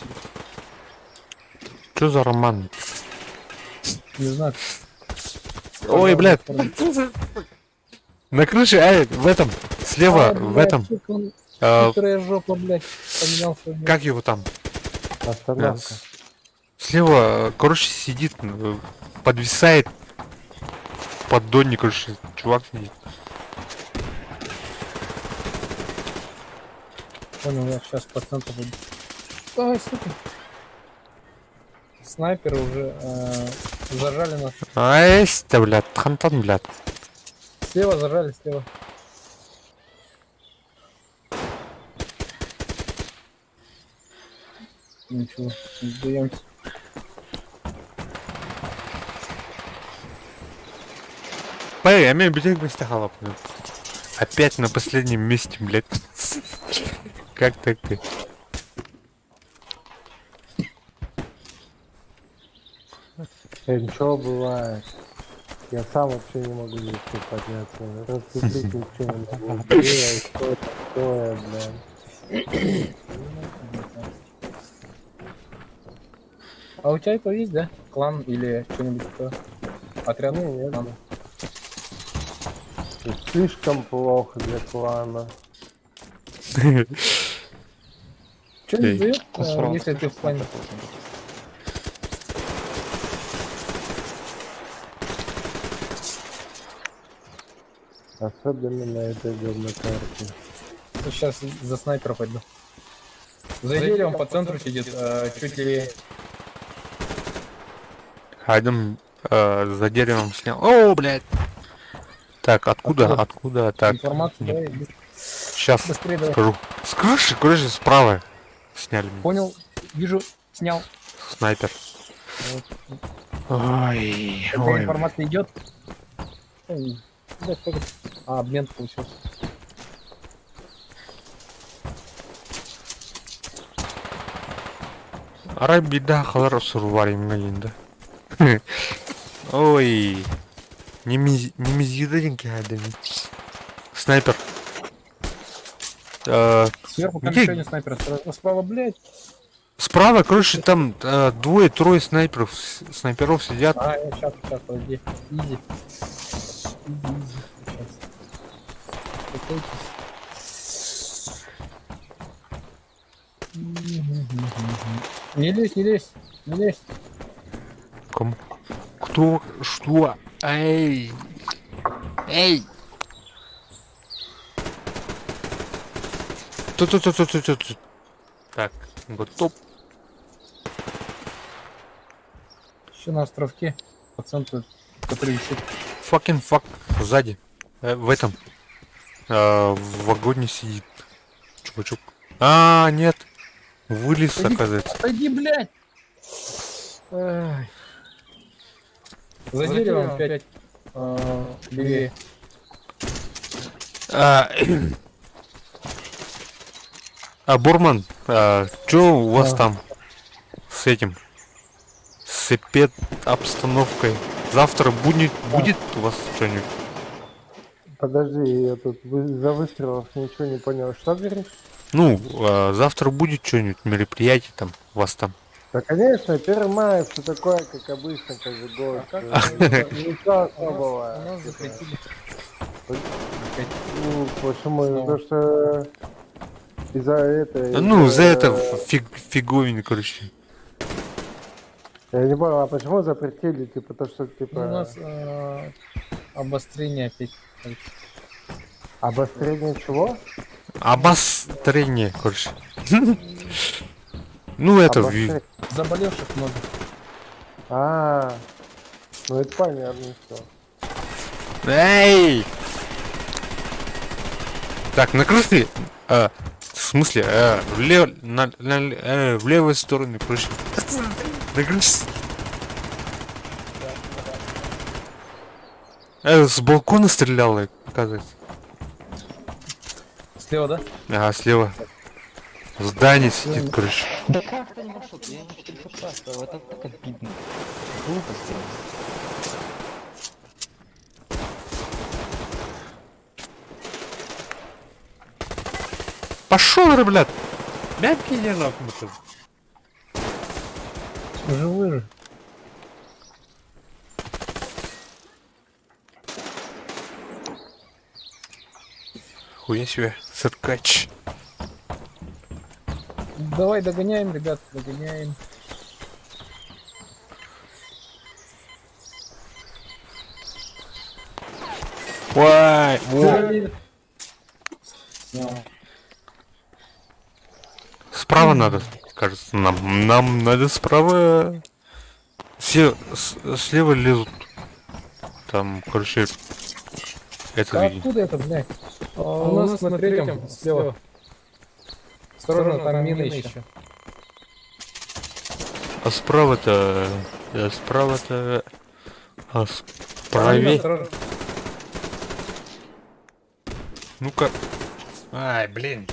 Что за роман?
Не знаю.
Ой, блядь. На крыше, в этом, слева, в этом.
Хитрая жопа, блядь. Поменял свой мир.
Как его там?
Остановка.
Слева, короче, сидит, подвисает в поддоне, короче, чувак сидит.
Понял, я сейчас по центру буду. Ай, сука. Снайперы уже зажали нас.
Айста, блядь, хантан, блядь.
Слева зажали, слева. Ничего, не сдаемся.
Я имею бедек блядь. Опять на последнем месте, блядь. Как так ты?
Ничего бывает. Я сам вообще не могу здесь подняться. Распределить ничего не могу. Блядь, что такое, блядь.
А у тебя это есть, да? Клан или что-нибудь такое? Отряд?
Нет,
Клан.
Слишком плохо для клана.
Что не дает, если ты в плане?
Особенно на этой говной карте.
Сейчас за снайпера пойду. За деревом по центру сидит, чуть левее.
Айдем за деревом снял. О, блядь. Так, откуда? Так,
Информацию давай,
сейчас
быстрее давай.
скажу. С крыши, короче, справа сняли меня.
Понял, вижу, снял.
Снайпер. Ой,
Когда
ой.
информация идет. Обмен получился.
Арабида халар сурварим галинда. Ой. Немезиденький адами. Снайпер.
Сверху там
где?
еще один снайпер. Справа, блядь.
Справа, короче, там двое-трое снайперов сидят.
А, сейчас, подожди. Изи. Не лезь.
Кому? Кто? Что? Эй! Тут. Так, готов.
Еще на островке. По центру, который висит.
Fucking fuck. Сзади. В этом. В вагоне сидит. Чувачок. Нет. Вылез, оказывается.
Отойди, блядь! Ай. За деревом опять. Левее.
Бурман, чё у вас там с этим? С обстановкой? Завтра будет у вас что-нибудь?
Подожди, я тут за выстрелов ничего не понял. Что говоришь?
Ну, завтра будет что-нибудь, мероприятие там, у вас там.
Да, конечно, 1 мая все такое, как обычно, каждый год. Ничего особого.
У нас запретили.
Ну, почему? Потому что из-за этой...
Ну, за это фиговин, короче.
Я не понял, а почему запретили? Типа то, что типа...
Ну, у нас обострение опять.
Обострение чего?
Обострение, короче. Ну, это...
Обострение.
Заболевших много.
Ну это понятно, что.
Эй! Так, на крыше... В смысле? В левую сторону, короче. На крыше... С балкона стрелял, оказывается.
Слева, да?
Ага, слева. Здание сидит, короче.
Да как это не маршрут? Я не 400 это так обидно. Глупо сделано.
Пошел, ребят! Мягкий не нахуй.
Живой же.
Хуя себе, циркач.
Давай догоняем, ребят, догоняем.
Ой,
Всё,
справа надо, кажется, нам надо справа. Слева лезут. Там, короче, это видно.
откуда это, блядь? У нас на третьем, слева. Осторожно, там мина еще.
А справа-то... справа-то... А справе...
Осторожно.
Ну-ка. Ай, блин.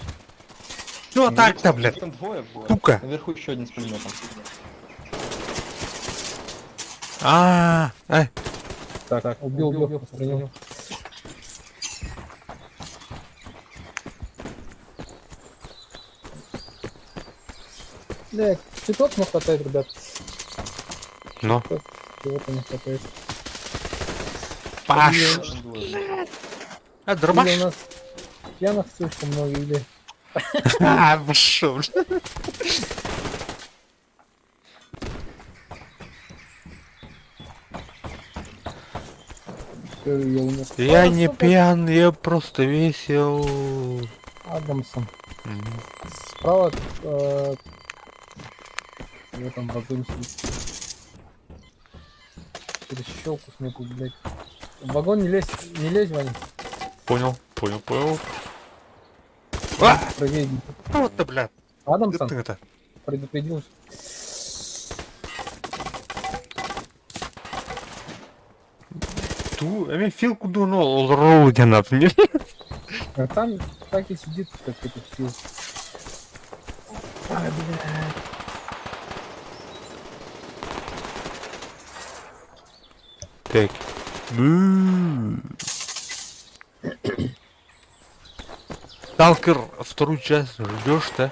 Ну а так-то, блядь.
Там двое было.
Сука.
Наверху еще один с пулеметом.
Ай.
Так, убил, устранил. Бля, цветов не хватает, ребят.
Ну.
Чего-то не хватает.
Паш. А,
Или
дробаш?
у нас пьяных слишком много, или...
А, пошел.
Я умер.
Я не пьян, я просто весел.
Адамсон. Справа... в этом вагоне сидит. Через щелку смеку, блядь. В вагон не лезь, Ваня.
Понял. А!
Правее.
Вот ты, блядь.
Адамсон
Ты это.
предупредил.
Мен филку дунул, ол роуден например.
А там так и сидит, как этот фил. Ай, блядь.
Так. Сталкер вторую часть ждешь, да?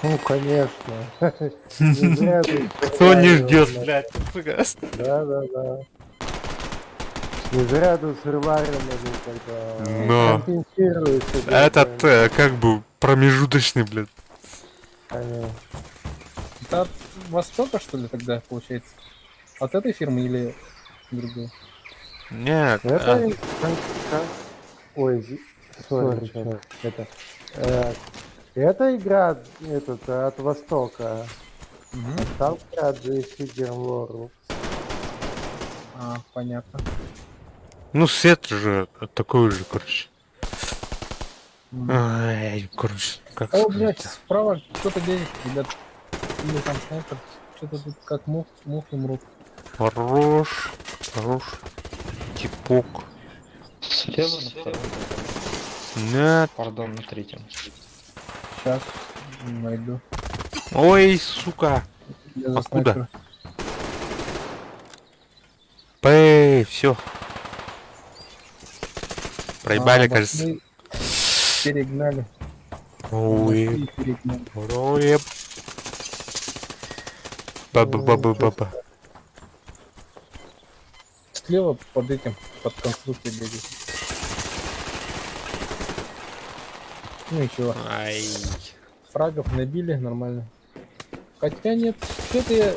Ну, конечно. Не зря ты
Кто не
срыварил,
ждет,
блядь.
блядь?
Да. Не зря тут срыварили, когда
Но.
компенсируется.
Этот, как бы, промежуточный, блядь.
Это от Востока, что ли, тогда, получается? От этой фирмы или другой?
Нет.
Это... Ой, сори, чёрт, это... Эта игра от Востока. Там от Figure World.
А, понятно.
Ну, свет же такой же, короче. Ай, короче, как
О, блядь,
сказать.
справа кто-то едет, ребят. Или там снайпер. Что-то тут как мухи мрут.
Хорош. Типок.
Слева на втором.
Нет.
Пардон, на третьем.
Сейчас найду.
Ой, сука.
Я за
Откуда?
снайпера.
Все. Проебали,
А,
кажется.
башни перегнали.
Ой,
Башни перегнали.
ой. Баба.
Слева под этим, под конструкцией бегает. Ну и чего?
Ай.
Фрагов набили, нормально. Хотя нет, что-то я...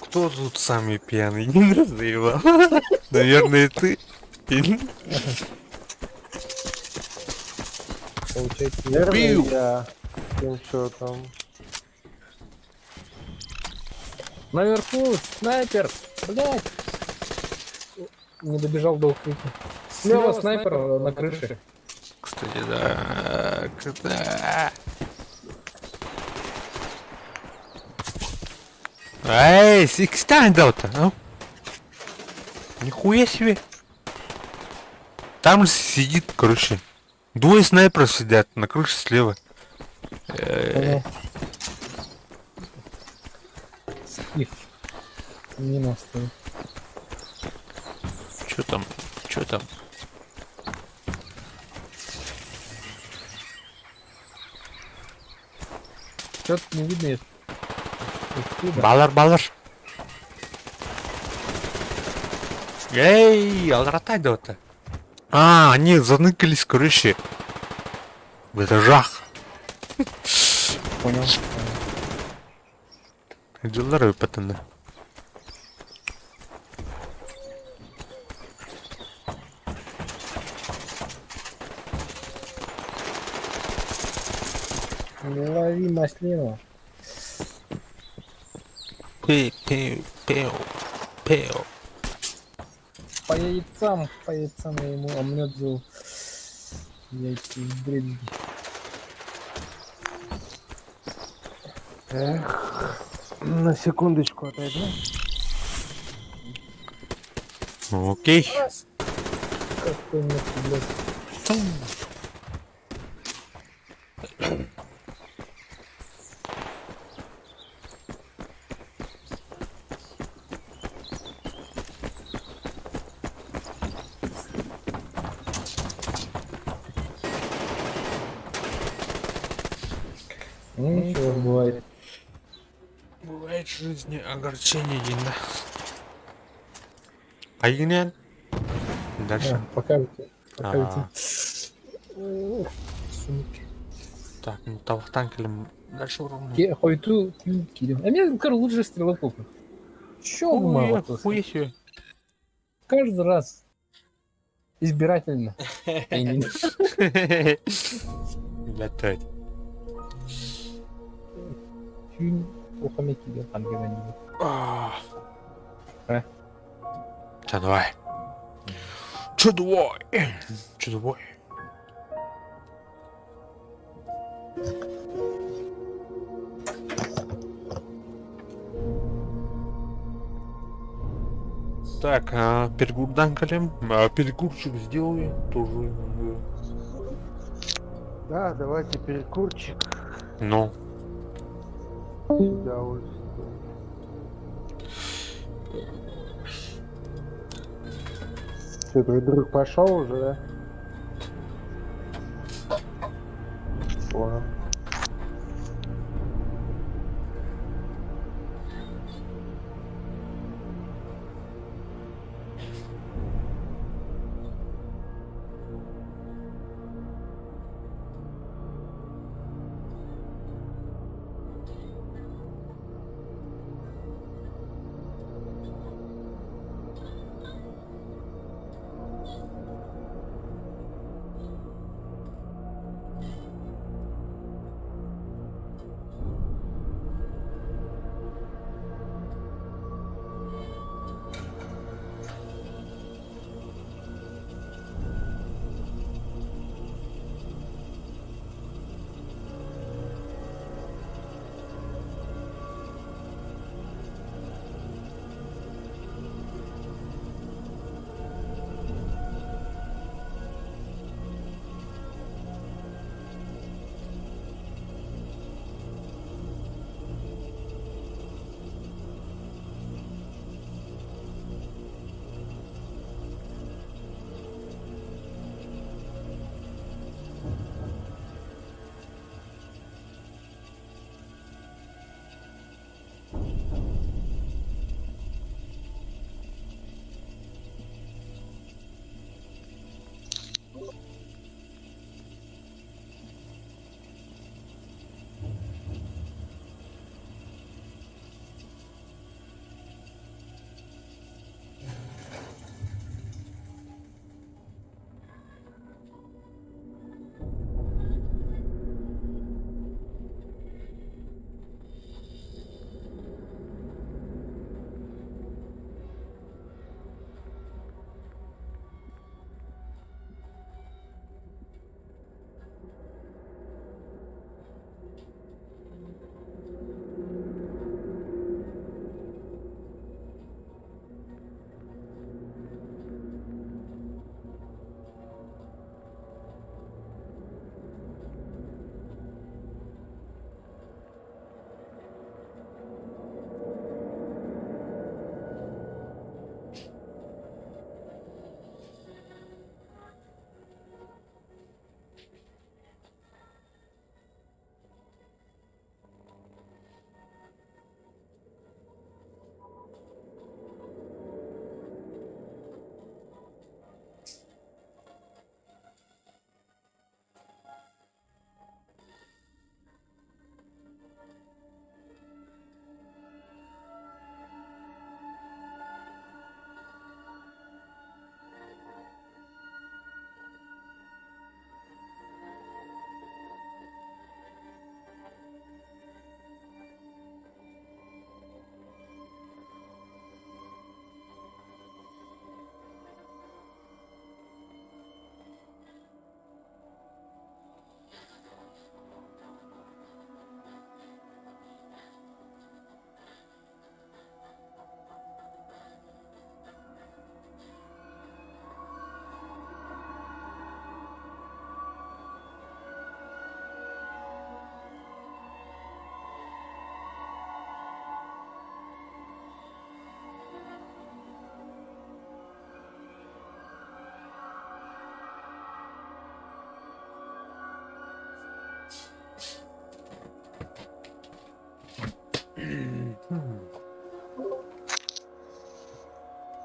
Кто тут самый пьяный? Не заебал. Наверное, ты.
Получается,
Первая игра. Тем счетом.
наверху снайпер, блядь. Не добежал до укрытия. Слева снайпер на крыше.
Кстати, да. Эй, сикстань дал-то, а? Нихуя себе. Там же сидит, короче. Двое снайперов сидят на крыше слева.
Скиф. Мина стоит.
Чё там? Чё там?
Что-то не видно.
Балар. Эй, алратай да-то. А, они заныкались в крыше. В этажах.
Понял.
Дилары пацаны.
Не лови маслину.
Пеу.
По яйцам я ему омлет взял. Яйца из дребезги.
Эх, на секундочку отойду.
Окей.
Какой нет, блядь. Ну, ничего, бывает.
Бывает в жизни огорчение, Дина. Айгнен. Дальше.
Пока
Ага.
Сумки.
Так, ну тавахтан келем. Дальше уровня.
Хойту кидем. А мне, кажется, лучше стрелоков. Чё мало просто?
Хуя себе.
Каждый раз. Избирательно.
Летать.
Фильм ухами кидем, ангелами.
Чё, давай. Чё, давай. Так, перегурдан калем. Перекурчик сделаю. Тоже.
Да, давайте перекурчик.
Ну.
Удовольствие. Что, твой друг пошел уже, да? Понял.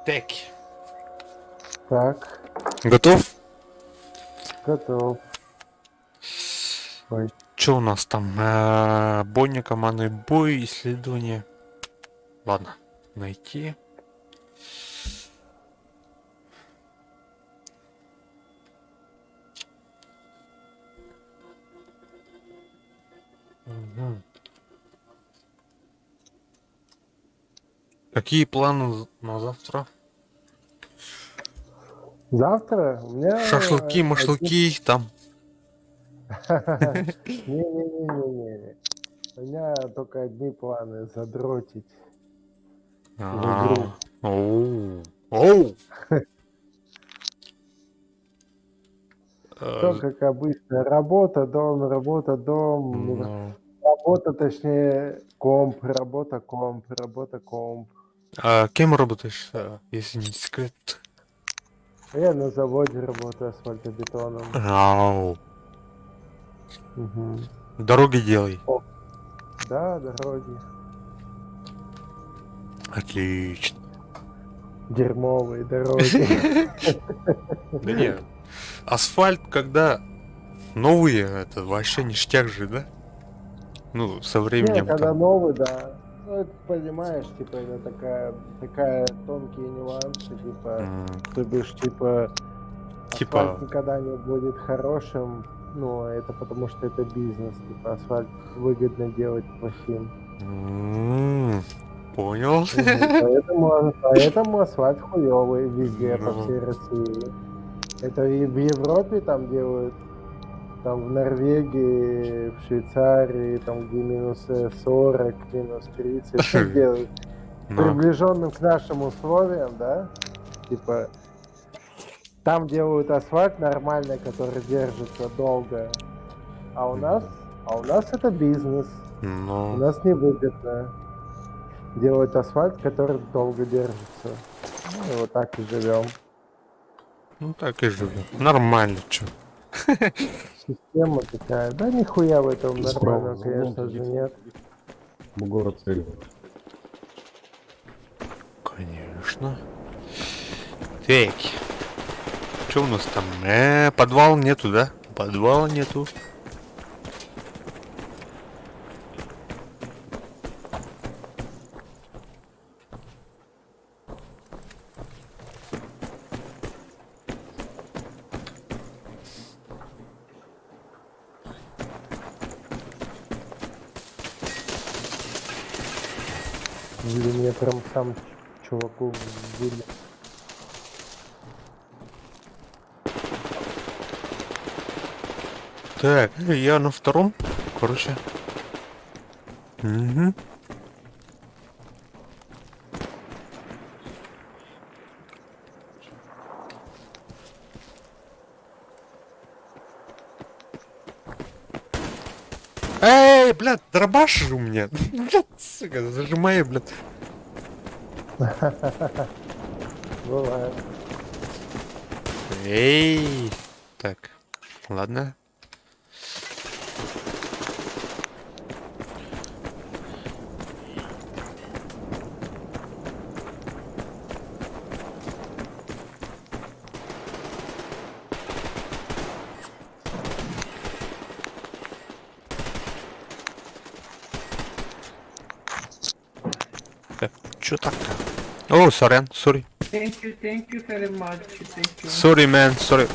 Так.
Так,
Готов?
готов. Ой.
Что у нас там? Бойня, командный бой, исследование. Ладно, найти. Мгм. Какие планы на завтра?
Завтра у меня...
Шашлыки, машлыки, там.
Не-не-не-не-не. У меня только одни планы задротить.
А, Оу. Оу.
Все как обычно. Работа, дом, работа, дом.
Ну.
Работа, точнее, комп, работа, комп, работа, комп.
А кем работаешь, если не секрет?
Я на заводе работаю асфальтобетоном.
Ау.
Мгм.
Дороги делай.
Да, дороги.
Отлично.
Дерьмовые дороги.
Да нет. Асфальт, когда новые, это вообще ништяк же, да? Ну, со
Не,
временем
когда
там.
новый, да. Ну, это понимаешь, типа, это такая тонкие нюансы, типа, то бишь, типа,
Типа-
асфальт никогда не будет хорошим, ну, это потому что это бизнес, типа, асфальт выгодно делать плохим.
Понял.
Поэтому асфальт хуёвый везде, по
Ну.
всей России. Это и в Европе там делают, там в Норвегии, в Швейцарии, там где минус 40, минус 30, так делают.
Ну.
Приближенным к нашим условиям, да, типа, там делают асфальт нормальный, который держится долго, а у нас это бизнес, у
Ну.
нас невыгодно делать асфальт, который долго держится. Ну, и вот так и живем.
Ну так и живем. Нормально, чё.
Система такая, да нихуя в этом нормального, конечно же, нет.
Город цель.
Конечно. Так. Что у нас там? Подвала нету, да? Подвала нету.
Или мне прям сам чуваку вбили.
Так, я на втором, короче. Угу. Эй, блядь, дробаш же у меня. Блядь, сука, зажимай, блядь.
Бывает.
Эй. Так, ладно. Чё так-то? О, сорян, сори.
Thank you very much, thank you.
Сори, мэн, сори.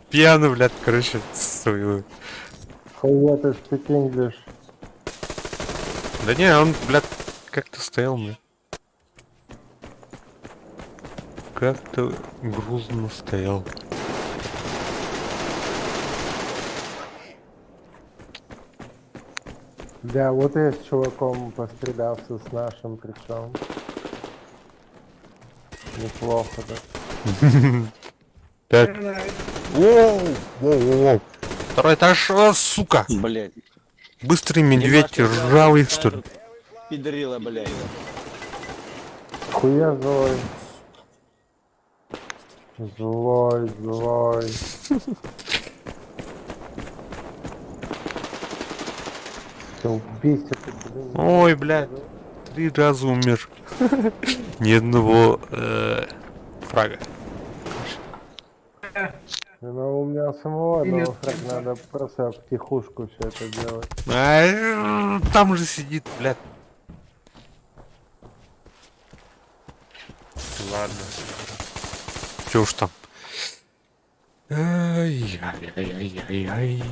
Пьяный, блядь, короче, свою.
Хуя ты speak English.
Да не, он, блядь, как-то стоял, блядь. Как-то грузно стоял.
Да, вот я с чуваком пострелялся с нашим причем. Неплохо, да.
Пять. Воу, воу, воу. Второй этаж, сука.
Блять.
Быстрый медведь, ржавый, что ли?
Пидорила, блядь.
Хуя злой. Злой, злой. Бесит, блин.
Ой, блядь. 3 раза умер. Ни одного фрага.
Ну, у меня самого одного фраг, надо просто в тихушку все это делать.
Там же сидит, блядь. Ладно. Чё уж там. Ай-яй-яй-яй-яй.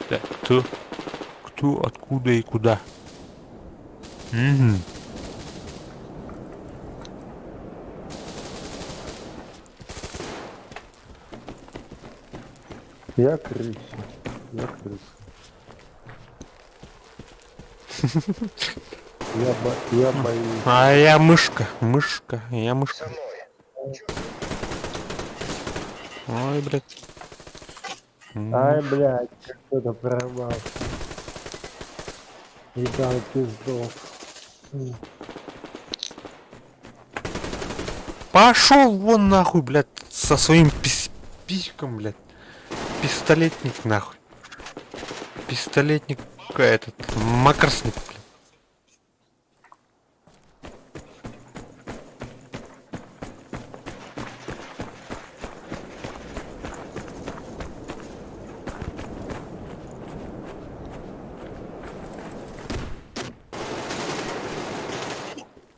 Так, кто, откуда и куда? Угу.
Я крыса. Я крыса. Я боюсь.
А я мышка, я мышка. Ой, блядь.
Ай, блядь, как кто-то прорвался. Ебал пиздов.
Пошел вон нахуй, блядь, со своим письком, блядь. Пистолетник нахуй. Пистолетник этот, макросник, блядь.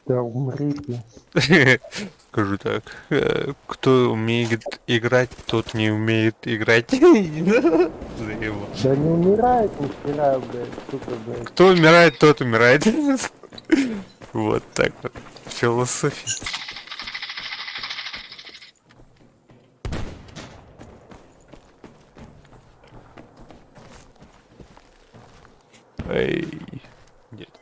Да умри ты.
Скажу так, кто умеет играть, тот не умеет играть. Заебал.
Да не умирает, ни хера, блядь, сука, блядь.
Кто умирает, тот умирает. Вот так вот. Философия. Эй. Где там?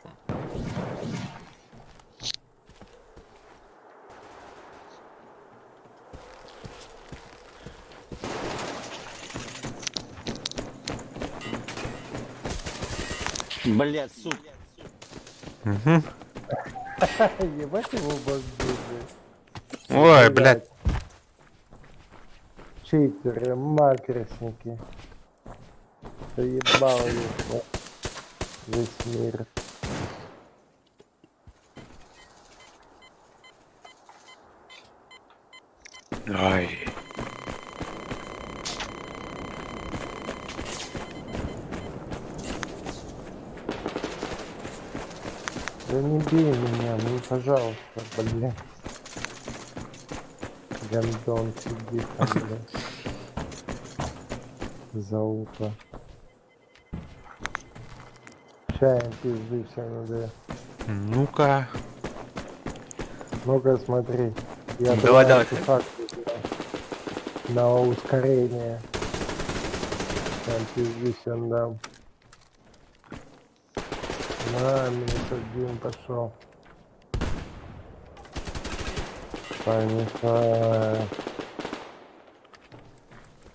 Блядь, сука.
Угу.
Ебать его бомбит, блядь.
Ой, блядь.
Читеры, макросники. Заебал их весь мир.
Ай.
Да не бей меня, ну пожалуйста, блядь. Гандон сидит там, блядь. Залупа. Чаем пизды все надо.
Ну-ка.
Ну-ка смотри. Я
Давай, давай.
артефакты на ускорение. Там пизды всем дам. На, минус 1 пошел. Понеслась.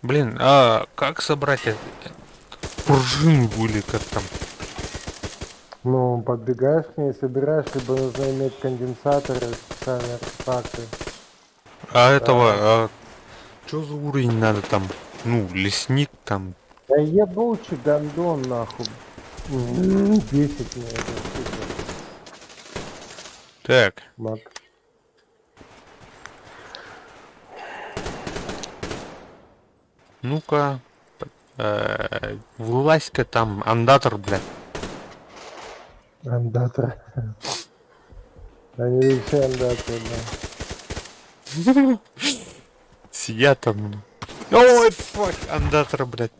Блин, а как собрать пружину или как там?
Ну, подбегаешь к ней, собираешь, либо нужно иметь конденсаторы, специальные артефакты.
А этого, что за уровень надо там? Ну, лесник там.
Да ебучий гандон, нахуй. 10 мне это штука.
Так.
Мак.
Ну-ка. Вылазь-ка там, андатор, блядь.
Андатор. Они все андаторы, да.
Сидят там. Ой, фак, андатор, блядь.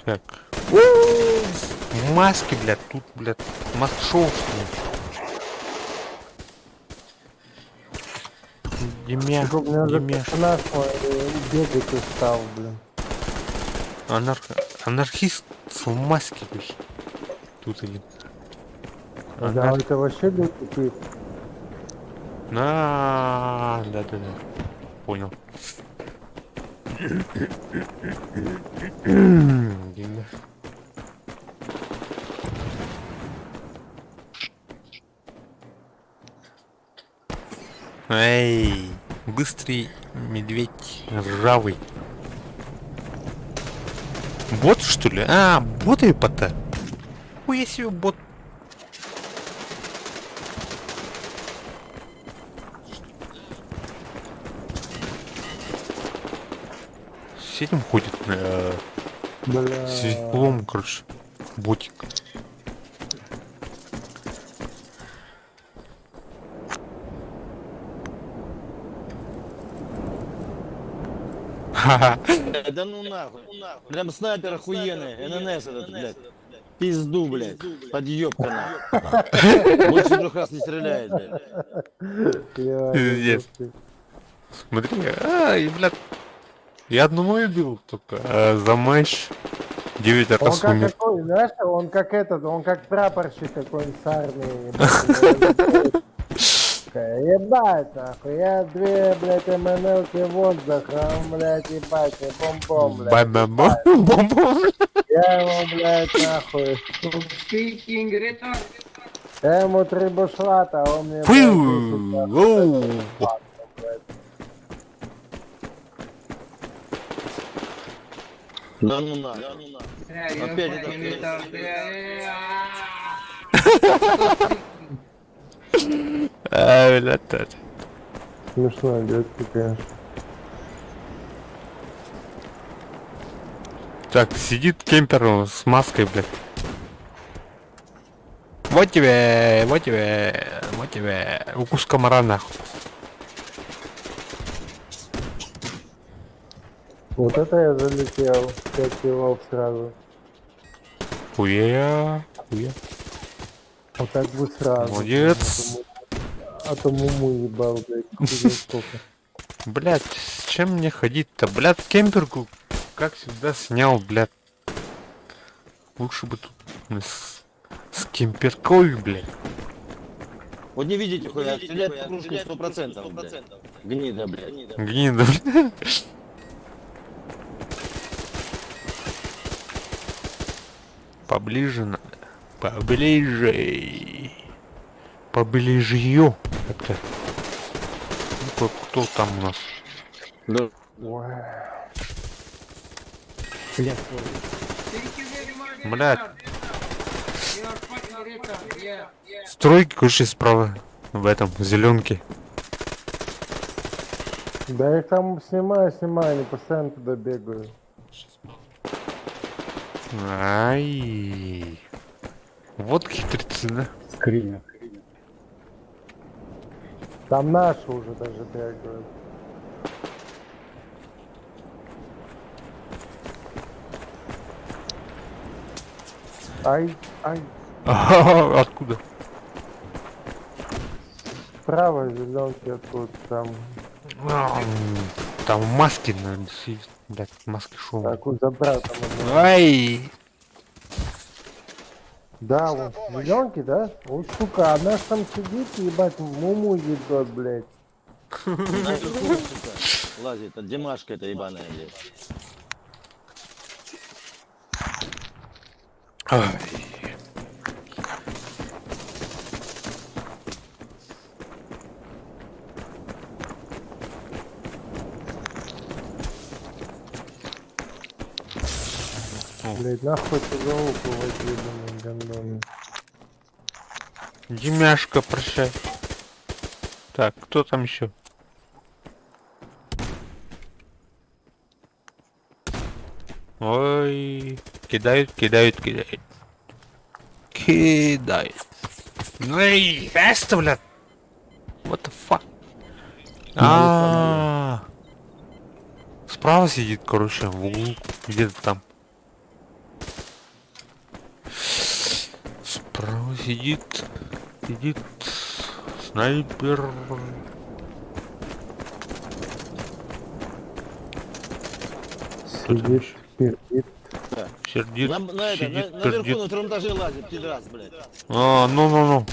Так. Маски, блядь, тут, блядь, маск-шоу. Демья,
Типа, у меня уже
Демья.
персонаж мой бегать устал, блин.
Анархист в маске, блядь. Тут один.
Да, это вообще лютый тип.
Да. Понял. Демья. Эй, быстрый медведь, ржавый. Бот, что ли? А, бот и бота. Хуя себе бот. С этим ходит,
Бля.
с веслом, короче, ботик. Ха-ха.
Да ну нахуй. Прям снайпер охуенный. ННС этот, блядь. Пизду, блядь. Подъебка нахуй. Больше 3 раз не стреляет, блядь.
Пиздец. Смотри, и, блядь, я одного убил только, а за матч 9
Он
раз
как
умер.
какой, знаешь, он как этот, он как прапорщик какой-нибудь с армии. Ебать, нахуй, я 2, блядь, МНЛки воздуха, он, блядь, ебать, и бомбом, блядь.
Бомбом.
Я ему, блядь, нахуй. Я ему 3 бушлата, а он мне, блядь,
Да ну нахуй. Опять это.
Блядь.
Смешно, детки, конечно.
Так, сидит кемпер с маской, блядь. Вот тебе. Укус комара, нахуй.
Вот это я залетел, 5 килов сразу.
Хуя.
Вот так бы сразу.
Молодец.
А то муму ебал, блядь, хуй сколько.
Блядь, с чем мне ходить-то? Блядь, кемперку, как всегда, снял, блядь. Лучше бы тут с кемперкой, блядь.
Вот не видите, хуя, стреляет по кружке 100%, блядь. Гнида, блядь.
Гнида, блядь. Поближе надо. Поближе ее. Как-то. Ну, кто там у нас?
Да.
Блядь. Стройки, короче, справа. В этом, зеленке.
Да их там снимаю, они постоянно туда бегают.
Ай. Вот хитрецы, да?
Скример. Там наши уже даже бегают. Ай.
Откуда?
Справа зеленки откуда там.
Там маски, наверное, сидит. Блядь, маски шоу.
Так, вот забрал там одного.
Ай!
Да, вот зеленки, да? Вот сука, она ж там сидит, ебать, муму едет, блядь.
Наверху, сука, лазит, от Димашка это ебаная, блядь.
Ай.
Блядь, нахуй ты за уку ебаный гандон.
Демяшка, прощай. Так, кто там еще? Ой, кидают. Ну и феста, блядь. What the fuck? Справа сидит, короче, в углу. Где-то там. Сидит снайпер.
Сидит, пердит.
Сердит, сидит,
наверху
пердит.
на втором этаже лазит, пидорас, блядь.
А, ну.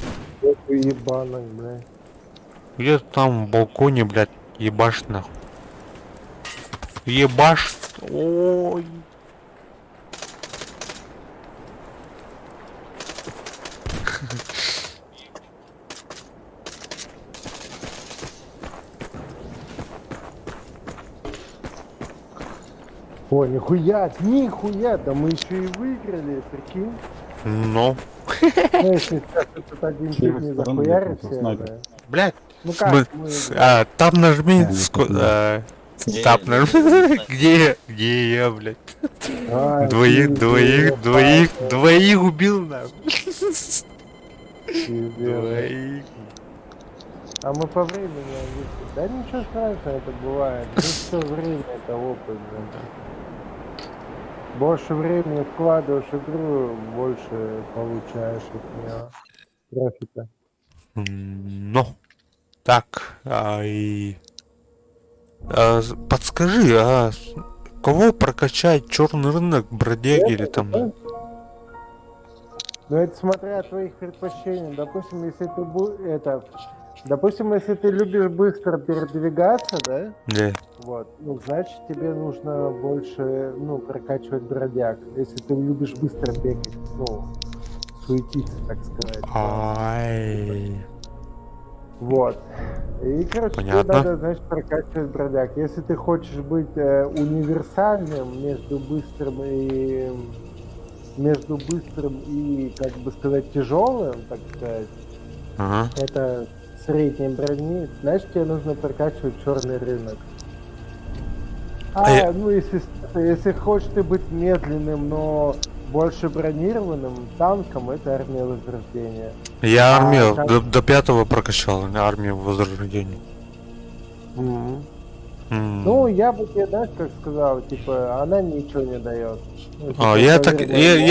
Какой ебанок, блядь.
Где там в балконе, блядь, ебашь нахуй. Ебашь. Ой.
О, нихуя, да мы еще и выиграли, прикинь.
Ну.
Ну, если сейчас этот один тип не захуярит всех, да.
Блядь.
Ну как, мы...
Там нажми. Тап нажми. Где я, блядь?
А,
Двоих убил, нахуй.
пиздец.
Двоих.
А мы по времени, да ничего страшного, это бывает. Ну все время это опыт, да. Больше времени вкладываешь в игру, больше получаешь от нее профита.
Ну. Так, подскажи, кого прокачать, черный рынок, бродяги или там?
Ну это смотря от твоих предпочтений. Допустим, если ты любишь быстро передвигаться, да?
Да.
Вот, ну значит тебе нужно больше, прокачивать бродяг. Если ты любишь быстро бегать, суетиться, так сказать.
Ай.
Вот. И, короче, тебе
Понятно.
надо, значит, прокачивать бродяг. Если ты хочешь быть универсальным между быстрым и, как бы сказать, тяжелым, так сказать,
Ага.
это средней брони, значит, тебе нужно прокачивать черный рынок. Если хочешь ты быть медленным, но больше бронированным танком, это армия возрождения.
Я армию до 5-го прокачал, армию возрождения.
Ну, я бы тебе, знаешь, как сказал, типа, она ничего не дает.
Я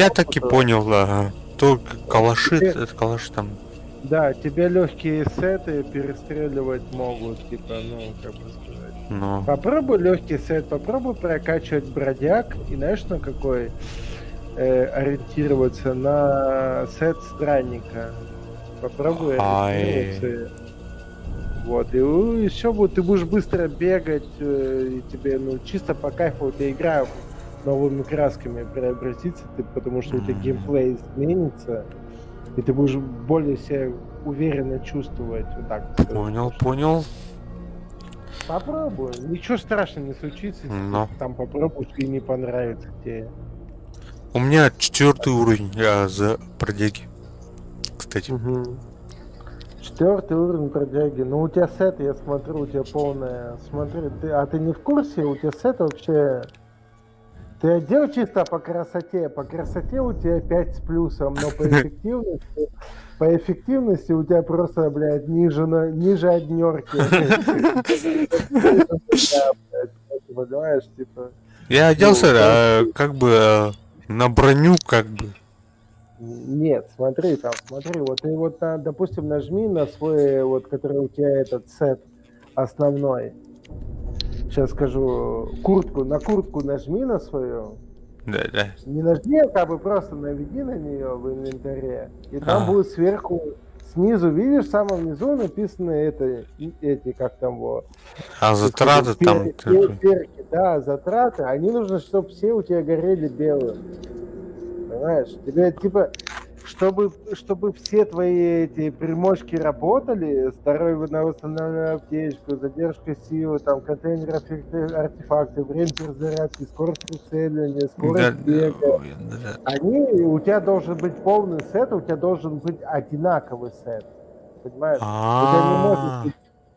так и понял, да. Только калаши, это калаши там.
Да, тебе легкие сеты перестреливать могут, типа, как бы сказать.
Ну.
Попробуй легкий сет, попробуй прокачивать бродяг, и знаешь, на какой ориентироваться? На сет странника. Попробуй ориентироваться. Вот, и все будет, ты будешь быстро бегать, и тебе, чисто по кайфу у тебя игра новыми красками преобразится, потому что у тебя геймплей изменится, и ты будешь более себя уверенно чувствовать, вот так сказать.
Понял.
Попробуй, ничего страшного не случится, если ты там попробуешь и не понравится тебе.
У меня 4-й уровень за бродяги, кстати.
4-й уровень бродяги. Ну у тебя сет, я смотрю, у тебя полная. Смотри, ты не в курсе? У тебя сет вообще. Ты одел чисто по красоте. По красоте у тебя 5 с плюсом, но по эффективности у тебя просто, блядь, ниже однерки. Понимаешь, типа.
Я оделся, как бы на броню, как бы.
Нет, смотри, вот ты вот, допустим, нажми на свой, вот, который у тебя этот сет основной. Сейчас скажу, на куртку нажми на свою.
Да.
Не нажми, а как бы просто наведи на нее в инвентаре. И там будет сверху, снизу, видишь, в самом низу написаны эти, как там вот.
Затраты там.
Перки, да, затраты. Они нужны, чтобы все у тебя горели белым. Понимаешь? Тебе типа, чтобы все твои эти примочки работали, здоровье на восстановленную аптечку, задержка силы, там контейнеры, артефакты, время перезарядки, скорость прицеливания, скорость бега. Они, у тебя должен быть полный сет, у тебя должен быть одинаковый сет. Понимаешь?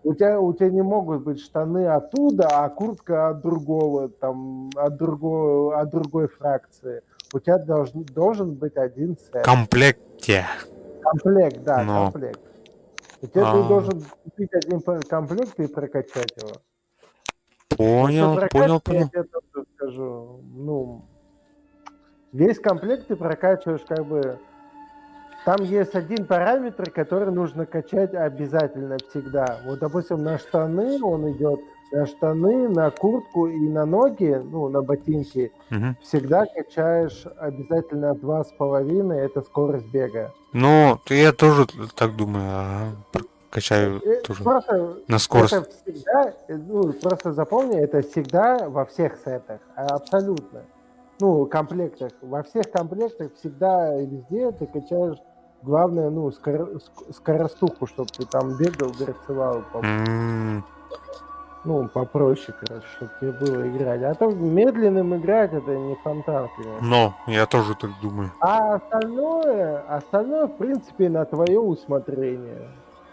У тебя не могут быть штаны оттуда, а куртка от другого, там, от другой фракции. У тебя должен быть один сет.
Комплекте.
Комплект, да, комплект. У тебя ты должен купить один комплект и прокачать его.
Понял.
Я тебе тоже скажу. Весь комплект ты прокачиваешь как бы Там есть один параметр, который нужно качать обязательно всегда. Вот, допустим, на штаны он идет, на штаны, на куртку и на ноги, ну, на ботинки,
Мгм.
всегда качаешь обязательно 2,5, это скорость бега.
Ну, я тоже так думаю, качаю тоже
Просто
на скорость.
это всегда, ну, просто запомни, это всегда во всех сетах, абсолютно. Ну, комплектах, во всех комплектах всегда и везде ты качаешь, главное, ну, скоростуху, чтобы ты там бегал, грацевал, ну, попроще, короче, чтобы тебе было играть. А то медленным играть, это не фонтан, конечно.
Но, я тоже так думаю.
А остальное, в принципе, на твое усмотрение.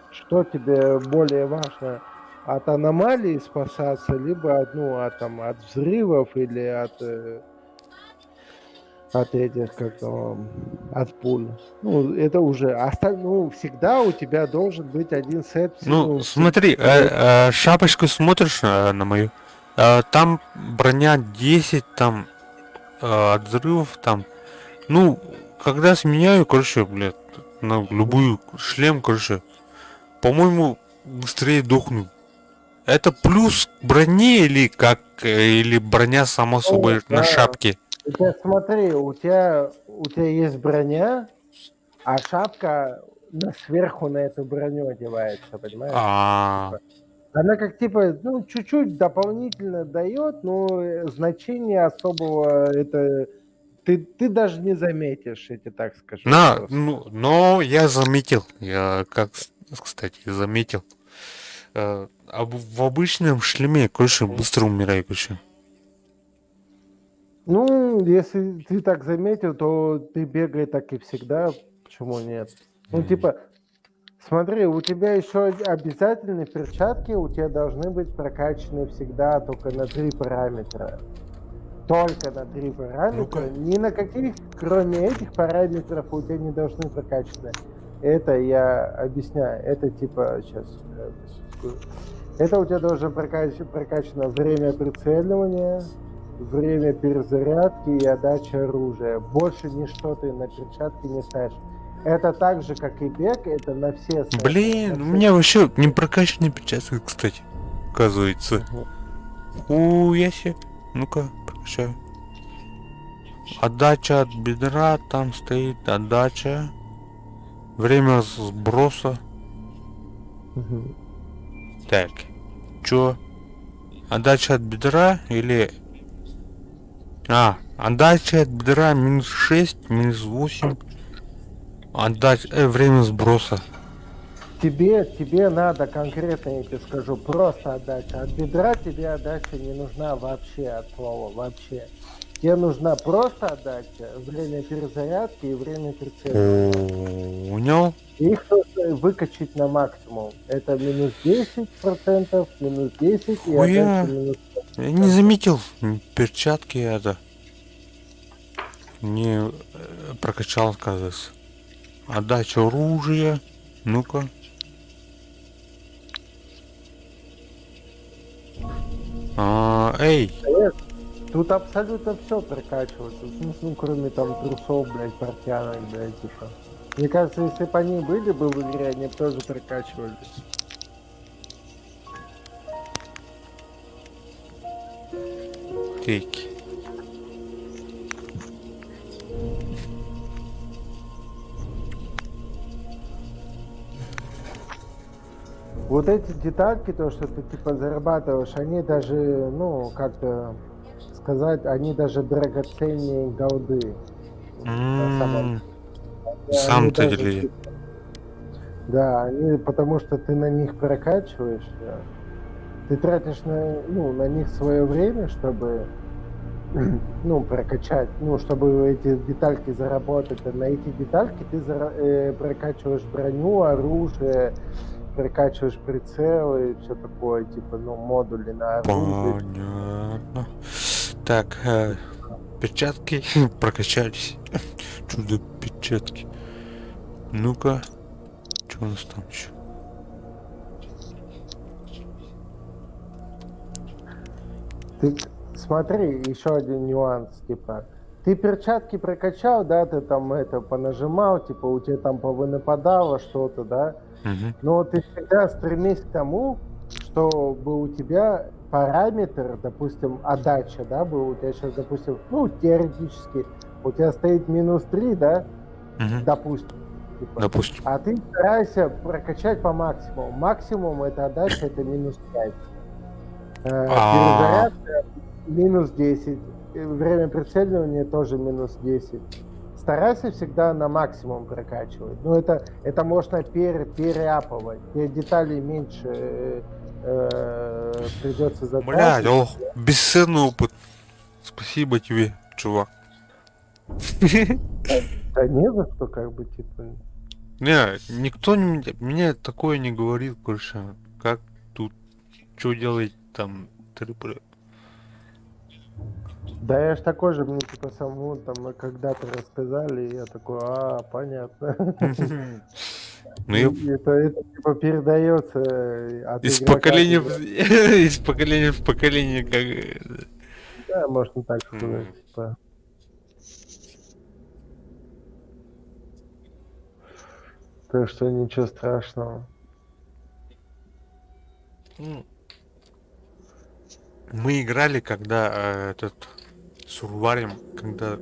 Что тебе более важно? От аномалий спасаться, либо от, ну, от взрывов или от этих, от пуль. Ну, это уже... Ну, всегда у тебя должен быть один сет.
Ну, смотри, шапочку смотришь на мою. Там броня 10, там от взрывов, там. Ну, когда сменяю, короче, блядь, на любую шлем, короче, по-моему, быстрее дохну. Это плюс к броне или как, или броня сама собой на шапке?
Смотри, у тебя есть броня, а шапка сверху на эту броню одевается, понимаешь? Она как типа, ну, чуть-чуть дополнительно дает, но значения особого это ты даже не заметишь, я тебе так скажу.
Ну, но я заметил, кстати, заметил. В обычном шлеме, короче, быстро умираю, короче.
Ну, если ты так заметил, то ты бегай так и всегда, почему нет? Ну, типа, смотри, у тебя еще обязательно перчатки, у тебя должны быть прокачаны всегда только на 3 параметра. Только на 3 параметра. Ни на каких, кроме этих параметров, у тебя не должны прокачаны. Это я объясняю. Это типа, сейчас. Это у тебя должно прокачано время прицеливания, время перезарядки и отдача оружия. Больше ничто ты на перчатки не ставишь. Это так же, как и бег, это на все...
Блин, у меня вообще не прокачанные перчатки, кстати, оказывается. Хуяси. Ну-ка, прокачаю. Отдача от бедра, там стоит отдача. Время сброса. Так, чё? Отдача от бедра или... отдача от бедра минус 6, минус 8. Отдача... время сброса.
Тебе надо конкретно, я тебе скажу, просто отдача. От бедра тебе отдача не нужна вообще, от слова вообще. Тебе нужна просто отдача, время перезарядки и время прицеливания.
Понял.
Их нужно выкачать на максимум. Это минус 10%, минус 10 и отдача минус 5%.
Я не заметил перчатки это. Не прокачал, оказывается. Отдача оружия. Ну-ка. Эй!
Тут абсолютно все прокачивается. Ну, кроме там трусов, блядь, портянок, блядь, типа. Мне кажется, если бы они были бы в игре, они бы тоже прокачивались.
Кейки.
Вот эти детальки, то, что ты типа зарабатываешь, они даже, ну, как-то сказать, они даже драгоценнее голды.
Сам-то или...
Да, они, потому что ты на них прокачиваешься. Ты тратишь на них свое время, чтобы прокачать, чтобы эти детальки заработать. А на эти детальки ты прокачиваешь броню, оружие, прокачиваешь прицелы и все такое, типа, модули на оружие.
Понятно. Так, перчатки прокачались. Чудо перчатки. Ну-ка, что у нас там еще?
Ты смотри, еще один нюанс, типа, Ты перчатки прокачал, да, ты там это понажимал, типа у тебя там повынападало что-то, да,
Мгм.
но ты всегда стремись к тому, чтобы у тебя параметр, допустим, отдача, да, был у тебя сейчас, допустим, ну, теоретически, у тебя стоит -3, да,
Мгм.
допустим, типа,
Допустим.
а ты старайся прокачать по максимуму. Максимум это отдача, это -5.
А,
Перезарядка -10. Время прицеливания тоже -10. Старайся всегда на максимум прокачивать. Ну, это можно переапывать. Тебе деталей меньше придется
блядь,
затратить.
ох, бесценный опыт. Спасибо тебе, чувак.
Да не за что, как бы, типа.
Не, никто мне такое не говорил, короче. Как тут, что делать там, трипы.
Да я ж такой же, мне типа самому там когда-то рассказали, и я такой, понятно.
Ну, я
Это типа передается от
из
игрока к
поколения
игроку.
из поколения в поколение, как...
Да, можно так сказать, типа. Так что ничего страшного.
Мы играли, когда этот Сурварим, когда...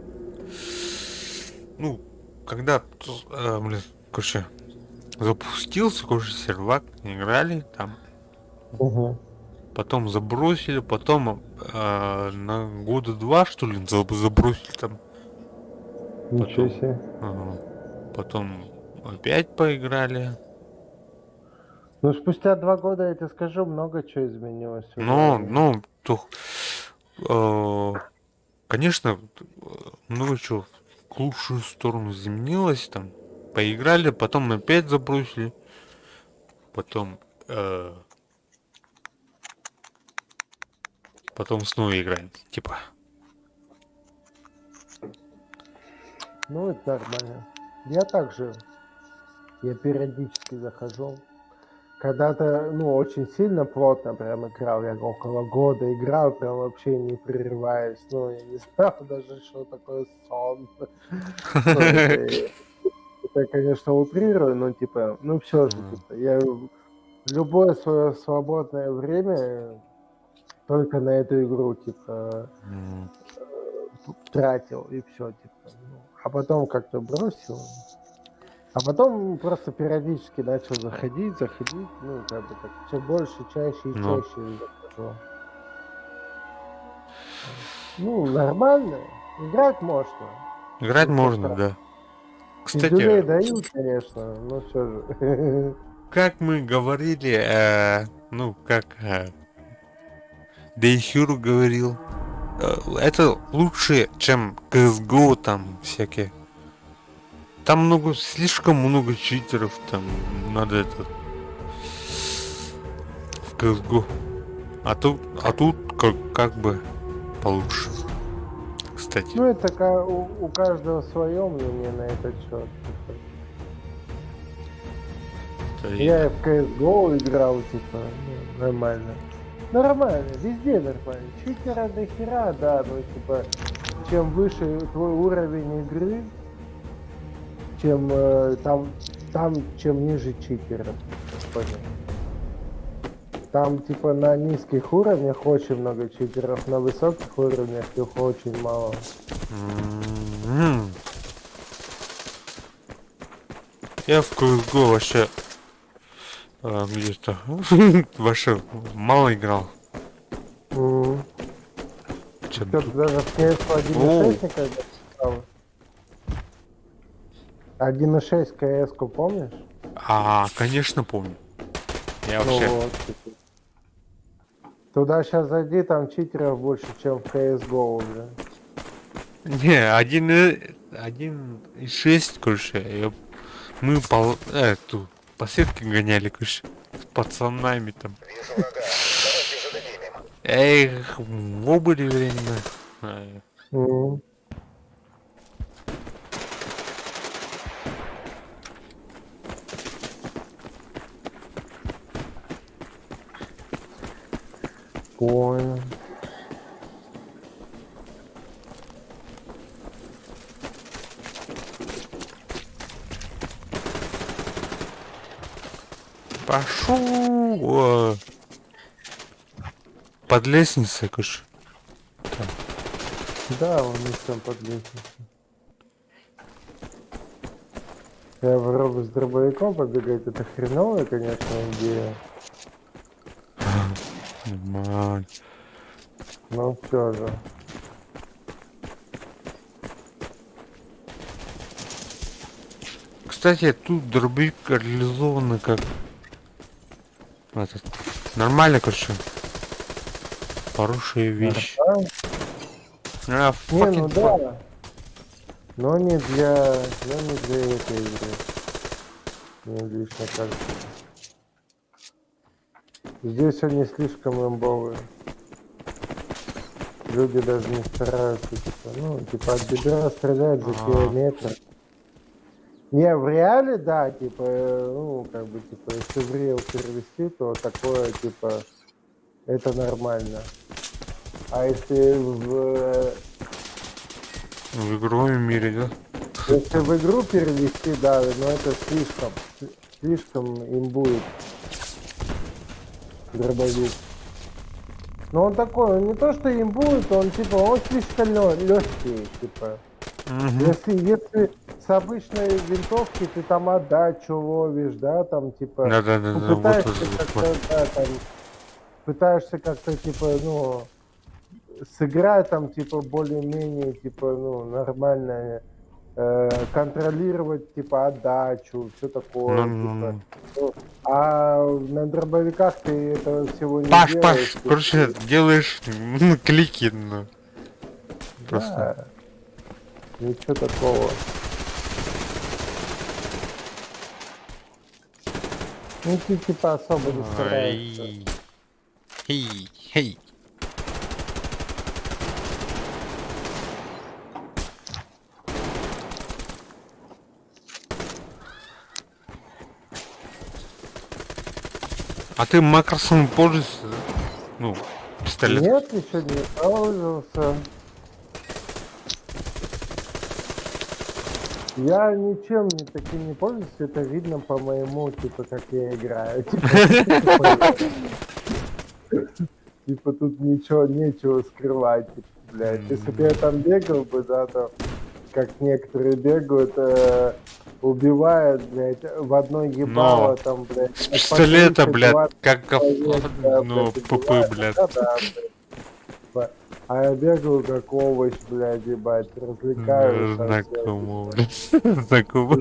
Ну, когда, блин, короче, запустился, короче, сервак, играли там.
Угу.
Потом забросили, потом на года 2, что ли, забросили там.
Ничего себе.
Потом опять поиграли.
Ну, спустя 2 года, я тебе скажу, много чего изменилось. уже.
Ну, конечно, много чего к лучшую сторону изменилось там. Поиграли, потом опять забросили. Потом снова играем, типа.
Ну, это нормально. Я также. Я периодически захожу. Когда-то, ну, очень сильно плотно прям играл. Я около года играл, прям вообще не прерываясь. Ну, я не знал даже, что такое сон. Ну, это, конечно, утрирую, но, типа, ну, все же, типа, я любое свое свободное время только на эту игру, типа, тратил, и все, типа. А потом как-то бросил. А потом просто периодически начал заходить, ну, как бы так, все больше, чаще и чаще захожу. Ну, нормально. Играть можно.
Играть
Ну,
можно,
просто
да.
пиздюлей
Кстати,
дают, конечно, но все же.
как мы говорили, ну, как Дейхюр говорил, это лучше, чем CSGO, там всякие. Там слишком много читеров, там надо это в CSGO. А тут как бы получше. Кстати.
Ну, это у каждого свое мнение на этот счет. Я и в CSGO играл, типа, ну, нормально. Нормально, везде нормально. Читера до хера, да, ну, типа, чем выше твой уровень игры, чем чем ниже читеров. Понял. Там, типа, на низких уровнях очень много читеров, на высоких уровнях их очень мало.
Я в CSGO вообще где-то вообще мало играл.
Что-то даже в CS 1.6 никогда не стало. 1.6 CS-ку помнишь?
Конечно помню. Я
Ну
вообще...
вот, типа. Туда сейчас зайди, там читеров больше, чем в CSGO уже.
Не, 1.6, короче, мы по сетке гоняли, короче, с пацанами там. Эх, в обуре временно.
Понял.
Пошел. Под лестницей, короче.
Да, он не сам под лестницей. Я попробую с дробовиком побегать, это хреновая, конечно, идея.
Нормально.
Но все же.
Кстати, тут дробовик реализованы как... Этот... Нормально, короче. Хорошая вещь. А,
Не, ну
fucking
да. Но не для этой игры. Мне лично кажется. Здесь они слишком имбовые. Люди даже не стараются, типа, ну, типа от бедра стрелять за километр. Не, в реале, да, типа, ну, как бы, типа, если в реал перевести, то такое, типа, это нормально. А если
в игровом мире, да?
Если в игру перевести, да, но это слишком им будет дробовик. Но он такой, он не то что им будет, он типа, он слишком легкий, типа. Если с обычной винтовки ты там отдачу ловишь, да, там типа,
Да,
пытаешься как-то, да, там, пытаешься как-то типа, ну, сыграть там типа более-менее типа, ну, нормально, контролировать типа отдачу, все такое, типа. Ну, а на дробовиках ты этого всего не делаешь.
Паш, короче, делаешь клики, ну. Просто.
Да. Ничего такого. Ну ты типа особо не стараешься.
Хей. А ты макросом пользуешься? Ну, пистолет.
Нет, еще не пользовался. Я ничем не таким не пользуюсь, это видно по моему, типа, как я играю. Типа тут нечего скрывать, блядь. Если бы я там бегал бы, да, то как некоторые бегают, убивают, блядь, в одной ебало, там, блядь.
С пистолета, блядь, как ну, ПП, блядь.
А я бегаю как овощ, блядь, ебать, развлекаюсь.
Знакомо, блядь. Знакомо.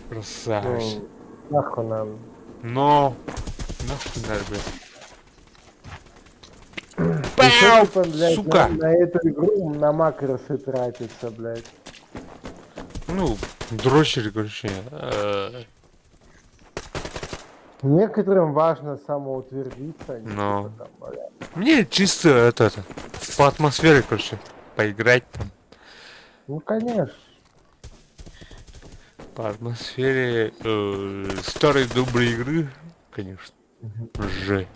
Красавчик.
Нахуй нам.
Но, нахуй надо, блядь.
Еще, типа, блядь,
сука!
на эту игру на макросы тратится, блядь.
Ну, дрочери, короче.
Некоторым важно самоутвердиться.
Но.
Типа, там, блядь.
Мне чисто это по атмосфере, короче, поиграть там.
Ну, конечно.
По атмосфере старой доброй игры, конечно. Же.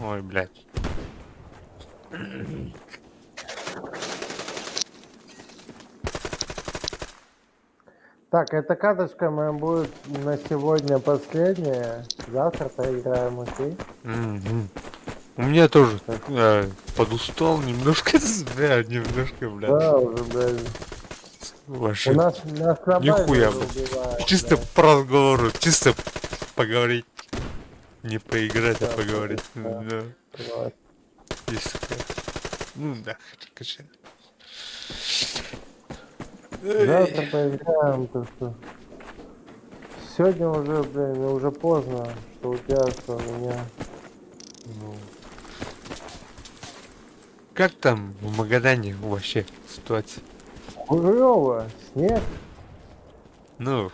Ой, блядь.
Так, эта каточка моя будет на сегодня последняя. Завтра поиграем, окей?
У меня тоже подустал немножко, да, немножко, блядь.
Да, уже, блядь.
Вообще.
У нас на базе
Нихуя,
уже
блядь.
убивают,
Чисто
блядь.
по разговору, чисто поговорить. Не поиграть, а
Да,
поговорить.
да.
Да.
Вот.
Есть такая. Ну да, конечно.
Завтра поиграем, то что... Сегодня уже, блин, уже поздно, что у тебя, что у меня.
Ну. Как там в Магадане вообще ситуация?
Хуёво, снег.
Ну,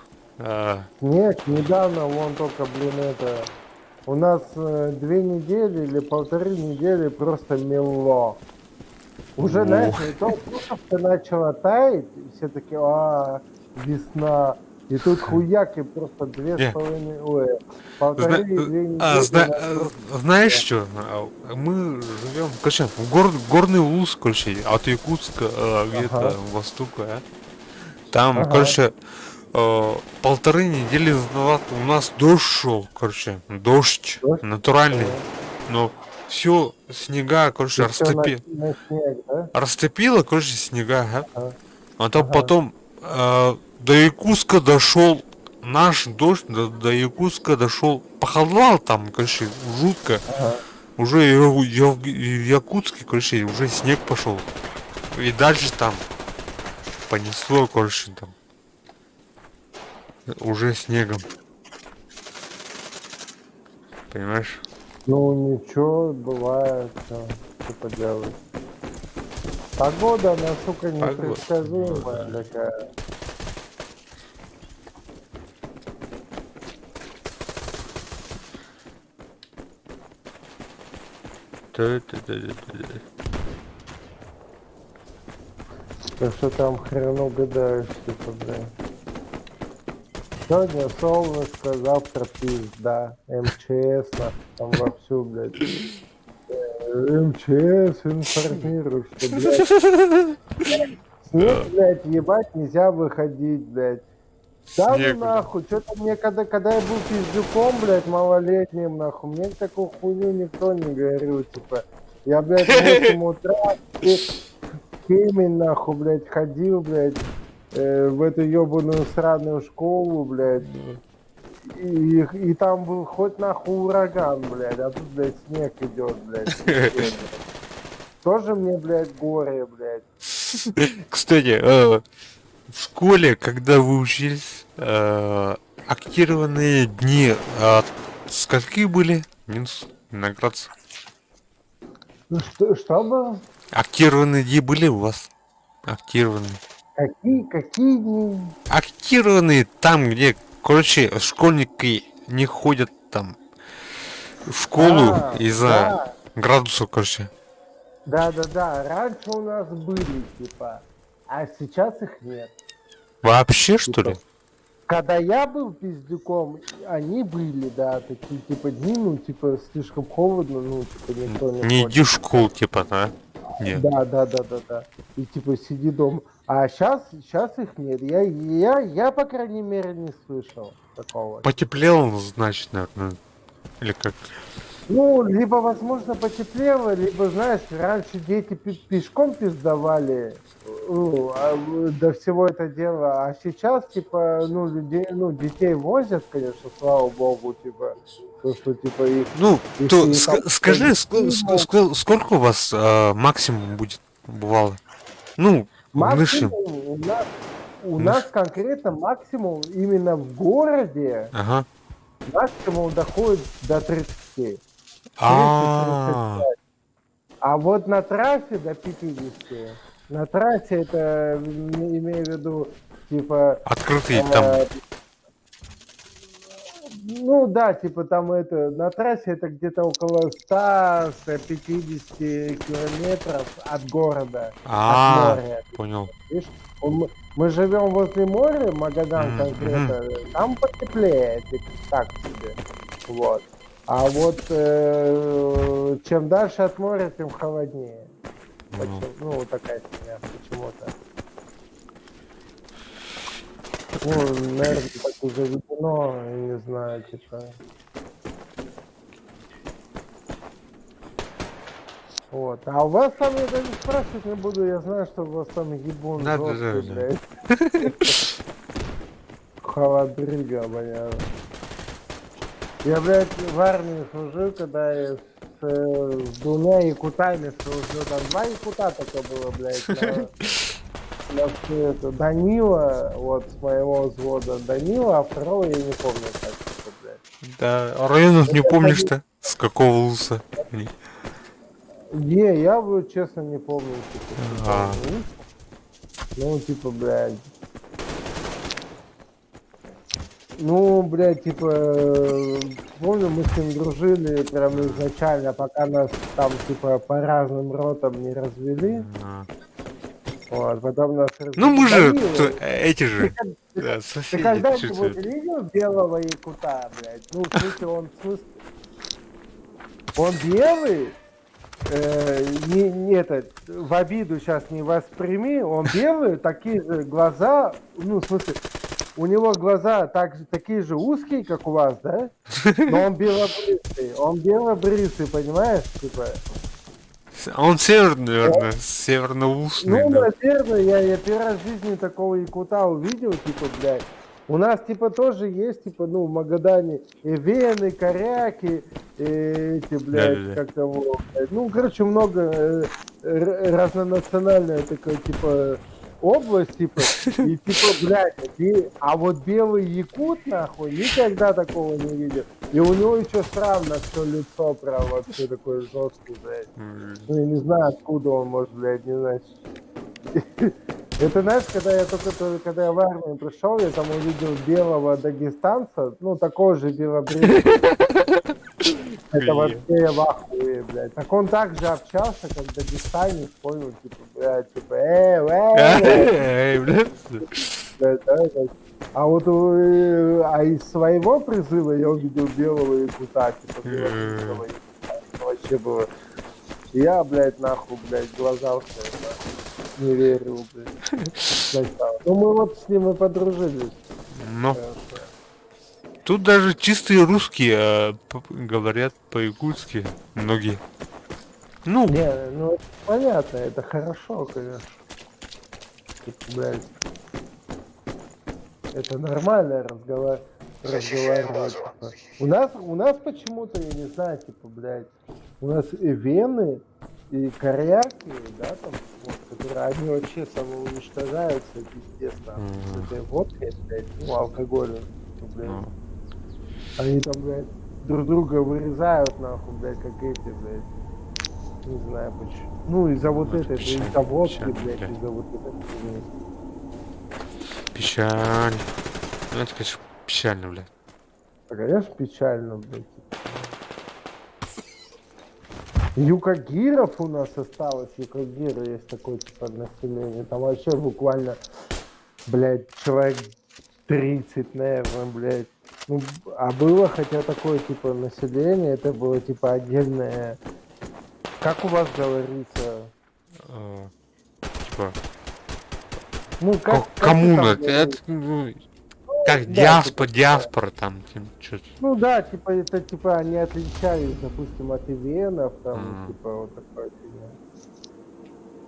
Снег, недавно, вон только, блин, это... У нас 2 недели или 1,5 недели просто мело. Уже, знаешь, не то, просто начало таять, и все таки весна. И тут хуяки просто 2,5, ой, полторы, 2 недели.
Знаешь что? Мы живем, короче, горный улус, короче, от Якутска, где-то востока, Там, короче, 1,5 недели назад у нас дождь шел, короче, дождь натуральный. Но все снега, короче, растопило, короче, снега, А то потом до Якутска дошел наш дождь, до Якутска дошел, похолодало там, короче, жутко. Уже в Якутске, короче, уже снег пошел. И дальше там понесло, короче, там уже снегом. Понимаешь?
Ну ничего, бывает, что поделать. Погода, она, сука, непредсказуемая такая. Так что там хрен угадаешь, типа, блядь. Сегодня солнышко, завтра пизда. МЧС, там вовсю, блядь. МЧС информирует, что, блядь. Снег, блядь, ебать, нельзя выходить, блядь. Да ну нахуй, что-то мне, когда я был пиздюком, блядь, малолетним, нахуй, мне такую хуйню никто не говорил, типа. Я, блядь, в 8 утра Кемень, нахуй, блядь, ходил, блядь, в эту ебаную сраную школу, блядь. И там был хоть нахуй ураган, блядь, а тут, блядь, снег идет, блядь. Тоже мне, блядь, горе, блядь.
Кстати, в школе, когда вы учились, актированные дни скольки были? Минус на градус.
Что было?
Актированные дни были у вас? Актированные.
Какие дни?
Актированные там, где, короче, школьники не ходят там в школу из-за градусов, короче.
Да, раньше у нас были, типа, а сейчас их нет.
Вообще, что ли?
Когда я был пиздюком, они были, да, такие, типа, дни, ну, типа, слишком холодно, ну, типа, никто не
иди в школу, типа, да? Нет.
Да. И, типа, сиди дома. А сейчас их нет. Я, по крайней мере, не слышал такого.
Потеплело, значит, наверное. Или как?
Ну, либо, возможно, потеплело, либо, знаешь, раньше дети пешком пиздавали до всего это дела, а сейчас, типа, ну, детей возят, конечно, слава богу, типа, то, что, типа, их...
Ну, то скажи, сколько у вас максимум будет, бывало? Ну,
максимум у нас конкретно максимум именно в городе, максимум доходит до 30. 30-35. А вот на трассе до 50. На трассе это, имею в виду, типа...
Открытый там...
Ну да, типа там это... На трассе это где-то около 100-150 километров от города. От моря.
Понял.
Видишь, мы живем возле моря, Магадан конкретно. Там потеплее, типа, так себе. Вот. А вот чем дальше от моря, тем холоднее. Ну, такая фигня, почему-то. Ну, наверное, так уже заведено, не знаю, типа. Вот. А у вас там, я даже спрашивать не буду, я знаю, что у вас там ебун жесткий, блядь. Холодрыга, блядь. Я, блядь, в армии служил, когда я с двумя якутами служил. Там 2 якута только было, блядь, на все это. Данила, вот, с моего взвода Данила, а второго я не помню, как это, блядь.
Да, районов не помнишь-то? С какого луса?
Не, я, честно, не помню, типа, ну, типа, блядь. Ну, блядь, типа, помню, мы с ним дружили прям изначально, пока нас там, типа, по разным ротам не развели. Вот, потом нас...
Ну мы же
раздавили.
эти же
Ты
соседи.
когда-нибудь
чуть-чуть.
видел белого якута, блядь? Ну, в смысле, он белый, не это, в обиду сейчас не восприми, он белый, такие же глаза, ну, в смысле, у него глаза такие же узкие, как у вас, да? Но он белобрысый, понимаешь, типа?
Он северный, наверное, северно-устный.
Ну,
да.
наверное, я первый раз в жизни такого якута увидел, типа, блядь. У нас, типа, тоже есть, типа, ну, в Магадане и вены, коряки, и эти, блядь,
Да-да-да.
как того, блядь. Ну, короче, много разнонациональная такая, типа, область, типа, и, типа, блядь, а вот белый якут, нахуй, никогда такого не видел. И у него еще странно все лицо, прям, вообще такое жесткое, блядь. Ну, я не знаю, откуда он может, блядь, не знаю. Это, знаешь, когда я в армию пришел, я там увидел белого дагестанца, ну, такого же белобрысого. Это вообще я в ахуе, блядь. Так он так же общался, как дагестанец, понял, типа, блядь, типа,
блядь.
А вот из своего призыва я увидел белого якута, типа, белобрысого якута. Это вообще было... Я, блядь, нахуй, блядь, глаза ушли, не верил, блядь. Ну, мы вот с ним и подружились.
Ну, тут даже чистые русские говорят по-якутски многие. Ну,
Не, ну, это понятно, это хорошо, конечно. Типа, блядь, это нормально разговаривать. Типа. У нас почему-то, я не знаю, типа, блядь, у нас и вены, и коряки, да, там, вот, которые, они вообще самоуничтожаются, пиздец, там, с этой водкой, блядь, ну, алкоголем, блядь. Они там, блядь, друг друга вырезают, нахуй, блядь, как эти, блядь. Не знаю почему. Ну, из-за вот этой, из-за водки, блядь, из-за вот этой.
печаль. Ну, это, конечно, печально, блядь.
Да, конечно, печально, блядь. Юкагиров у нас осталось, Юкагиры есть такое, типа, население. Там вообще буквально, блядь, человек 30, наверное, блядь. Ну, а было хотя такое, типа, население, это было, типа, отдельное... Как у вас говорится?
Типа...
Ну, как
коммуна,
там,
это, ну, как диаспора там, что-то.
Ну да, типа, это, типа, они отличались, допустим, от ивенов, там, типа, вот такое фигня.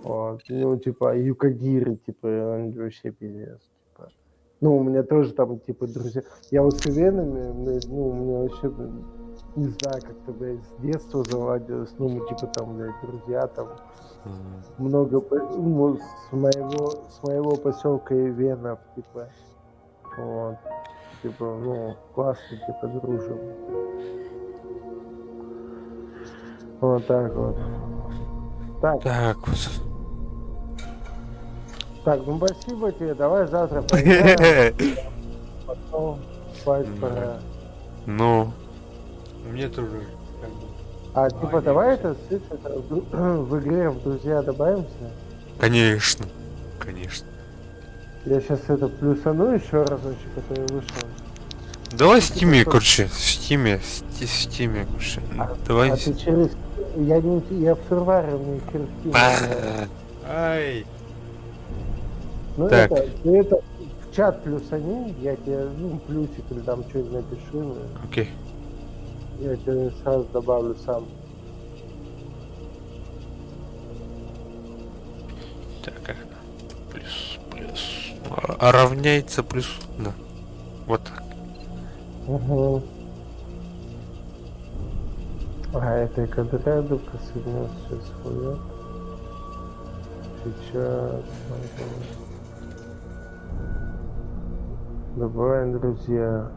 Вот, ну, типа, юкагиры, типа, они вообще пиздец, типа. Ну, у меня тоже там, типа, друзья, я вот с ивенами, ну, у меня вообще, не знаю, как-то, блядь, с детства заладилось, ну, мы, типа, там, блядь, друзья, там, много, ну, с моего поселка ивенов, типа, вот. Типа, ну, классно, типа, дружим. Вот так вот. Так
вот.
Так, ну спасибо тебе, давай завтра поиграем. Потом спать пора.
Ну, мне тоже.
А типа давай это в игре в друзья добавимся?
Конечно, конечно.
Я сейчас это плюсану еще разочек, который вышел.
Давай в Стиме, короче, в Стиме, короче. Давай.
А ты через... Я в феврале, у меня через Steam.
Ай.
Ну
Так.
ты это в чат плюсани, я тебе, ну, плюсик или там что-нибудь напишу.
Окей.
Я тебе сразу добавлю сам.
Так, плюс. Равняется плюс, да. Вот так.
Угу. А это квадратовка соединилась сейчас хуя. Сейчас. Добавим, друзья.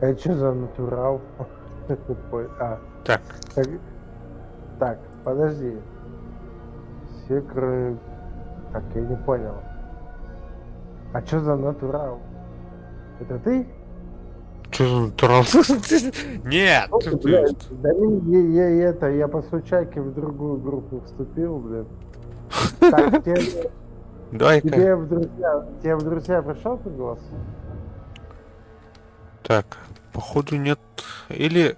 А это что за натурал?
Так.
Так, подожди. Все кроме... Так, я не понял. А что за натурал? Это ты?
Что за натурал? Нет!
Да я по случайке в другую группу вступил, блин. Так, тебе
Давай-ка.
в друзья пришел приглас?
Так, походу нет. Или...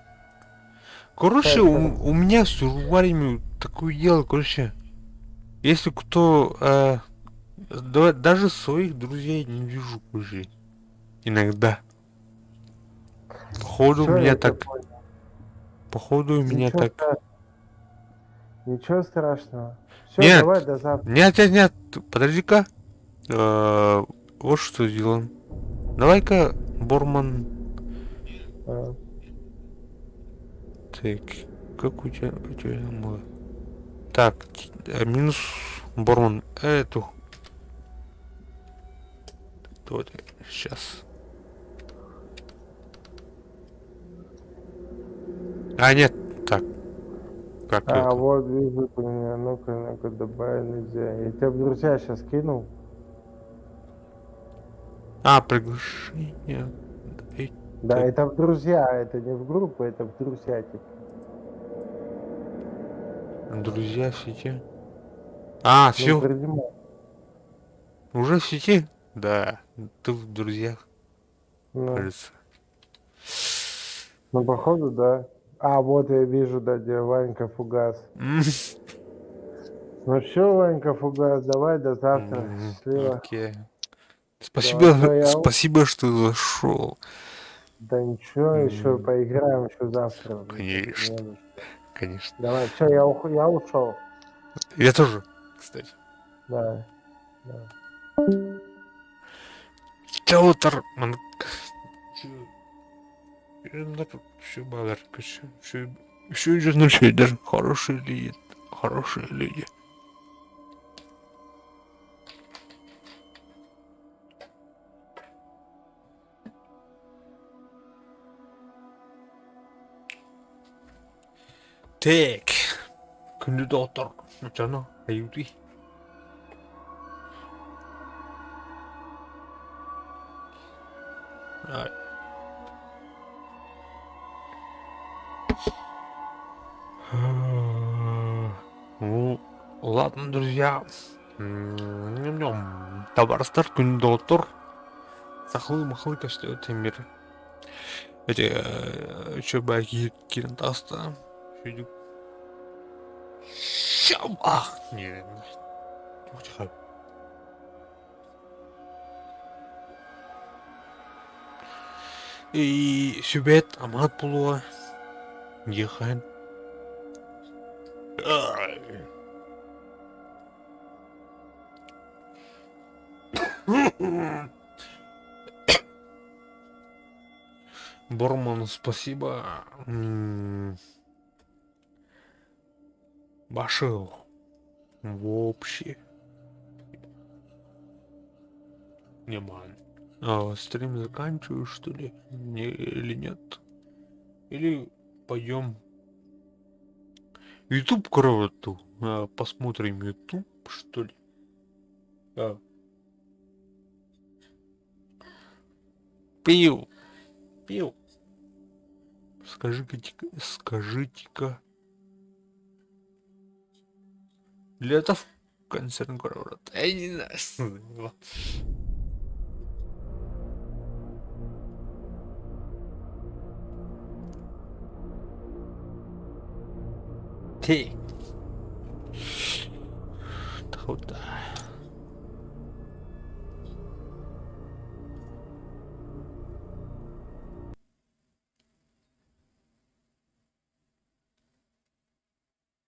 Короче, у меня с урварями такое дело, короче. Если кто... даже своих друзей не вижу уже. Иногда. Походу у меня так... Походу у меня так...
Ничего страшного. Все,
Нет,
давай до завтра.
нет, подожди-ка. Вот что сделаем. Давай-ка, Борман. Так, как у тебя там было? Так, минус Борман. Эту. Вот, сейчас. А, нет, так. Как это?
Вот вижу у меня. Ну-ка, добавить нельзя. Я тебя в друзья сейчас кинул.
А, приглашение.
Да, это в друзья, это не в группу, это в друзья, типа.
Друзья в сети. А, все.
Принимай.
Уже в сети? Да. Ты в друзьях. Кажется.
Ну, походу, да. А, вот я вижу, да, где Ванька Фугас. Ну все, Ванька Фугас, давай до завтра. Счастливо.
Окей. Спасибо,
Давай,
спасибо, что зашел.
Да ничего, еще поиграем еще завтра.
Конечно. Конечно.
Давай, все, я ушел.
Я тоже, кстати.
Да.
Чего Тарман? Все бадарка, все идет на все, даже хорошие люди. Хорошие люди. Так. Кандидатор. Начало. Аюты. Ну, ладно, друзья. Товарстар, кандидатор. Сахлы-махлы кастет мир. Эти чебаки кинотаста. Ах, не. Тихо. И сюбет Амат Пулуа. Ехать. Борман, спасибо. Башил. Вообще. Нормально. Стрим заканчиваю, что ли? Или нет? Или пойдем YouTube кровоту. Посмотрим YouTube, что ли? Пил. Скажите-ка. Летов концерн кровот. Я не знаю. Ты. Туда.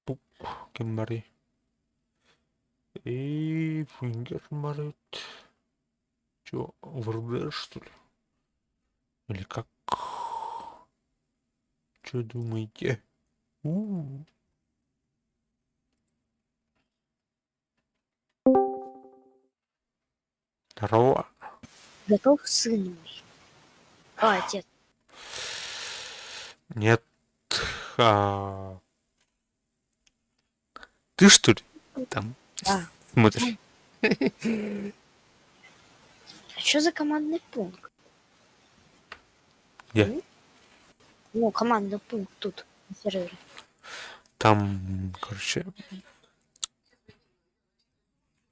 Пуп, Кембари. И Фингер Марит. Чё, ВРД, что ли? Или как? Чё думаете? Здорово.
Готов, сын мой? Отец.
Нет. Ты что ли там смотришь?
А что за командный пункт?
Где?
Ну, командный пункт тут, на сервере.
Там, короче...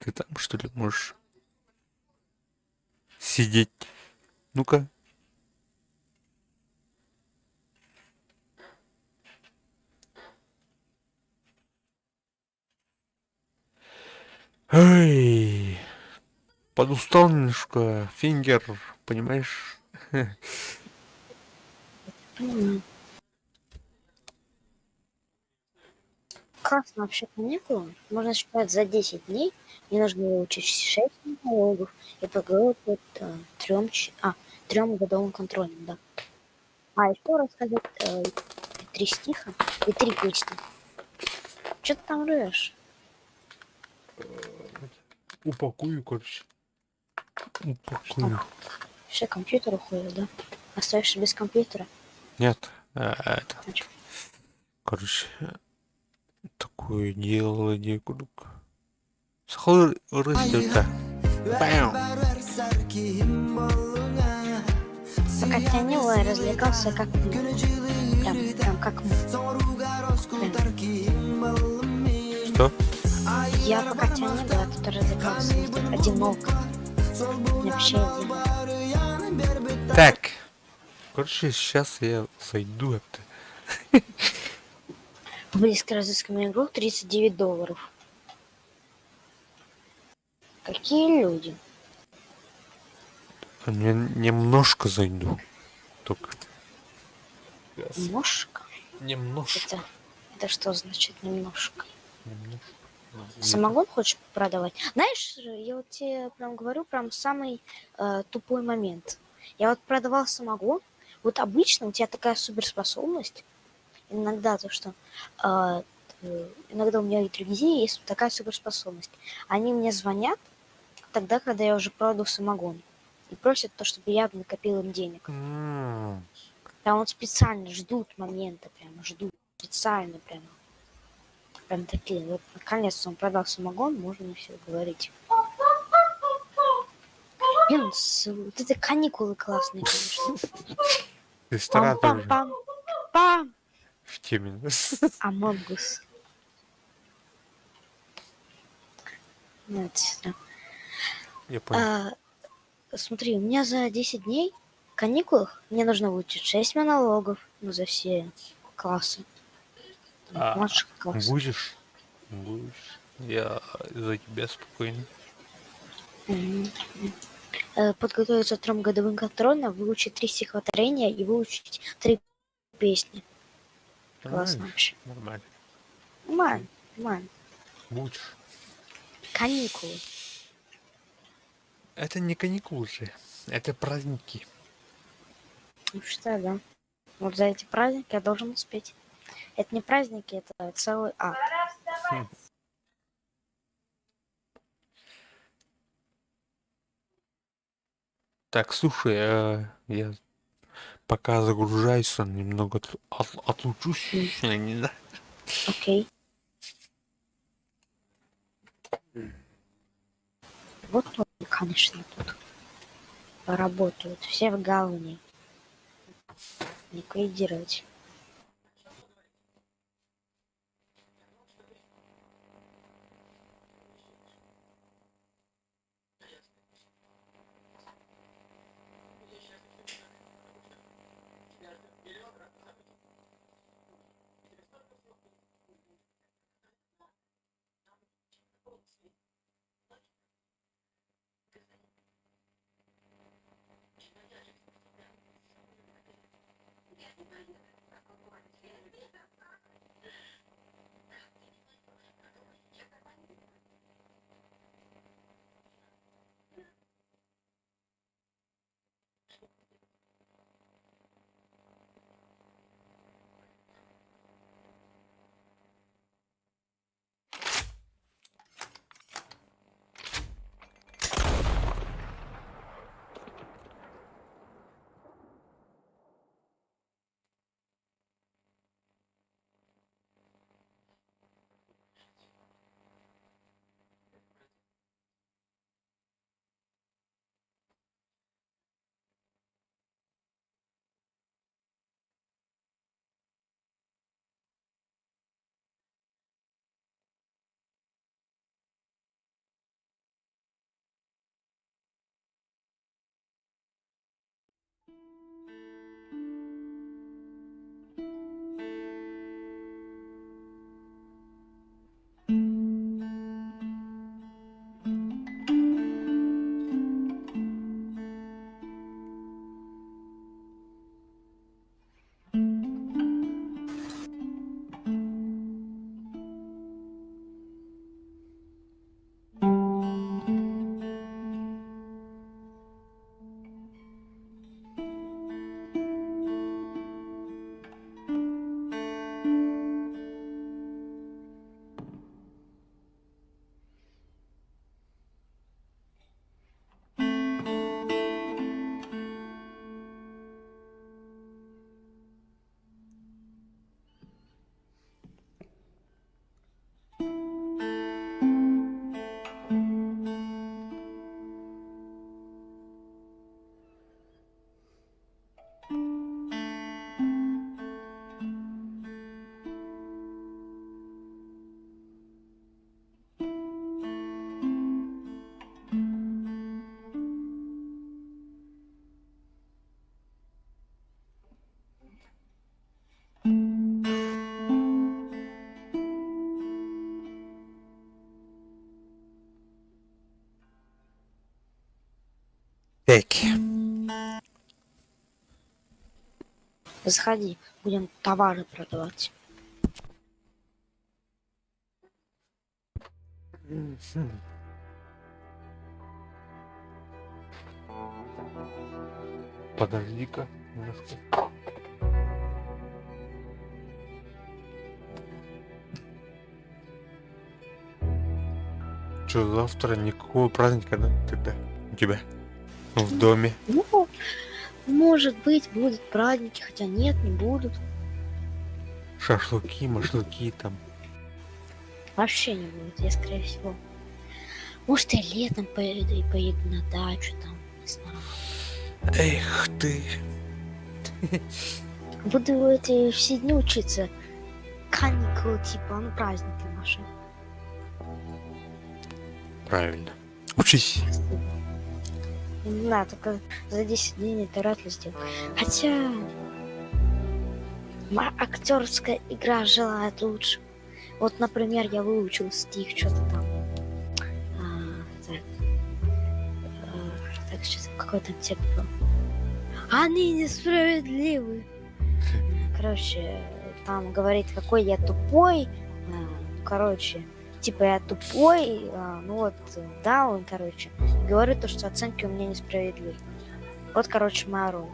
Ты там, что ли, можешь сидеть? Ну-ка. Эй, подустал немножко, фингер, понимаешь?
Понимаю. Классно вообще каникулы. Можно считать, за 10 дней мне нужно выучить 6 налогов и подготовить трем годовым контролем, да. А еще рассказать 3 стиха и 3 песни. Что ты там рвешь?
Упакую, короче. Упакую.
Все, компьютер уходит, да? Остаешься без компьютера?
Нет, это... Короче, такое дело, некуда. Сахар растет-то. Бам!
Пока тянул, я развлекался как прям как
Что?
я пока тебя не было, тут развлекался одиноко. Вообще один.
Так. Короче, сейчас я зайду это.
Близко разысканный игрок $39. Какие люди?
Я немножко зайду. Только.
Немножко?
Немножко.
Это что значит немножко? Самогон хочешь продавать? Знаешь, я вот тебе прям говорю прям самый тупой момент. Я вот продавал самогон. Вот обычно у тебя такая суперспособность. Иногда то, что иногда у меня и друзей есть такая суперспособность. Они мне звонят тогда, когда я уже продал самогон. И просят то, чтобы я накопил им денег. Там вот специально ждут момента, прямо ждут. Специально прямо. Прям такие. Вот наконец-то он продал самогон, можно все говорить. Блин, вот это каникулы классные, конечно.
Сестра тоже.
Пам!
В теме.
Амонгус. Ну, это сестра.
Я понял.
Смотри, у меня за 10 дней каникулах мне нужно выучить 6 монологов, ну, за все классы. Младших классов.
Будешь? Будешь. Я за тебя спокойно.
Подготовиться к 3 годовым контрольным, выучить 3 стихотворения и выучить 3 песни. Классно вообще.
Нормально.
Нормально.
Будешь.
Каникулы.
Это не каникулы же. Это праздники.
Ну что, да. Вот за эти праздники я должен успеть. Это не праздники, это целый ад.
Так, слушай, я пока загружаюсь, немного отлучусь. Не знаю.
Окей. Вот он, конечно, тут поработают. Все в галуне. Ликвидировать.
Так.
Заходи, будем товары продавать.
Подожди-ка немножко. Чё, завтра никакого праздника, да? Тогда у тебя в доме.
Ну, может быть, будут праздники, хотя нет, не будут.
Шашлыки, машлыки там.
Вообще не будет, я скорее всего. Может, я летом поеду и поеду на дачу там, не знаю.
Эх ты.
Буду эти все дни учиться. Каникулы, типа, ну, праздники наши.
Правильно. Учись.
Не знаю, только за 10 дней это вряд ли сделаю. Хотя моя актерская игра желает лучше. Вот, например, я выучил стих, что-то там. Так, что-то какой там текст был. Они несправедливы. Короче, там говорит, какой я тупой. Короче, типа я тупой. Ну вот, да, он, короче, говорит то, что оценки у меня несправедливы. Вот, короче, моя роль.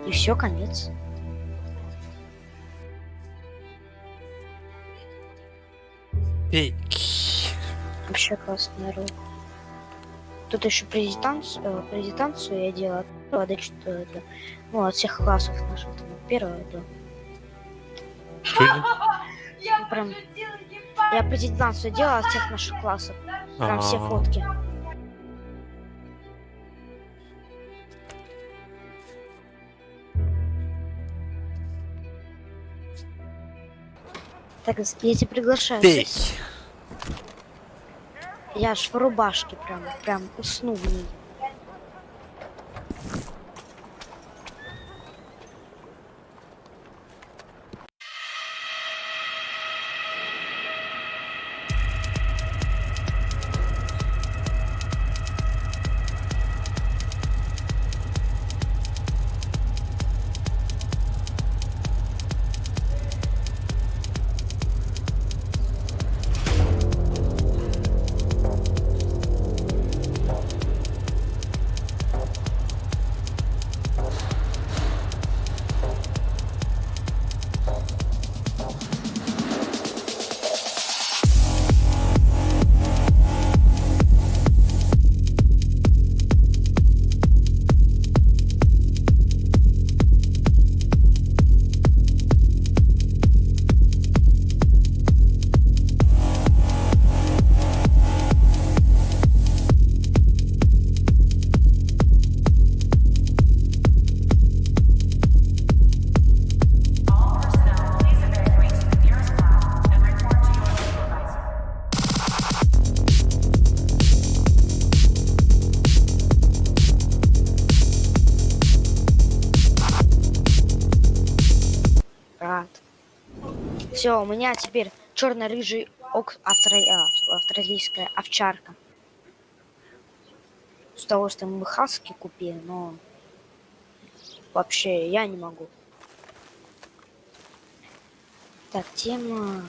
И все, конец. Вообще классная роль. Тут еще презентацию я делала. Что это? Ну, от всех классов наших. Там, первое, да. Ну, прям, я презентацию делала от всех наших классов. Прям все фотки. Так, я тебя приглашаю. сесть. Я аж в рубашке прям усну в ней. Все, у меня теперь черно-рыжий австралийская овчарка. С того, что мы хаски купили, но вообще я не могу. Так, тема.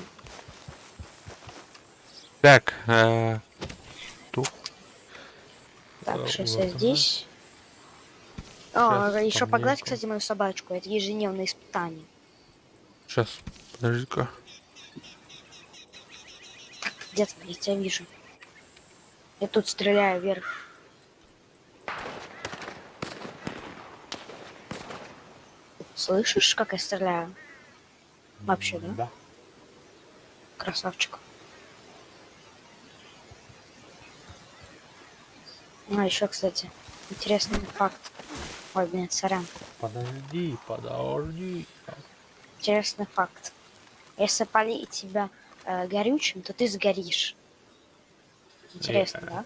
Так,
Так, сейчас я здесь. Еще погладь, кстати, мою собачку. Это ежедневное испытание.
сейчас, подожди-ка.
Где-то я тебя вижу. Я тут стреляю вверх. Слышишь, как я стреляю? Вообще, да?
Да.
Красавчик. Ну, еще, кстати, интересный факт. Ой, блин, сорян.
Подожди.
Интересный факт. Если полить тебя горючим, то ты сгоришь. Интересно, да?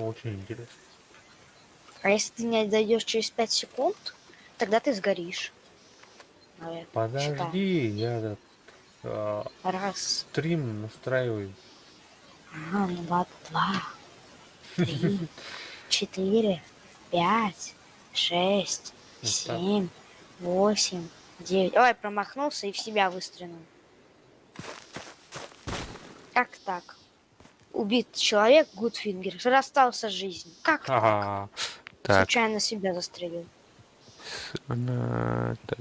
Очень интересно.
А если ты не дойдешь через 5 секунд, тогда ты сгоришь. Наверное,
Подожди, я этот
раз.
стрим настраиваю.
Ну ладно, 2, 3, 4, 5, 6,
Ну,
7, 8, 9. Ой, промахнулся и в себя выстрелил. Как так? Убит человек, Гудфингер, расстался с жизнью. Как так?
Ага. Так.
Случайно себя застрелил.
Так.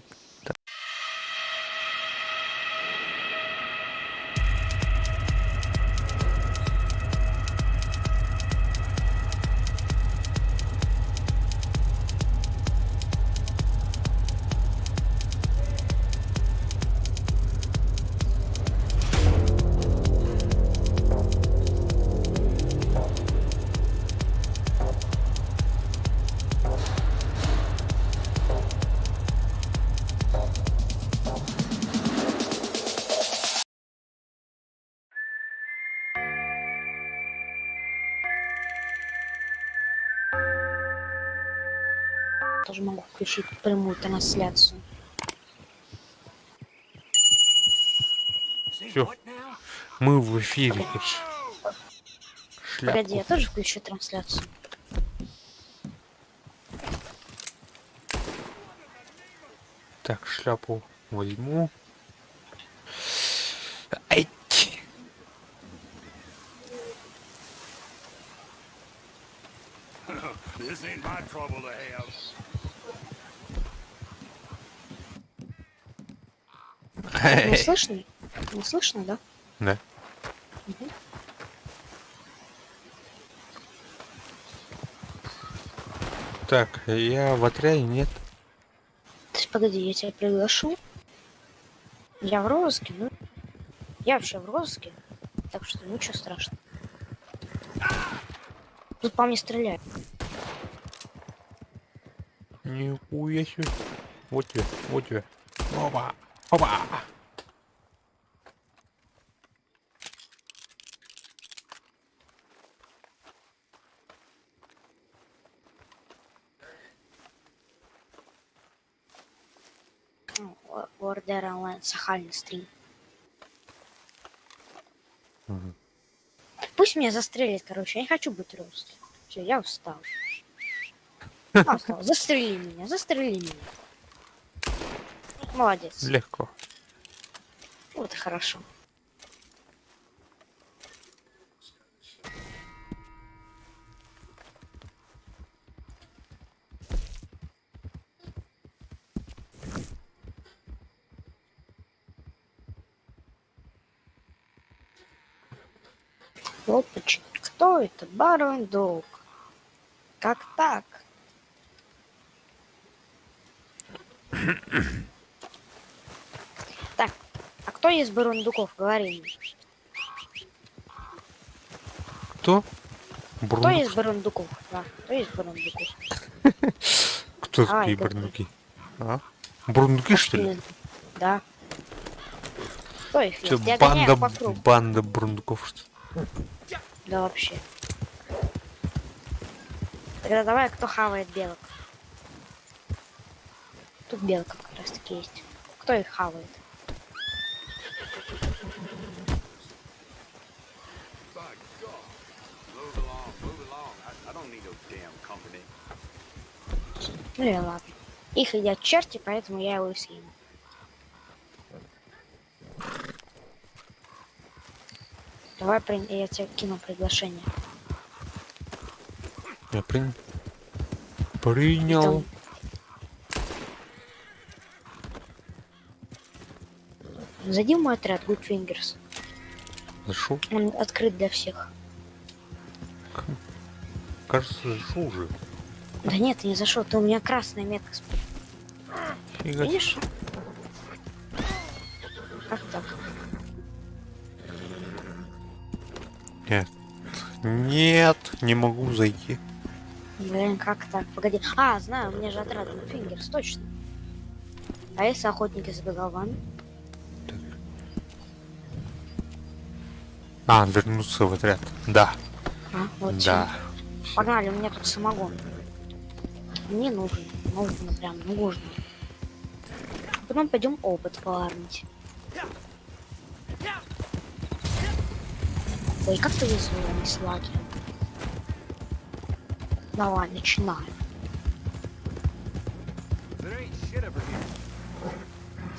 Тоже могу включить прямую трансляцию.
Все. Мы в эфире.
Погоди, я
Шляпку.
тоже включу трансляцию.
Так, шляпу возьму. Ай.
Не слышно? Не слышно, да?
Да.
Мгм.
Так, я в отряде, нет?
То есть, погоди, я тебя приглашу. Я в розыске, ну. Я вообще в розыске. Так что ничего страшного. Тут по мне стреляют.
Нихуя себе. Вот тебе, вот тебе. Опа, опа.
Ордер онлайн, Сахальный стрим.
Мгм.
Пусть меня застрелит, короче. Я не хочу быть русским. Все, я устал. Устал. Застрели меня, застрели меня. Молодец.
Легко.
Вот и хорошо. Опачки, кто это? Барон-дог. Как так? Так, а кто из Барондуков? Говори мне.
Кто?
Кто из Барондуков? Да, кто из Барондуков?
Кто
Ай,
такие
как
бурундуки? А? Бурундуки, что ли?
Да. Кто их
Чё,
есть? Я гоняю по кругу.
банда бурундуков, что ли?
Да вообще. Тогда давай, кто хавает белок? Тут белка как раз таки есть. Кто их хавает? Ну и ладно. Их едят черти, поэтому я его и съем. Давай, я тебе кину приглашение.
Я принял.
Зайди в мой отряд, Good Fingers.
Зашел?
Он открыт для всех.
Кажется, зашел уже.
Да нет, ты не зашел, ты у меня красная метка.
Фига.
Видишь? Как так?
Нет. Нет, не могу зайти.
Блин, как так? Погоди. А, знаю, у меня же отряд Good Fingers, точно. А если охотники за головами?
А, вернуться в отряд. Да.
А, вот
Да.
чем. Погнали, у меня тут самогон. Мне нужен. Нужно прям, нужно. Потом пойдем опыт фармить. Ой, как ты вызвал с лагерем? Давай, начинаем.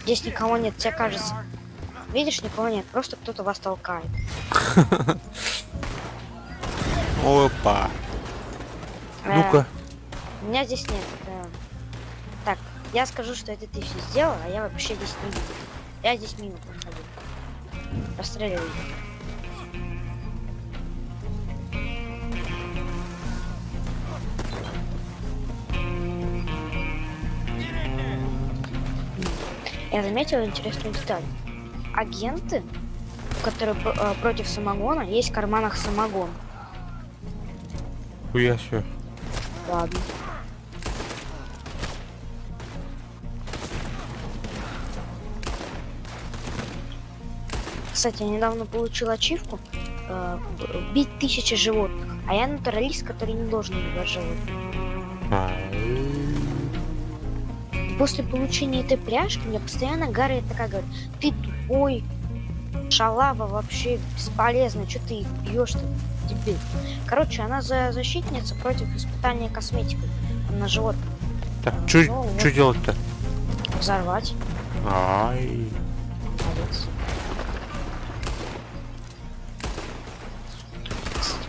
Здесь никого нет, тебе кажется. Видишь, никого нет, просто кто-то вас толкает.
Опа. Ну-ка.
Меня здесь нет. Так, я скажу, что это ты все сделал, а я вообще здесь не видел. Я здесь мимо проходил. Расстреливай. Я заметил интересную деталь. Агенты, которые против самогона, есть в карманах самогон.
Хуя себе.
Ладно. Кстати, я недавно получил ачивку бить 1000 животных, а я натуралист, который не должен убивать животных. После получения этой пряжки мне постоянно Гарри такая говорит: ты тупой, шалава, вообще бесполезно, что ты их бьешь-то, дебил. Короче, она защитница против испытания косметикой на животных.
Так, что делать-то?
Взорвать.
Ай.
Молодец.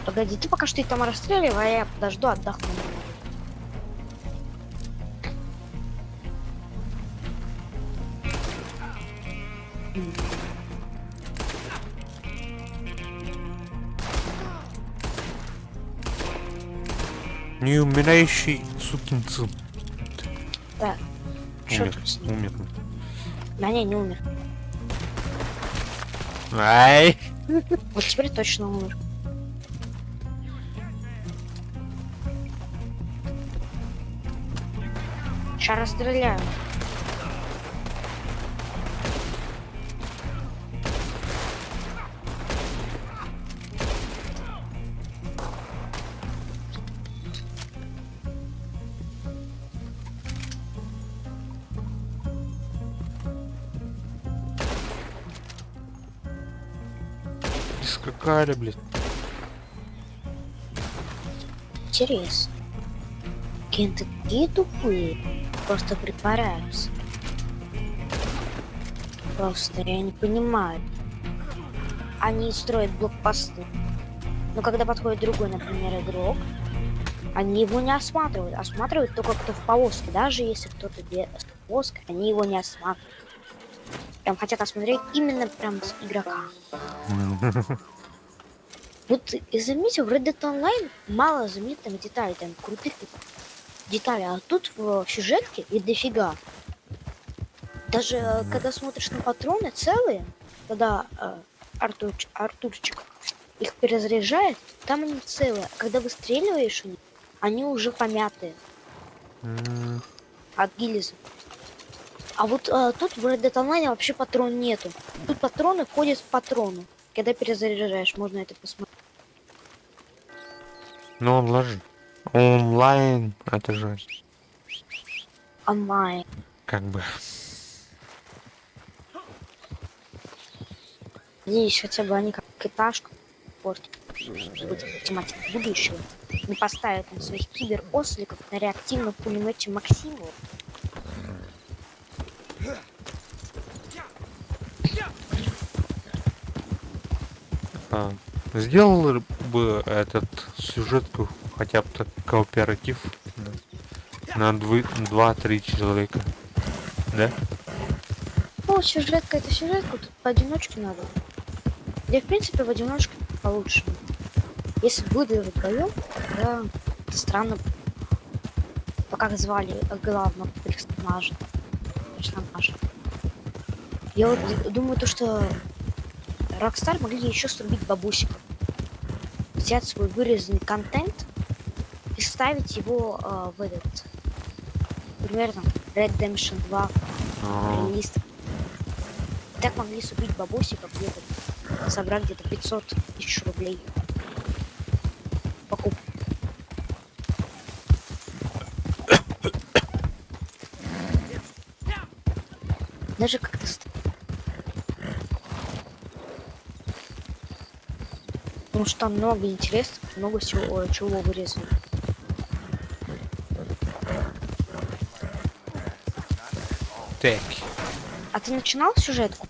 Погоди, ты пока что их там расстреливай, а я подожду, отдохну.
Неумирающий сукин сын.
Да. Что
Умер.
тут с ним?
Умер.
Да не умер.
Ай.
Вот теперь точно умер. Сейчас расстреляю.
Скакали, блядь.
Интересно. Кенты такие тупые. Просто притворяются. Просто я не понимаю. Они строят блокпосты. Но когда подходит другой, например, игрок, они его не осматривают. Осматривают только кто в повозке. Даже если кто-то без повозки, они его не осматривают. Прям хотят осмотреть именно прям с игрока. Вот и заметил, в Red Dead Online мало заметных деталей, там крутых деталей, а тут в сюжетке и дофига. Даже когда смотришь на патроны целые, когда Артурчик их перезаряжает, там они целые. А когда выстреливаешь у них, они уже помятые. От гильзы. А вот тут в Red Dead Online вообще патрон нету. Тут патроны входят в патроны. Когда перезаряжаешь, можно это посмотреть.
Ну он ложит. Онлайн, это же
Онлайн.
как бы.
Надеюсь, хотя бы они как этажку портят. Будет тематика будущего. Не поставят там своих киберосликов на реактивном пулемете Максимова.
Сделал бы этот сюжетку хотя бы так кооператив на 2-3 человека, да?
Ну, сюжетка это сюжетка, тут поодиночке надо. Да, в принципе, в одиночку получше. Если будет вдвоем, да, это странно. Как звали главного персонажа. Я вот думаю, то, что Rockstar могли еще срубить бабусиков. Взять свой вырезанный контент и ставить его в этот, например, там, Red Redemption 2 релиз. Так могли срубить бабусиков где-то, собрать где-то 500 тысяч рублей. Покупку. Даже как-то потому что там много интересного, много всего, чего вырезано.
Так.
А ты начинал сюжетку?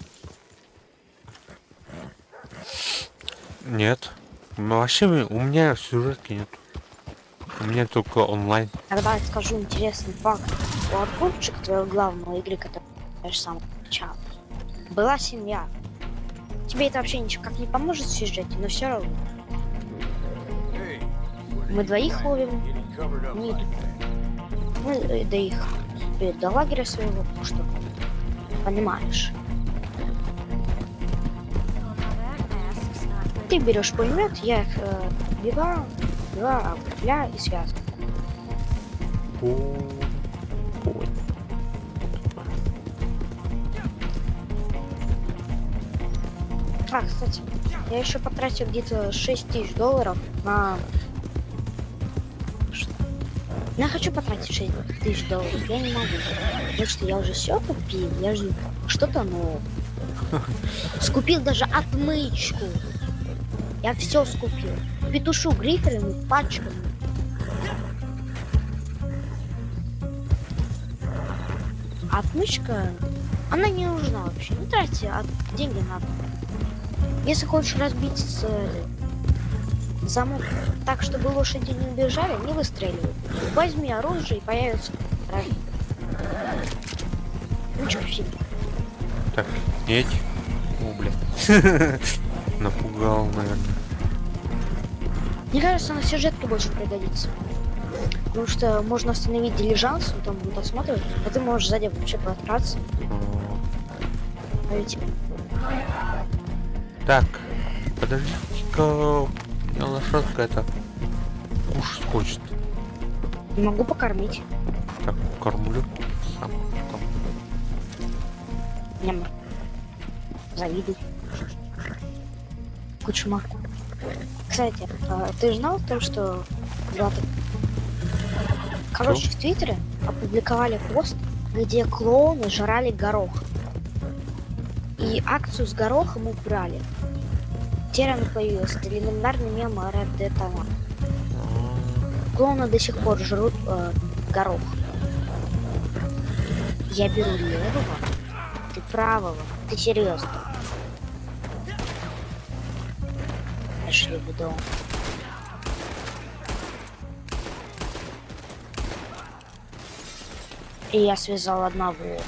Нет. Ну, вообще у меня сюжетки нет. У меня только онлайн.
Тогда я скажу интересный факт. У Аркурчика, твоего главного игры, который я же сам начал, была семья. Тебе это вообще никак не поможет в сюжете, но все равно. Мы двоих ловим, не идут. Мы до их до лагеря своего, что понимаешь. Ты берешь пулемет, я их биваю, и связываю. А, кстати, я еще потратил где-то $6000 на... Что? Я хочу потратить $6000, я не могу. Потому что я уже все купил, я же что-то новое. Скупил даже отмычку. Я все скупил. Петушу гриферами, пачками. Отмычка, она не нужна вообще. Не трати, деньги надо. Если хочешь разбить замок так, чтобы лошади не убежали, не выстреливай. Возьми оружие и появится враги. Ну что, все.
Так, нет. О, блядь. Напугал, наверное.
Мне кажется, на сюжетке больше пригодится. Потому что можно остановить дилижанс, он там будет осматривать, а ты можешь сзади вообще протраться. А ведь...
Так, подождите-ка, у меня лошадка это кушать хочет.
Могу покормить.
Так, кормлю. Сам там.
Ням. Завидуй. Кучма. Кстати, ты знал о том, что когда-то... Короче, в Твиттере опубликовали пост, где клоуны жрали горох. И акцию с горохом убрали. Теперь она появилась. Это легендарный мем Red Dead Online. Клоуны до сих пор жрут горох. Я беру левого, ты правого. Ты серьезно? Пошли в дом. И я связал одного.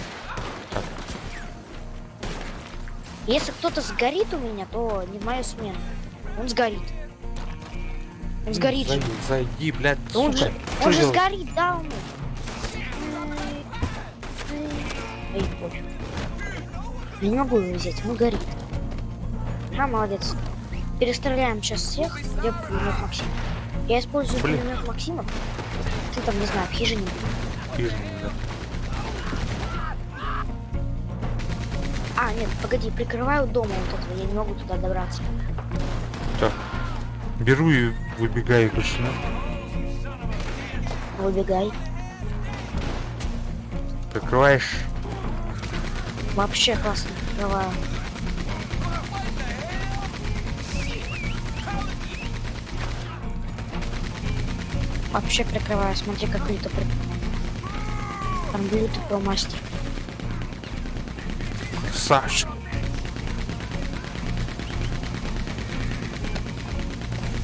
Если кто-то сгорит у меня, то не в мою смену. Он сгорит. Он сгорит же.
Зайди, блядь,
Он
сука.
же сгорит, да, он. Эй, пофиг. Я не могу его взять, он горит. А, молодец. Перестреляем сейчас всех, где пулемет Максима. Я использую пулемет Максима. Ты там, не знаю, в хижине.
Да.
А, нет, погоди, прикрываю дома вот этого, я не могу туда добраться.
Так. Беру и выбегаю, точно.
Выбегай.
Прикрываешь.
Вообще классно прикрываю. Вообще прикрываю, смотри, как круто Там будет такой мастер.
Саш.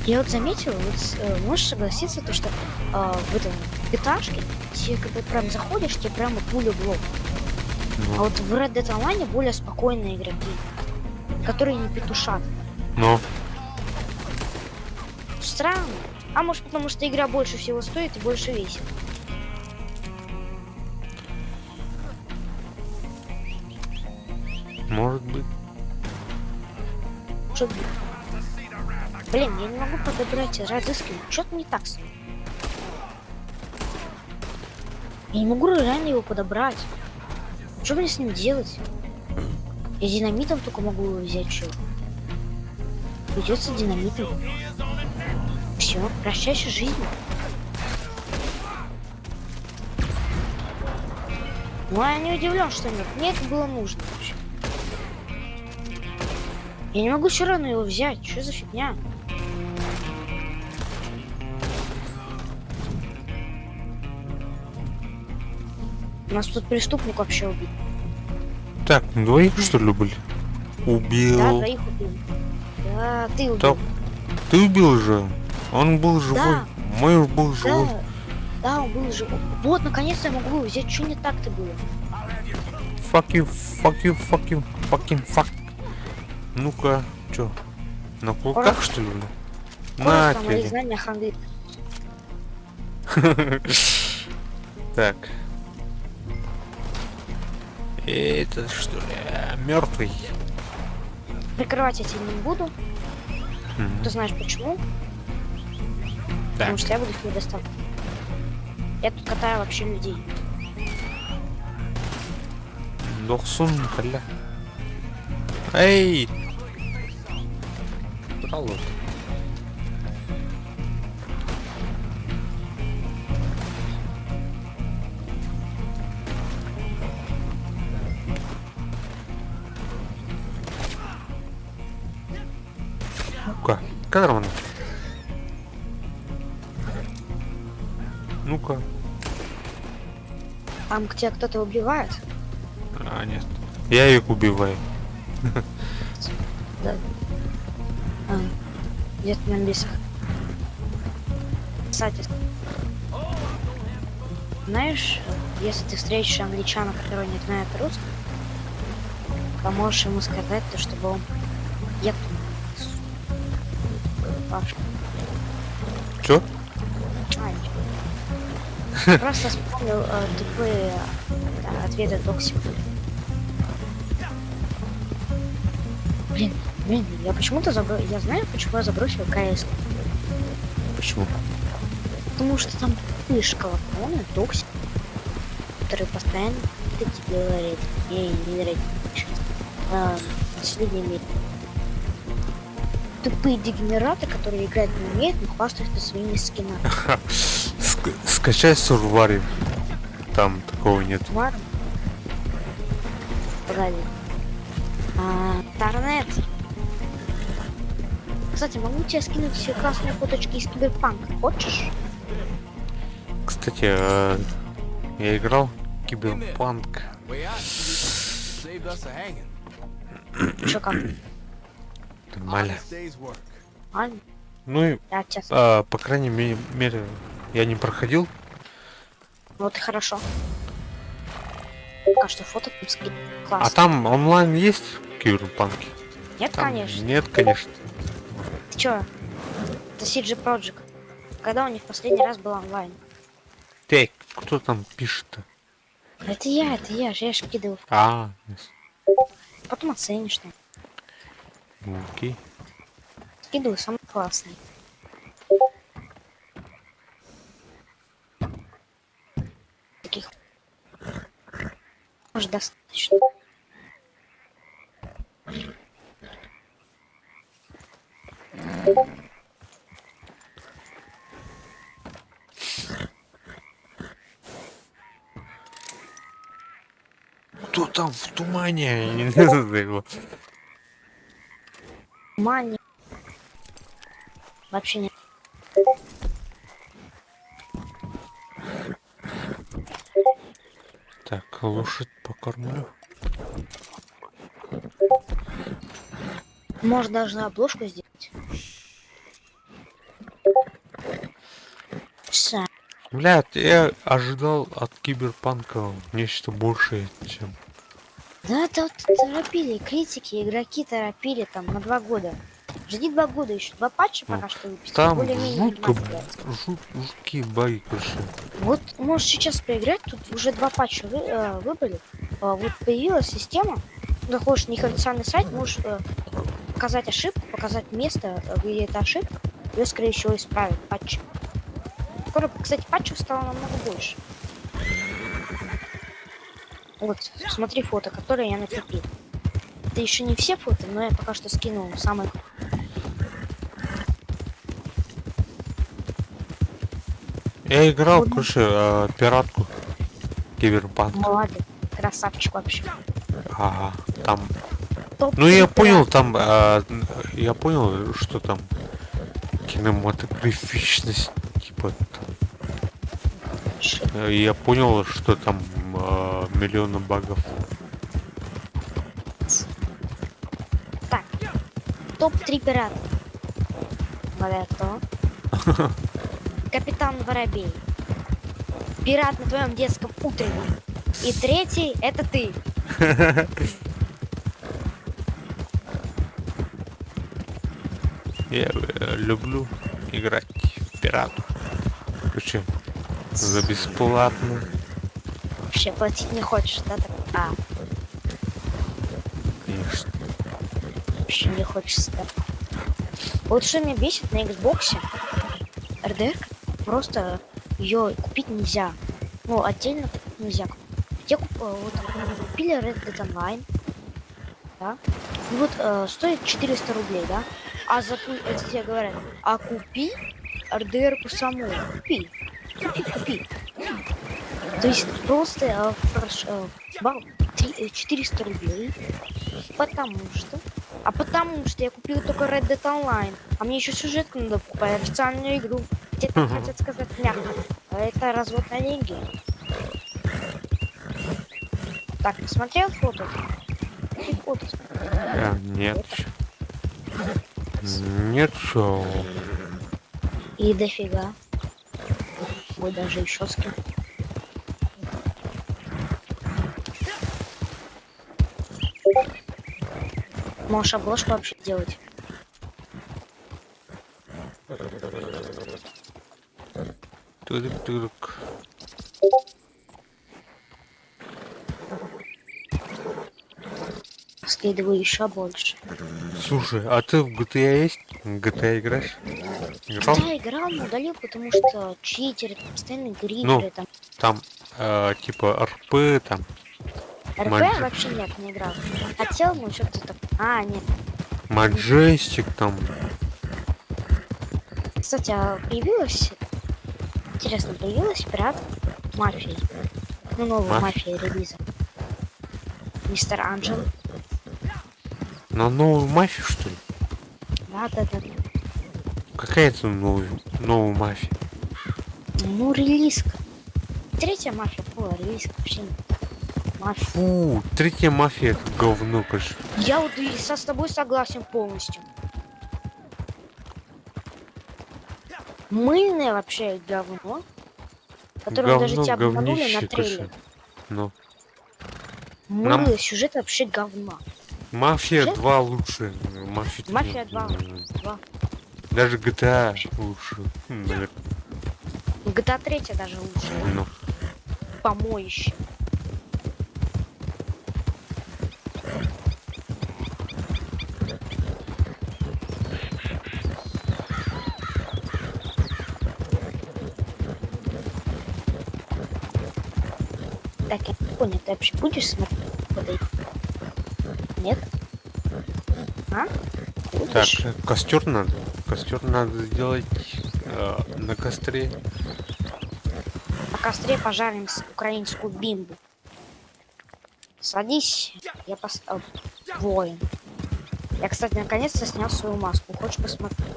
Я вот заметил, вот можешь согласиться, то, что в этом этажке, тебе когда прям заходишь, тебе прямо пуля в лоб.
Ну.
А вот в Red Dead Online более спокойные игроки, которые не петушат.
Ну.
Странно. А может потому что игра больше всего стоит и больше весит.
Может быть.
Что-то... Блин, я не могу подобрать разыскивать. Что-то не так с ним. Я не могу реально его подобрать. Что мне с ним делать? Я динамитом только могу его взять, что? Придется динамитом. Все, прощайся жизнь. Ну, я не удивлен, что нет. Мне это было нужно вообще. Я не могу все равно его взять. Что за фигня? У нас тут преступник вообще убит.
Так, двоих что ли были?
Да,
Убил.
двоих убил. Да, ты убил.
Да, ты убил же. Он был живой.
Да.
Мой был живой.
Да, да, он был живой. Вот, наконец-то я могу взять, что не так-то было.
Fuck you, fuck you, fuck you, fucking fuck. Ну-ка, чё? На кулаках, что ли, бля? На
Коротко, мои
тебе.
знания ханды.
Так. Это что ли? Мертвый.
Прикрывать я тебя не буду. Ты знаешь почему? Потому что я буду их не доставать. Я тут катаю вообще людей.
Дохсун, бля. Эй! Брало. Ну-ка, кадрон. Ну-ка.
Там тебя кто-то убивает.
А, нет. Я их убиваю.
Да. Где-то на бисах. Кстати, знаешь, если ты встретишь англичана, который не знает русский, то можешь ему сказать, то, чтобы он
Чё?
ничего. Просто вспомнил тупые ответы Токси. Блин, я почему-то забросил. Я знаю, почему я забросил КС.
Почему?
Потому что там тупые шкалофоны, Токси, которые постоянно тебе говорят, эй, не нравится. Последний мир. Тупые дегенераты, которые играть не умеют, но хвастаются своими скинами.
Скачай Сурвари. Там такого нет.
Ладно. Погоди. Торнет. Кстати, могу тебе скинуть все красные фоточки из Киберпанка. Хочешь?
Кстати, я играл в Киберпанк.
Что как?
Нормально.
Ладно.
Ну и,
Я сейчас.
по крайней мере, я не проходил.
Вот и хорошо. Пока что фото там скинь. Класс.
А там онлайн есть в Киберпанке?
Нет,
Там
конечно.
Нет, конечно.
Ты чё? Это CG Project. Когда у них последний раз был онлайн?
Эй, кто там пишет-то?
Это я ж кидал.
А,
Потом оценишь ты.
окей.
Скидываю самый классный. Таких. Может, достаточно.
Кто там в тумане? Я не знаю его.
Мани. Вообще нет.
Так, лошадь покормлю.
Может даже обложку сделать. Все.
Блядь, я ожидал от Киберпанка нечто большее, чем...
Да, торопили, критики, игроки торопили там на 2 года. Жди 2 года еще, 2 патча пока что выпустили.
Там
более-менее
жутко,
нормально.
жуткие баги, короче.
Вот можешь сейчас поиграть, тут уже 2 патча выбрали. Вот появилась система, заходишь на их официальный сайт, можешь показать ошибку, показать место, где эта ошибка, ее, скорее всего, исправят патчи. Скоро, кстати, патчев стало намного больше. Вот, смотри фото, которые я накопил. Это еще не все фото, но я пока что скинул самые...
Я играл, короче, пиратку. Киберпанк.
Молодец, красавчик вообще.
Ага, там...
Топ
Ну я
пират.
понял, там... я понял, что там... Кинематографичность, типа... Я понял, что там миллионы багов
Топ-3 пирата. Угадай, кто? Капитан Воробей. Пират на твоем детском утреннем. И третий — это ты.
Я люблю играть в пиратов. Причем за бесплатно.
Вообще платить не хочешь, да? Так?
Конечно.
Вообще не хочется. Да? Вот что меня бесит на Xbox, RDR просто ее купить нельзя. Ну, отдельно купить нельзя. Вот, купили Red Dead Online, да? И вот стоит 400 рублей, да? А тебе говорят, а купи RDR-ку саму. Купи. То есть просто 400 рублей. Потому что я купил только Red Dead Online. А мне еще сюжетку надо покупать, официальную игру. Где-то хотят сказать мягко. Это развод на деньги. Так, посмотрел фото? Какие фото?
Нет. Нет, что?
И дофига. Ой, даже еще с кем. Можешь обложку вообще делать.
Тырык.
Следую еще больше.
Слушай, а ты в GTA есть? В GTA играешь? Играл?
Да, играл, но удалил, потому что читеры, постоянно гриферы
Ну,
там.
там типа РП там.
РП
Маджи-
вообще нет, не играл. Хотел, но что-то так. А, нет.
Маджестик там.
Кстати, а появилась... Интересно, появилась пират мафии? Ну, новая мафия релиза. Мистер Анджел.
На новую мафию, что ли?
Да.
Какая это новая мафия?
Ну, релизка. Третья мафия была, релизка вообще не. Мафия.
Фу, третья мафия это говно, конечно.
Я вот и с тобой согласен полностью. Мыльное вообще говно. Которое даже тебя обманули на
говнище,
трейлере.
конечно. Ну.
Мыльный сюжет вообще говна.
Мафия
Сюжет?
2 лучше.
Мафия 2.
Даже GTA лучше. Наверное.
GTA 3 даже лучше.
Ну.
Помоище. Так, я не понял, ты вообще будешь смотреть? Нет? А?
Так,
Будешь?
костер надо. Костер надо сделать на костре.
На костре пожарим украинскую бимбу. Садись, я поставил воин. Я, кстати, наконец-то снял свою маску. Хочешь посмотреть?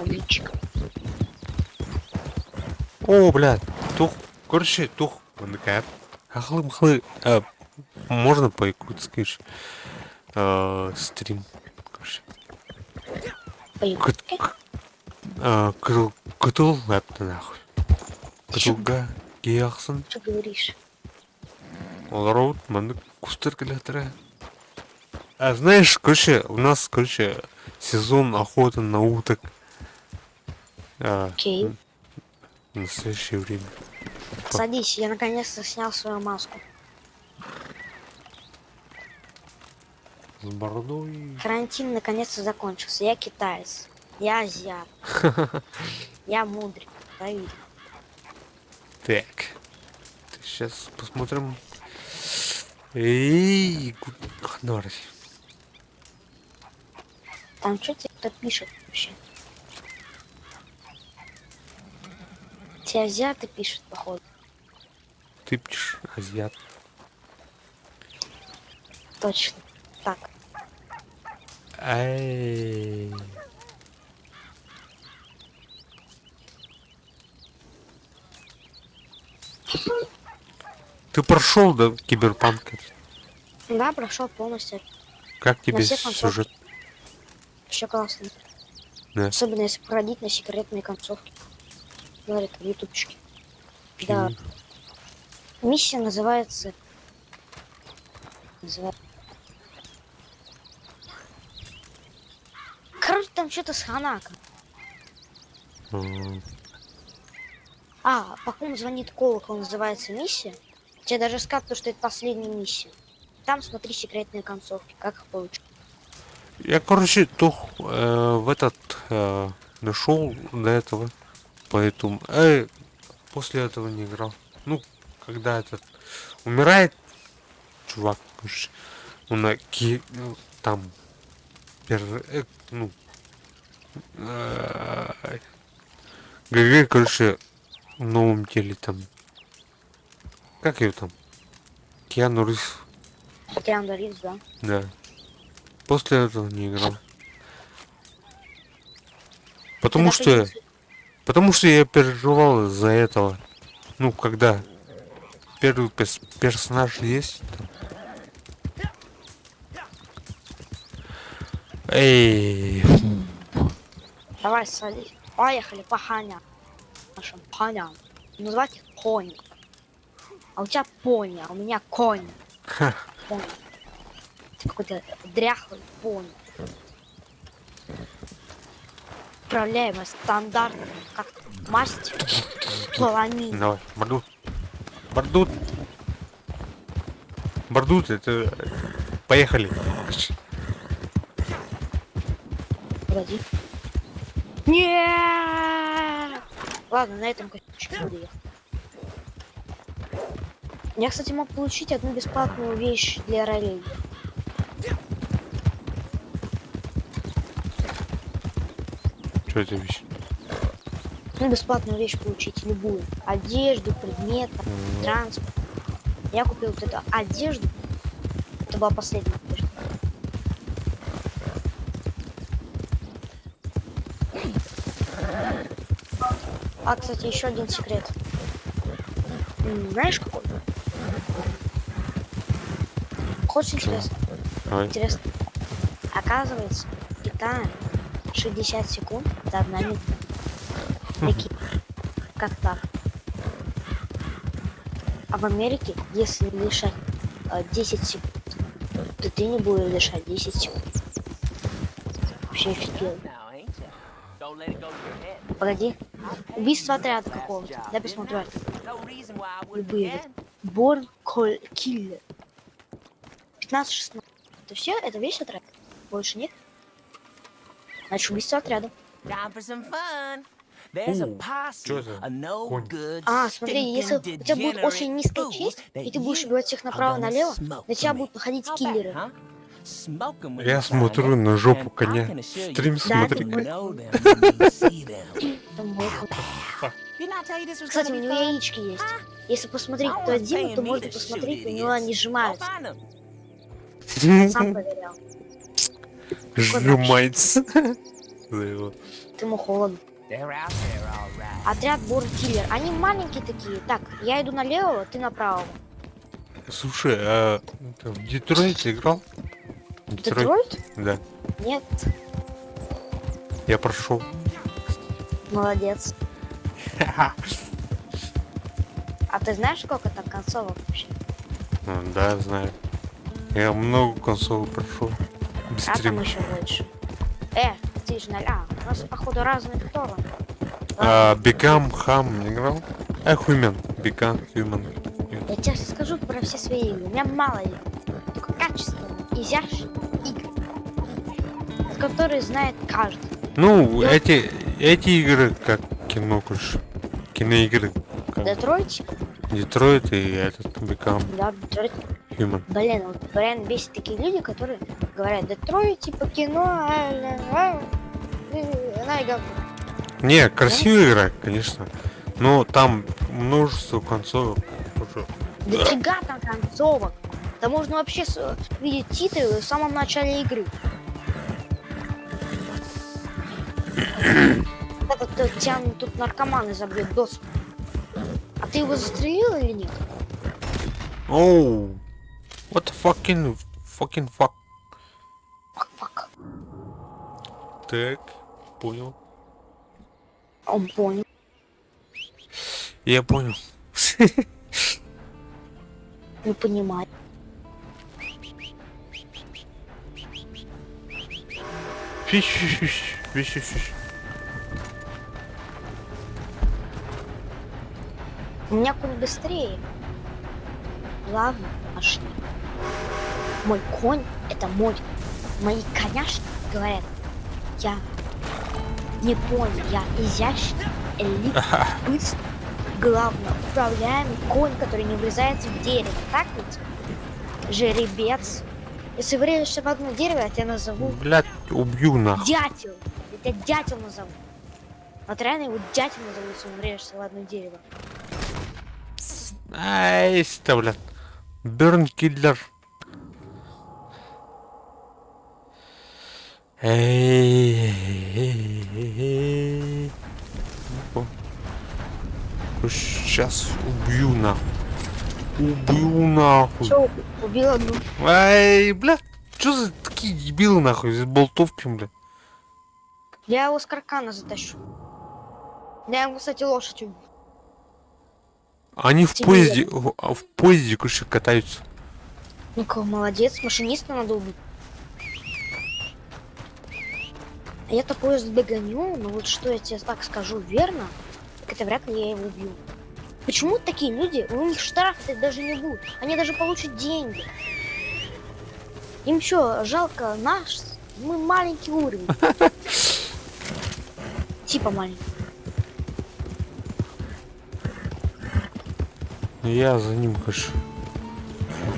Личик.
О, блядь, тух, вникает. Ахлы, можно по-якутски стрим. Короче.
По-якутски?
Кытыл это нахуй. Кытылга кияқсын.
Что говоришь?
Олар манды кустер келетірі. А знаешь, короче, у нас, сезон охоты на уток.
Окей.
В настоящее время.
Садись, я наконец-то снял свою маску.
С бородой.
Карантин наконец-то закончился. Я китаец. Я азиат. Я мудрый. Давид.
Так. Сейчас посмотрим. Эй, Норри.
Там что тебе кто пишет вообще? Те азиаты пишут, походу.
Ты пишешь, азиат.
Точно. Так.
Эй. Ты прошел, да, Киберпанк?
Да, прошел полностью.
Как тебе
На всех концах.
сюжет?
Вообще классно.
Да.
Особенно если проходить на секретные концовки. Говорят в ютубчике. Да. Миссия называется... Короче, там что-то с Ханака. По-моему, звонит колокол, называется миссия. Тебе даже скажут, что это последняя миссия. Там смотри секретные концовки, как их получить.
Я, короче, в этот дошел до этого, поэтому после этого не играл. Ну, когда этот умирает чувак, короче, он там ГГ, короче, в новом теле там. Как его там? Киану Ривз.
Киану Ривз, да.
Да. После этого не играл. Потому что я переживал из-за этого. Ну, когда первый персонаж есть. Эй.
Давай, садись. Поехали по Ханям. Нашим Ханям. Называть их пони. А у тебя пони, а у меня конь. Пони. Ты какой-то дряхлый пони. Управляемый, стандартный, как мастер поломин.
Давай, Бардут, это... Поехали.
Погоди. Нет! Ладно, на этом костюмчике буду ехать. Я, кстати, мог получить одну бесплатную вещь для ролей.
Что это вещь?
Ну, бесплатную вещь получить, любую. Одежду, предметы, транспорт. Я купил вот эту одежду. Это была последняя одежда. Кстати, еще один секрет. Знаешь какой? Хочешь интересно? Интересно. Оказывается, в Китае 60 секунд это 1 минута. Прикинь, как так? А в Америке, если дышать 10 секунд, то ты не будешь дышать 10 секунд. Вообще офигенно. Погоди. Убийство отряда какого-то. Дай посмотрю. Любые. Born Killer. 15-16. Это все? Это весь отряд? Больше нет? Значит, убийство отряда. Смотри, если у тебя будет очень низкая честь, и ты будешь убивать всех направо-налево, на тебя будут находить киллеры.
Я смотрю на жопу коня. Стрим смотри.
Кстати, у него яички есть. Если посмотреть, кто один, то можно посмотреть, у него они сжимаются. Сам проверял.
Сжимается.
Ему холодно. Отряд Born Killer. Они маленькие такие. Так, я иду налево, ты направо.
Слушай, а в Детройте играл?
Детройт?
Да.
Нет.
Я прошел.
Молодец. А ты знаешь, сколько там концовок вообще?
Да, знаю. Я много консолей прошел. Без
там
стрима.
еще больше. Ты же у нас, походу, разные стороны.
Become Ham играл? Human. Become Human.
Я тебе скажу про все свои игры. У меня мало игр. Только качественные, изящные игры. Которые знает каждый.
Ну, эти игры как кино, короче. Киноигры.
Детройт?
Детройт и этот Become
Да, Детройт.
Human.
Блин, вот реально бесит такие люди, которые говорят, Детройт, типа кино, она и говно.
Не, красивая игра, конечно. Но там множество концовок.
Дофига там концовок. Да можно вообще видеть титры в самом начале игры. Так вот тебя тут наркоманы забьет доску. А ты его застрелил или нет?
Оу. What the fucking fuck.
Fuck.
Так, понял.
Он понял.
Я понял.
Не понимает.
Фиш.
У меня конь быстрее. Главное, пошли. Мой конь — это мой. Мои коняшки говорят, я не понял, я изящный, элитный, быстрый, главное, управляемый конь, который не врезается в дерево. Так ведь? Жеребец. Если врежешься в одно дерево, я тебя назову
Блядь, убью нахуй.
дятел. Я тебя дятел назову. Вот реально его дятел назову, если он врежешься в одно дерево.
Ай, блядь. Бернкиллер. Эй. Сейчас убью нахуй. Убью нахуй.
Все, убил одну.
Ай, блядь. Чё за такие дебилы нахуй? Из болтовки, блядь.
Я его с каркана затащу. Я ему, кстати, лошадь убил.
Они в
Тебе
поезде, в поезде, короче, катаются.
Ну-ка, молодец, машиниста надо убить. А я-то поезд догоню, но вот что я тебе так скажу верно, так это вряд ли я его убью. Почему такие люди, у них штрафы даже не будут, они даже получат деньги. Им что, жалко наш, мы маленький уровень. Типа маленький.
Я за ним, короче.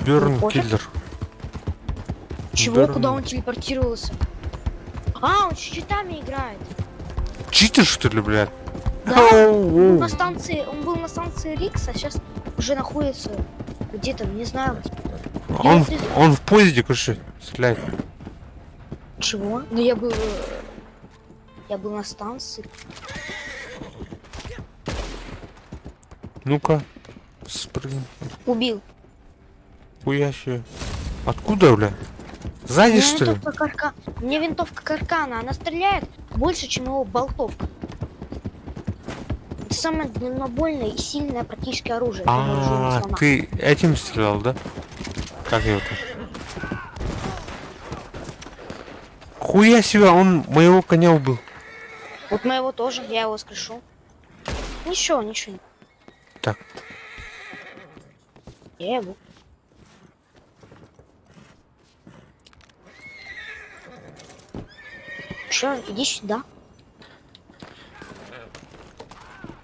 Бернкиллер.
Чего, куда он телепортировался? А, он с щитами играет.
Читер, что ли, блядь?
Да, он на станции, он был на станции Рикс, а сейчас уже находится где-то, не знаю.
Он в поезде, короче, стреляет.
Чего? Ну я был на станции.
Ну-ка, спрыгни.
Убил.
Хуящая. Откуда, бля? Сзади, что ли?
Мне винтовка каркана, она стреляет больше, чем его болтовка. Это самое дальнобойное и сильное практически оружие.
А, ты этим стрелял, да? Как его там? Хуя себя, он моего коня убил.
Вот моего тоже, я его скрешу. Ничего.
Так.
Я его. Чё, иди сюда.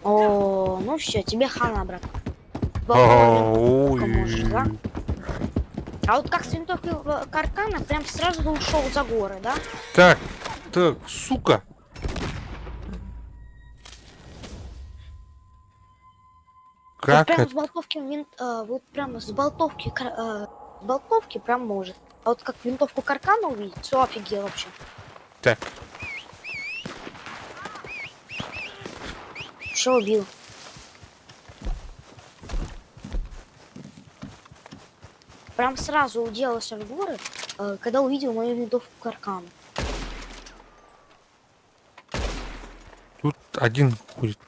О, ну все, тебе хана, брат. Можешь, да? А вот как с винтовкой каркана, прям сразу ушел за горы, да?
Так, сука. Как
вот прям
это?
с болтовки вот прям с болтовки прям может. А вот как винтовку каркана увидеть, все офигел вообще.
Так.
Что убил? Прям сразу уделался в горы, когда увидел мою винтовку каркана.
Тут один ходит.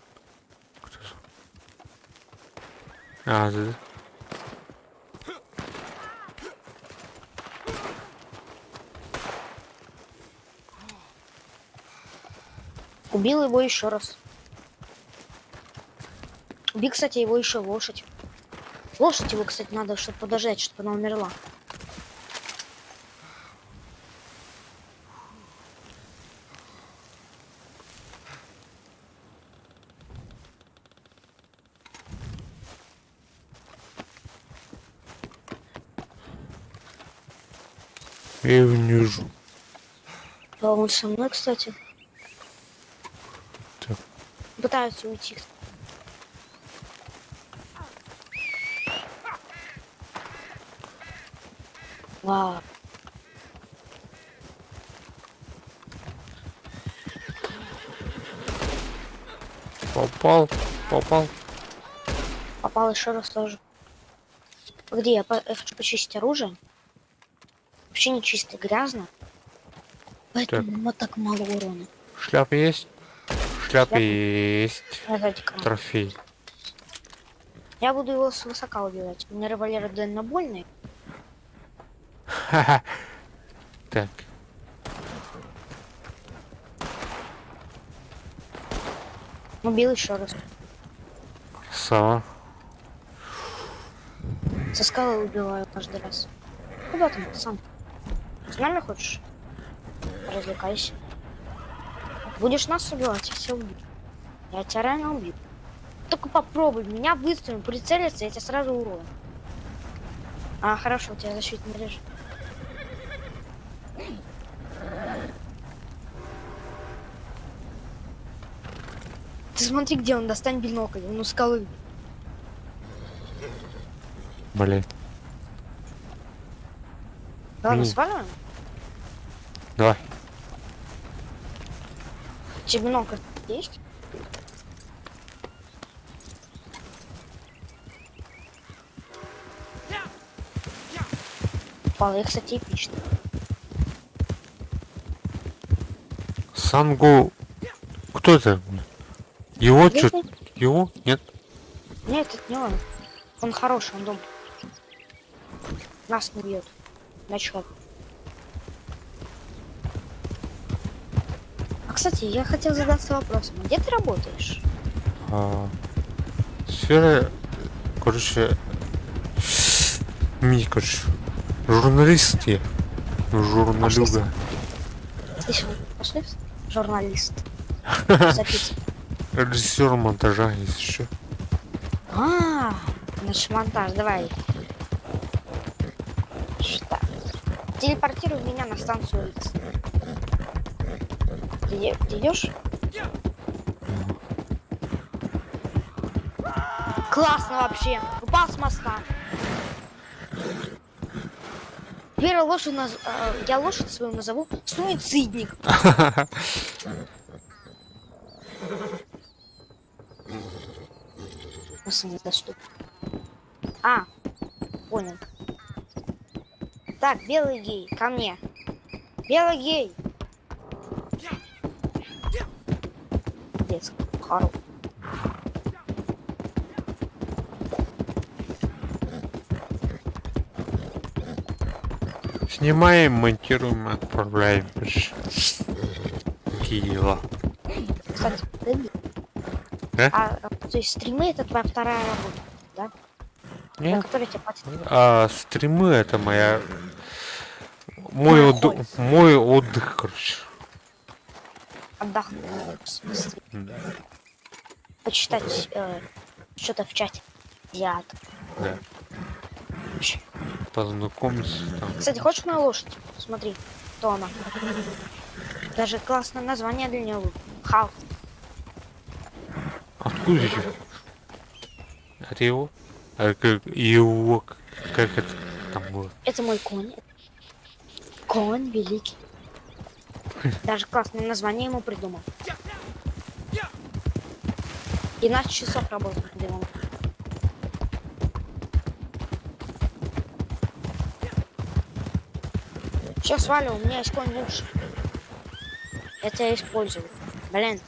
А, да.
Убил его еще раз. Убил, кстати, его еще лошадь. Лошадь его, кстати, надо, чтобы подождать, чтобы она умерла.
Я его не вижу.
А он со мной, кстати.
Так.
Пытаются уйти. Вау.
Попал.
Попал еще раз тоже. Где я хочу почистить оружие? Вообще не чисто, грязно. Поэтому вот так мало урона.
Шляпа есть? Шляпа
Шляпа?
есть.
Нажать-ка.
Трофей.
Я буду его с высока убивать. У меня револьвер дальнобойный.
Ха-ха. Так.
Убил еще раз.
Красава.
Со скалы убиваю каждый раз. Куда ты, пацан? С нами хочешь? Развлекайся. Будешь нас убивать, я тебя убью. Я тебя реально убью. Только попробуй меня выстрелом прицелиться, я тебя сразу урою. А, хорошо, у тебя защитный режим. Ты смотри, где он, достань бинокль, он у скалы.
Блин.
Ладно, сваливаем?
Давай.
У тебя бинокль есть? Вполне, кстати, эпично.
Сангу... Кто это? Его
Есть
чё? Его? Нет?
Нет, это не он. Он хороший, он добрый. Нас не бьет. Начал. А, кстати, я хотел задаться вопросом. Где ты работаешь?
Сфера... Короче... короче... Журналист я. Журналюга.
Слышал, пошли? Журналист. Записывай.
Режиссер монтажа, если что.
Наш монтаж, давай. Что? Телепортируй меня на станцию X. Ты идешь? Классно вообще. Упал с моста. Теперь лошадь я лошадь свою назову суицидник. Недоступно. Понял. Так, белый гей, ко мне. Белый гей. Детский. Хорош.
Снимаем, монтируем, отправляем. Киева.
Кстати, ты... то есть стримы это твоя вторая работа, да?
Нет.
На которой тебе платят.
Стримы это моя... Мой отдых, короче.
Отдохнуть, в смысле. Почитать что-то в чате. Да. Вообще.
Познакомиться там.
Кстати, хочешь мою лошадь? Смотри, кто она. Даже классное название для нее. Халк.
Откуда еще? Это его? Его, как это там было?
Это мой конь. Конь великий. Даже классное название ему придумал. 12 часов работает придумал. Все, свалю, у меня есть конь лучше. Это я использую. Блин.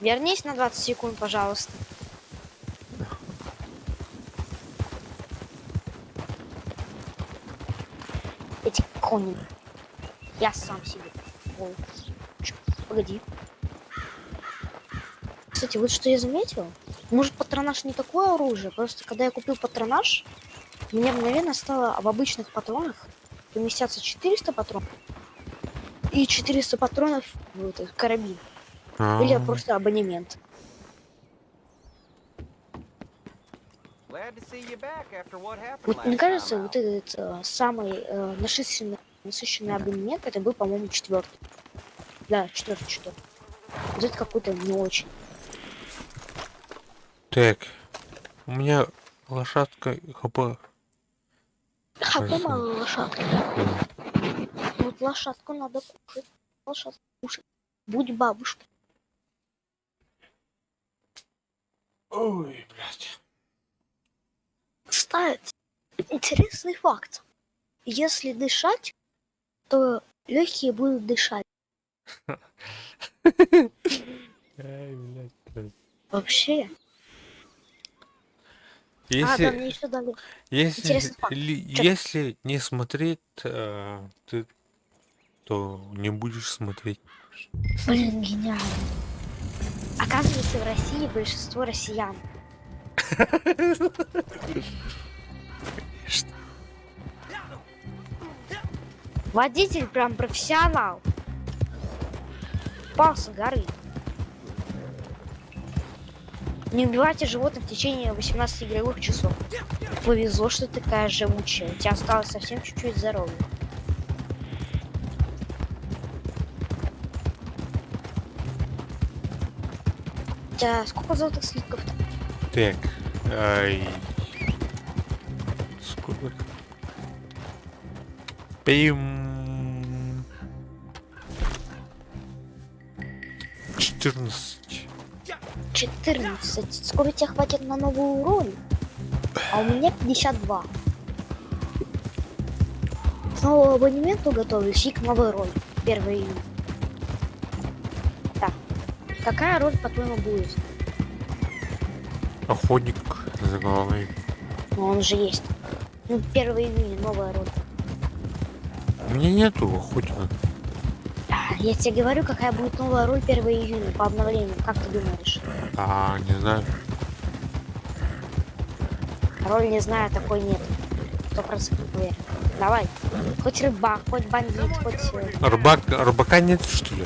Вернись на 20 секунд, пожалуйста. Эти кони. Я сам себе. Ой. Погоди. Кстати, вот что я заметил. Может, патронаж не такое оружие. Просто когда я купил патронаж, мне мгновенно стало в обычных патронах поместятся 400 патронов. И 400 патронов в этот карабин. Или просто абонемент. Вот мне кажется, вот этот самый насыщенный абонемент, это был, по-моему, 4-й. Да, 4-й. Вот это какой-то не очень.
Так, у меня лошадка ХП.
ХП мало лошадки. Вот лошадку надо кушать. Лошадку кушать. Будь бабушкой.
Ой, блядь.
Кстати, интересный факт. Если дышать, то легкие будут дышать.
Ай, блядь.
Вообще. А, да,
Если,
мне еще дали.
если,
Интересный факт. Чё?
если не смотреть, ты, то не будешь смотреть.
Блин, гениально. Оказывается, в России большинство россиян. Водитель прям профессионал. Пал с горы. Не убивайте животных в течение 18 игровых часов. Повезло, что ты такая живучая. У тебя осталось совсем чуть-чуть здоровья. У тебя сколько золотых слитков-то?
Так, ай. Сколько? Пим. 14.
14. Скоро тебя хватит на новую роль. А у меня 52. С нового абонемента готовлюсь и к новой роли. 1 июня. Так. Какая роль, по-твоему, будет?
Охотник за головой.
Ну, он же есть. Ну, 1 июня новая роль.
У меня нету охотника.
Я тебе говорю, какая будет новая роль 1 июня по обновлению. Как ты думаешь?
Не знаю.
Роль не знаю, такой нет. 100% уверен. Давай. Хоть рыбак, хоть бандит, хоть...
Рыбака нет, что ли?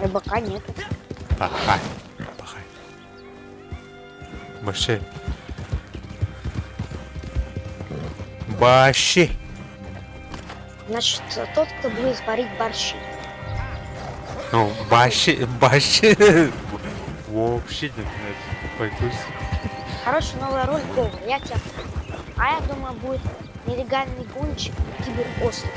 Рыбака нет.
Пахай. Баши. Баши.
Значит, тот, кто будет варить борщи.
Ну, баши. Вообще не знаю. Пойдусь.
Хорошая новая роль повар, я тебя... А я думаю, будет нелегальный гонщик киберостров.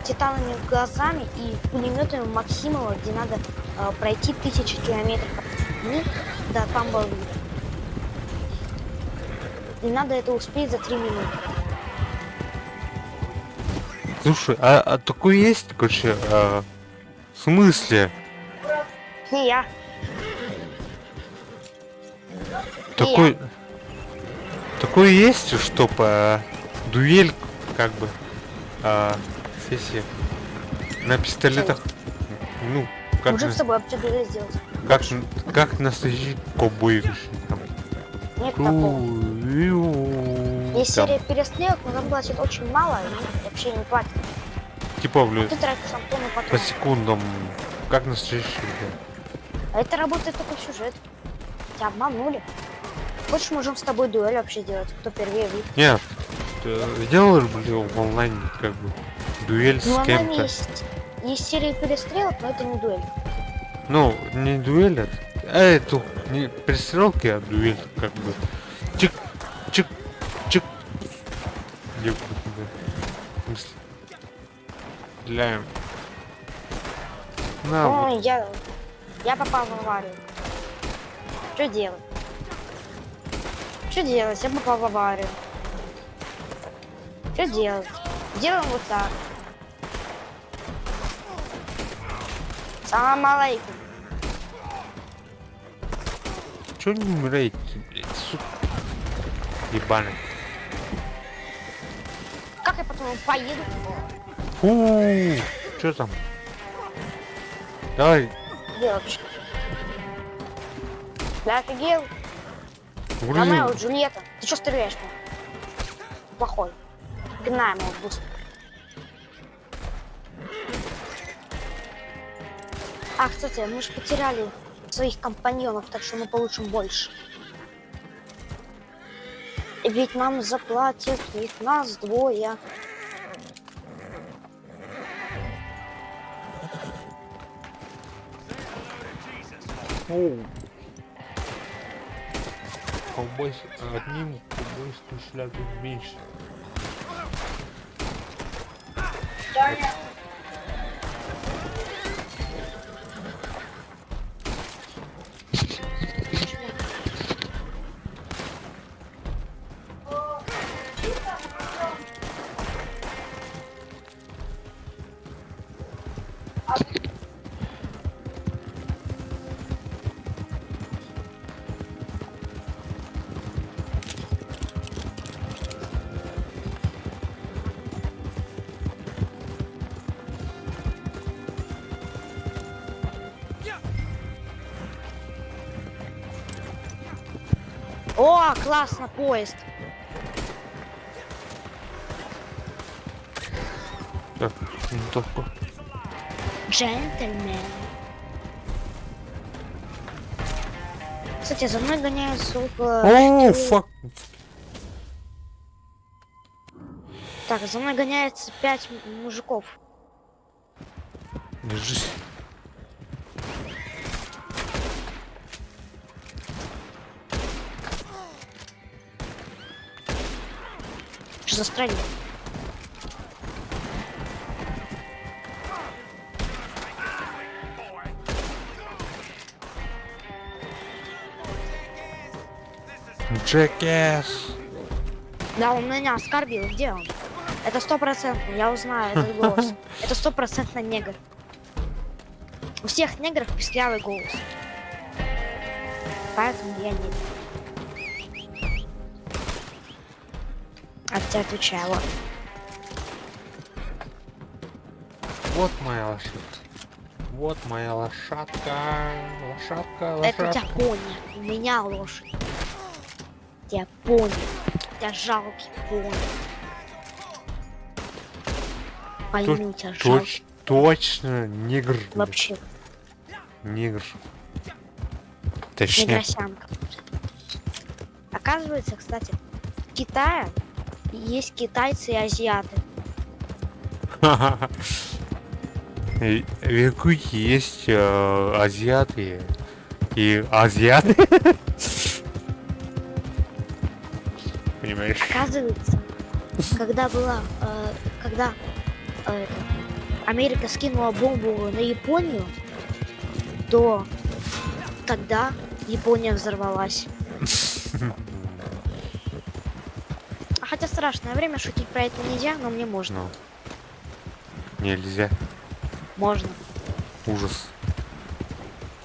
Титановыми глазами и пулеметами Максимова, где надо пройти 1000 километров от них до Тамбова. И надо это успеть за 3 минуты.
Слушай, а такой есть, короче, в смысле?
Не я.
Такой есть, чтоб дуэль, как бы, сессия на пистолетах, ну, как
Можем с тобой вообще дуэль сделать.
как настоящий ковбой.
Нет такого. Есть серия перестрелок, но нам платят очень мало и вообще не платят.
Типа, блин,
Ты тратишь шампуны
по
потом.
секундам, как настоящий.
А это работает только в сюжет. Тебя обманули. Хочешь, можем с тобой дуэль вообще делать, кто первее выйдет.
Нет, делаешь, блин, в онлайне, как бы, дуэль
Ну,
с
онлайн
кем-то.
есть серия перестрелок, но это не дуэль.
Ну, не дуэль, это не перестрелки, а дуэль, как бы. Чик, чик, чик. Стреляем. На, вот.
Ой, я попал в аварию. Что делать? Что делать? Я попал в аварию. Что делать? Делаем вот так. Салам алейкум.
Чё не умираете, блядь, сука? Ебаный.
Как я потом поеду?
Фу, чё там? Давай,
Где вообще? Да офигел?
грузи.
Ромео, Джульетта. Ты что стреляешь? Плохой. Пинаем его быстро. А, кстати, мы же потеряли своих компаньонов, так что мы получим больше. И ведь нам заплатят, ведь нас двое.
Ковбой одним, ковбойским шляпой меньше.
О, классно, поезд.
Так, винтовку.
Джентльмен. Кстати, за мной гоняются около...
О, фак.
Так, за мной гоняется 5 мужиков.
Держись.
Что застрелил?
Джекес.
Да, он меня оскорбил. Где он? Это 100%, я узнаю этот голос. Это 100% негр. У всех негров писклявый голос. Поэтому я негр. А тебе отвечаю, вот.
Вот моя лошадка. Вот моя лошадка. Лошадка,
Это у
лошадка.
тебя пони, у меня лошадь. У тебя пони. У тебя жалкий пони. Пойми, у тебя жалкий.
Точно, негр.
Вообще,
Негр. Точнее.
негросянка. Оказывается, кстати, в Китае есть китайцы и азиаты.
В Якутии есть азиаты и азиаты. Понимаешь?
Оказывается, когда была, когда Америка скинула бомбу на Японию, то тогда Япония взорвалась. Хотя страшное время, шутить про это нельзя, но мне можно.
Ну. Нельзя.
Можно.
Ужас.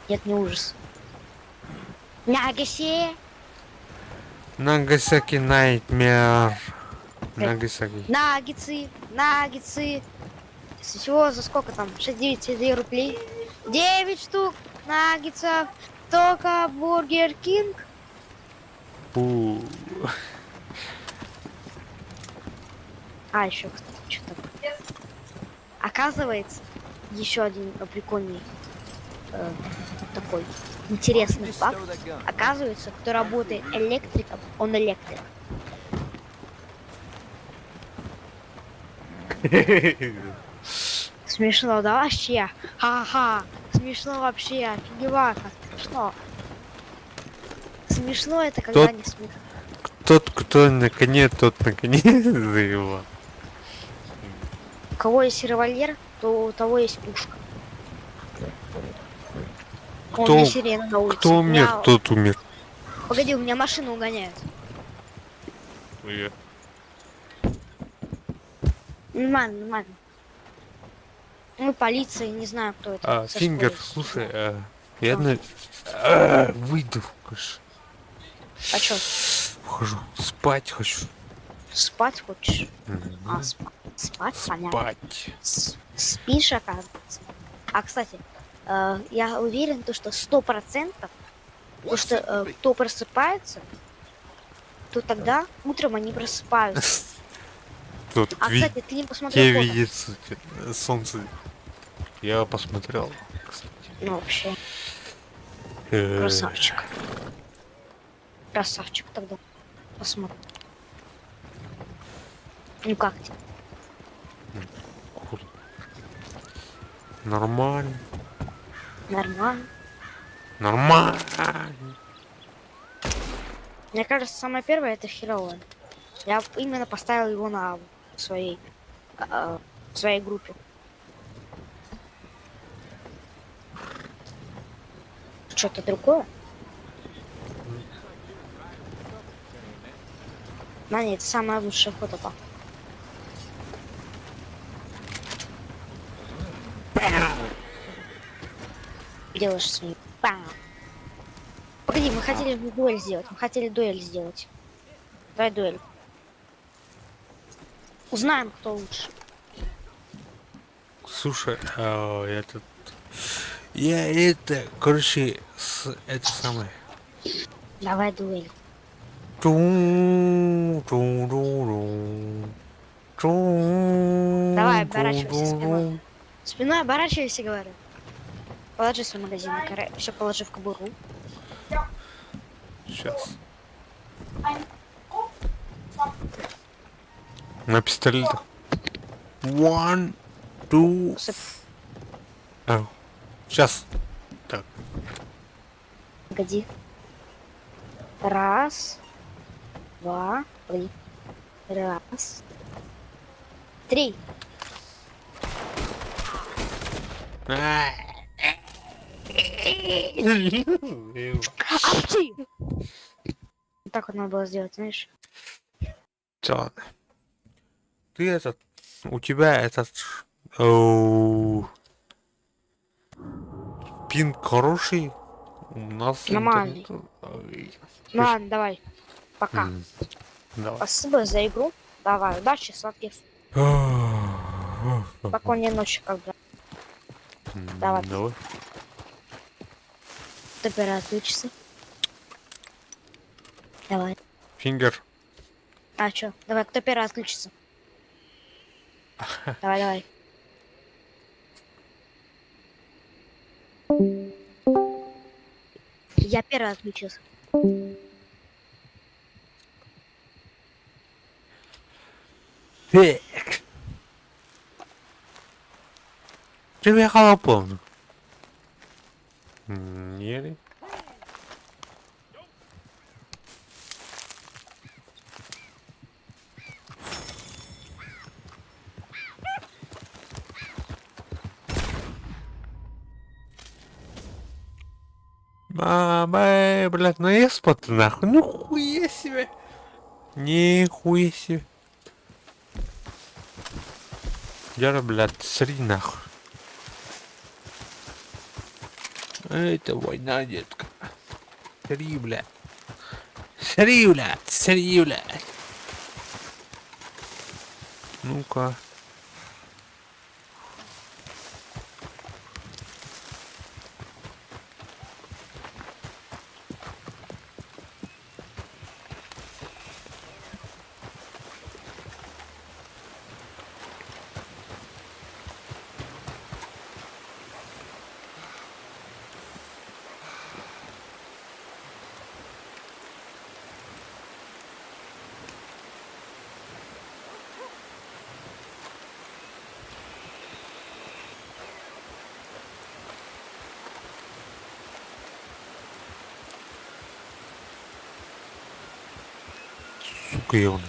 Нет, не ужас. Нагасея.
Нагасаки Найтмер. Нагасаки.
Наггетсы, наггетсы. Всего за сколько там? 6-9 рублей. 9 штук наггетсов. Только Бургер Кинг.
Фу.
А, еще что-то. Оказывается, еще один прикольный такой интересный факт. Оказывается, кто работает электриком, он электрик. Смешно, да вообще? Ха-ха. Смешно вообще, офигеваха. Что? Смешно это, когда не смешно.
Тот, кто на коне, тот на коне заявил.
У кого есть револьвер, то у того есть пушка.
Кто-
Вон, сирена на улице.
Кто умер,
Меня-
тот умер.
Погоди, у меня машину угоняют. Нормально, нормально. Мы полиция, не знаю, кто это. со
Фингер,
школы.
слушай, я выйду, конечно.
А чё,
Вхожу. Спать хочу.
спать хочешь?
Мгм.
А, спать, понятно.
Спать.
Спишь, оказывается. А, кстати, я уверен, то, что 100%, потому что кто просыпается, то тогда утром они просыпаются.
Тут
А, кстати, ты не посмотрел
где
фото?
видит солнце. Я посмотрел, кстати.
Ну, вообще,
Э,
красавчик. Красавчик тогда. Посмотрим. Ну как тебе?
круто. Нормально.
Нормально.
Нормально.
Мне кажется, самое первое это херовое. Я именно поставил его на в своей группе. Что-то другое? Да нет, это самое лучшее фото. Па. Делаешь свою. Погоди, мы хотели дуэль сделать. Мы хотели дуэль сделать. Давай дуэль. Узнаем, кто лучше.
Слушай, короче, это самое.
Давай дуэль. Давай, оборачивайся спиной. Спиной оборачивайся, говорю. Положи свой магазин на коре. Все положи в кобуру.
Сейчас. На пистолет. One, two. Сейчас. Так.
Погоди. Раз. Два. Погоди. Раз. Три. Апчи! Так вот надо было сделать, знаешь?
Всё, ладно. Ты этот... У тебя этот... Пинг хороший. У нас...
Нормальный.
интернет-
Ну ладно, давай. Пока.
Давай.
Спасибо за игру. Давай, удачи, сладких. Спокойной ночи, как бы. Давай.
Давай.
Кто первый отключится? Давай.
Фингер.
А чё? Давай, кто первый отключится? Давай, давай. Я первый отключился.
Так. Тебе халапон. Нели. Мама, блядь, ну я спот нахуй, ну хуя себе. Нихуя себе. Яра, блядь, сри нахуй. Это война, детка. Сри, блядь. Сри, блядь, сри, блядь. Ну-ка. Сука, ебаный.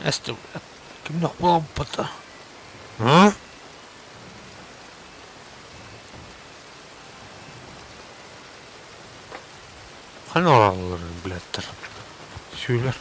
Este, kim nog wel potten? Huh? Hani oraları biletler. Söyler.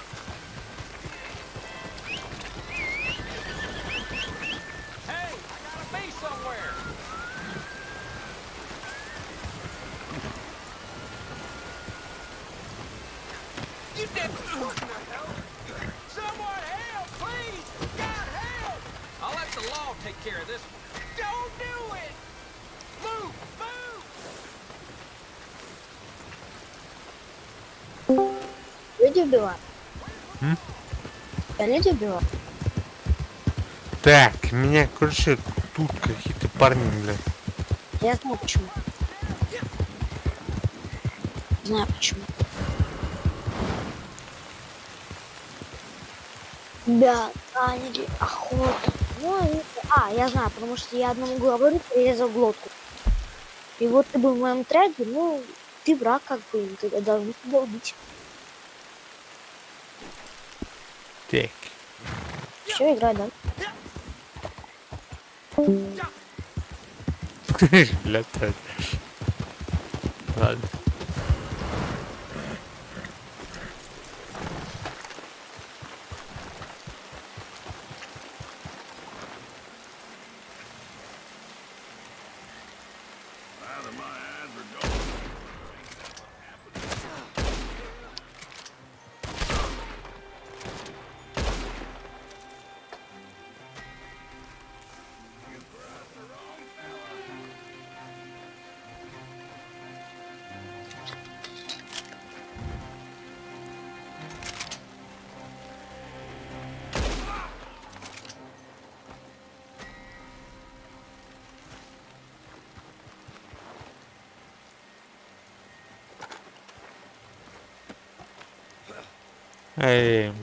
Люди убивают. Я люди убиваю.
Так, меня крушит тут какие-то парни, блядь.
Я знаю почему. Знаю почему. Да, наняли охоту. Ну, я знаю, потому что я одному главарю прирезал глотку. И вот ты был в моем отряде, ну, ты враг как бы, ты должен тебя убить.
Так.
Все, играй, да?
Блядь. Ладно. Эй.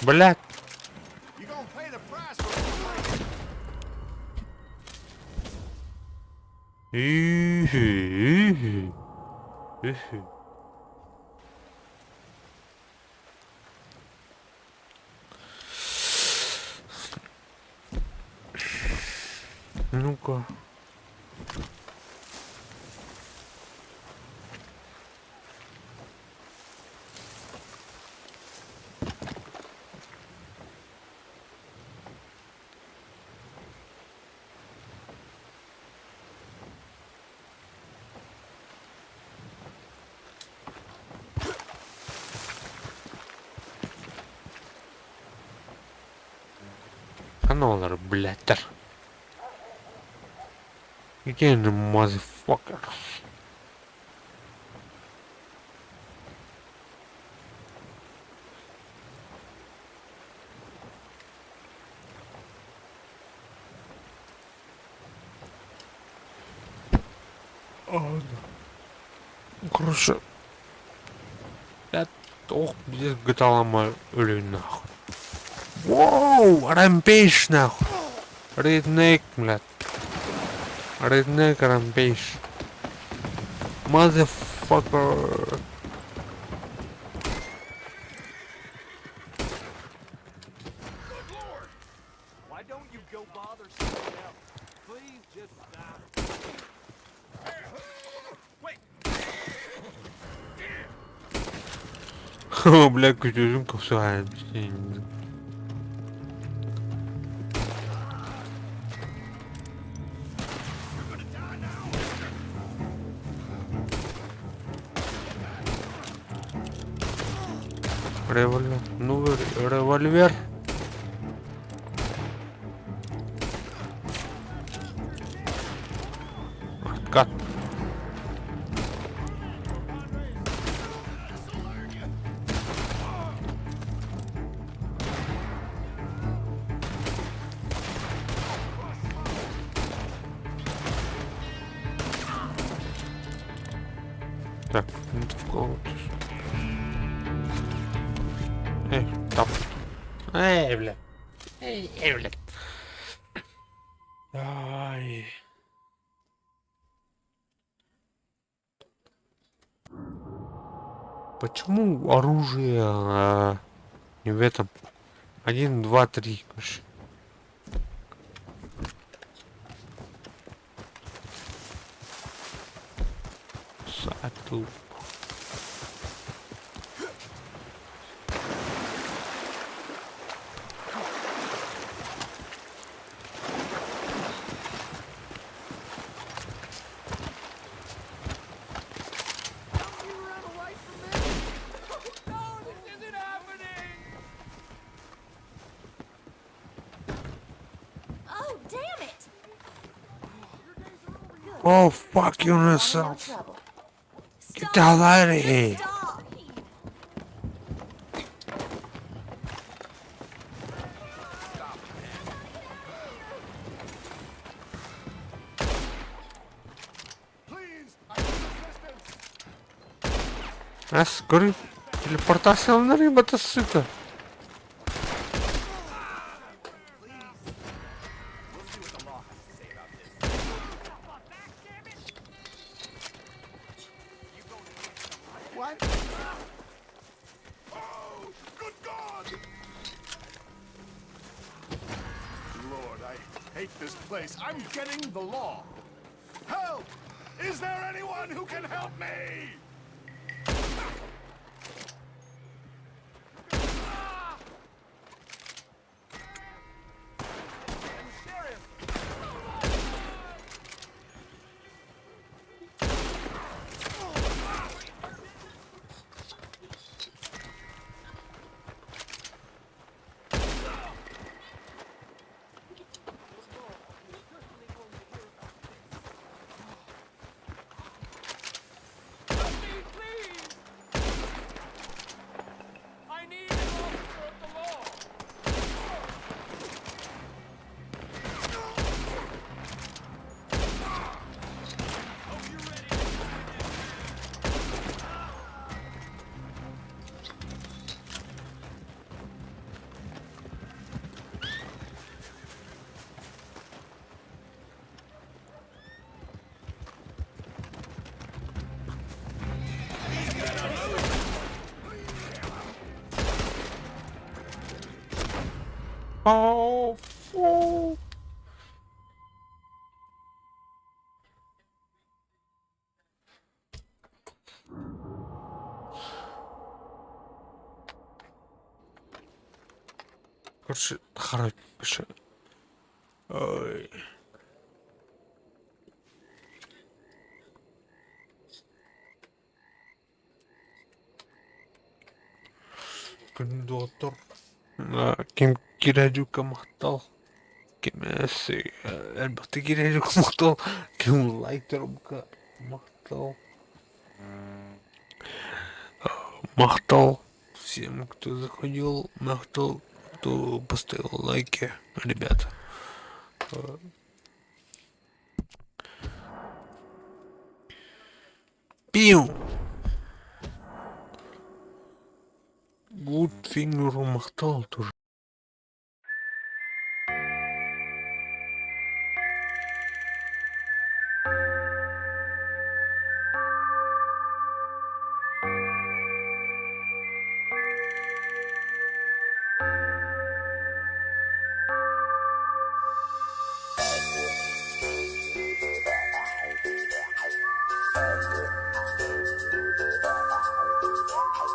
Блядь. Ихы. Ну-ка. Каналар, блядь. Again, motherfucker. Короче. Ох, здесь GTA ломаю. Или нахуй. Воу, рампейдж нахуй. Реднек, блядь. Реднек рампейдж. Motherfucker. О, бля, кутюжинка все. Револьвер. Ну, револьвер. Откат. Так, это в кого-то. Эй, там. Эй, бля. Эй, бля. Ай. Почему оружие не в этом? 1, 2, 3, короче. Сату. Oh, fuck yourself. Get the hell out of here. Скорый. Телепортация на рыба-то, сука.
I'm getting the law. Help! Is there anyone who can help me?
О, фу. Короче, хорошо. Ой. Кондуктор. Ким кирәҗүкә мактал. Ким әсе. Әлбәттә кирәҗүкә мактал. Ким лайтерка мактал. Мактал всем, кто заходил, мактал, кто поставил лайки, ребята. Пиу! Гудфингер мактал тоже.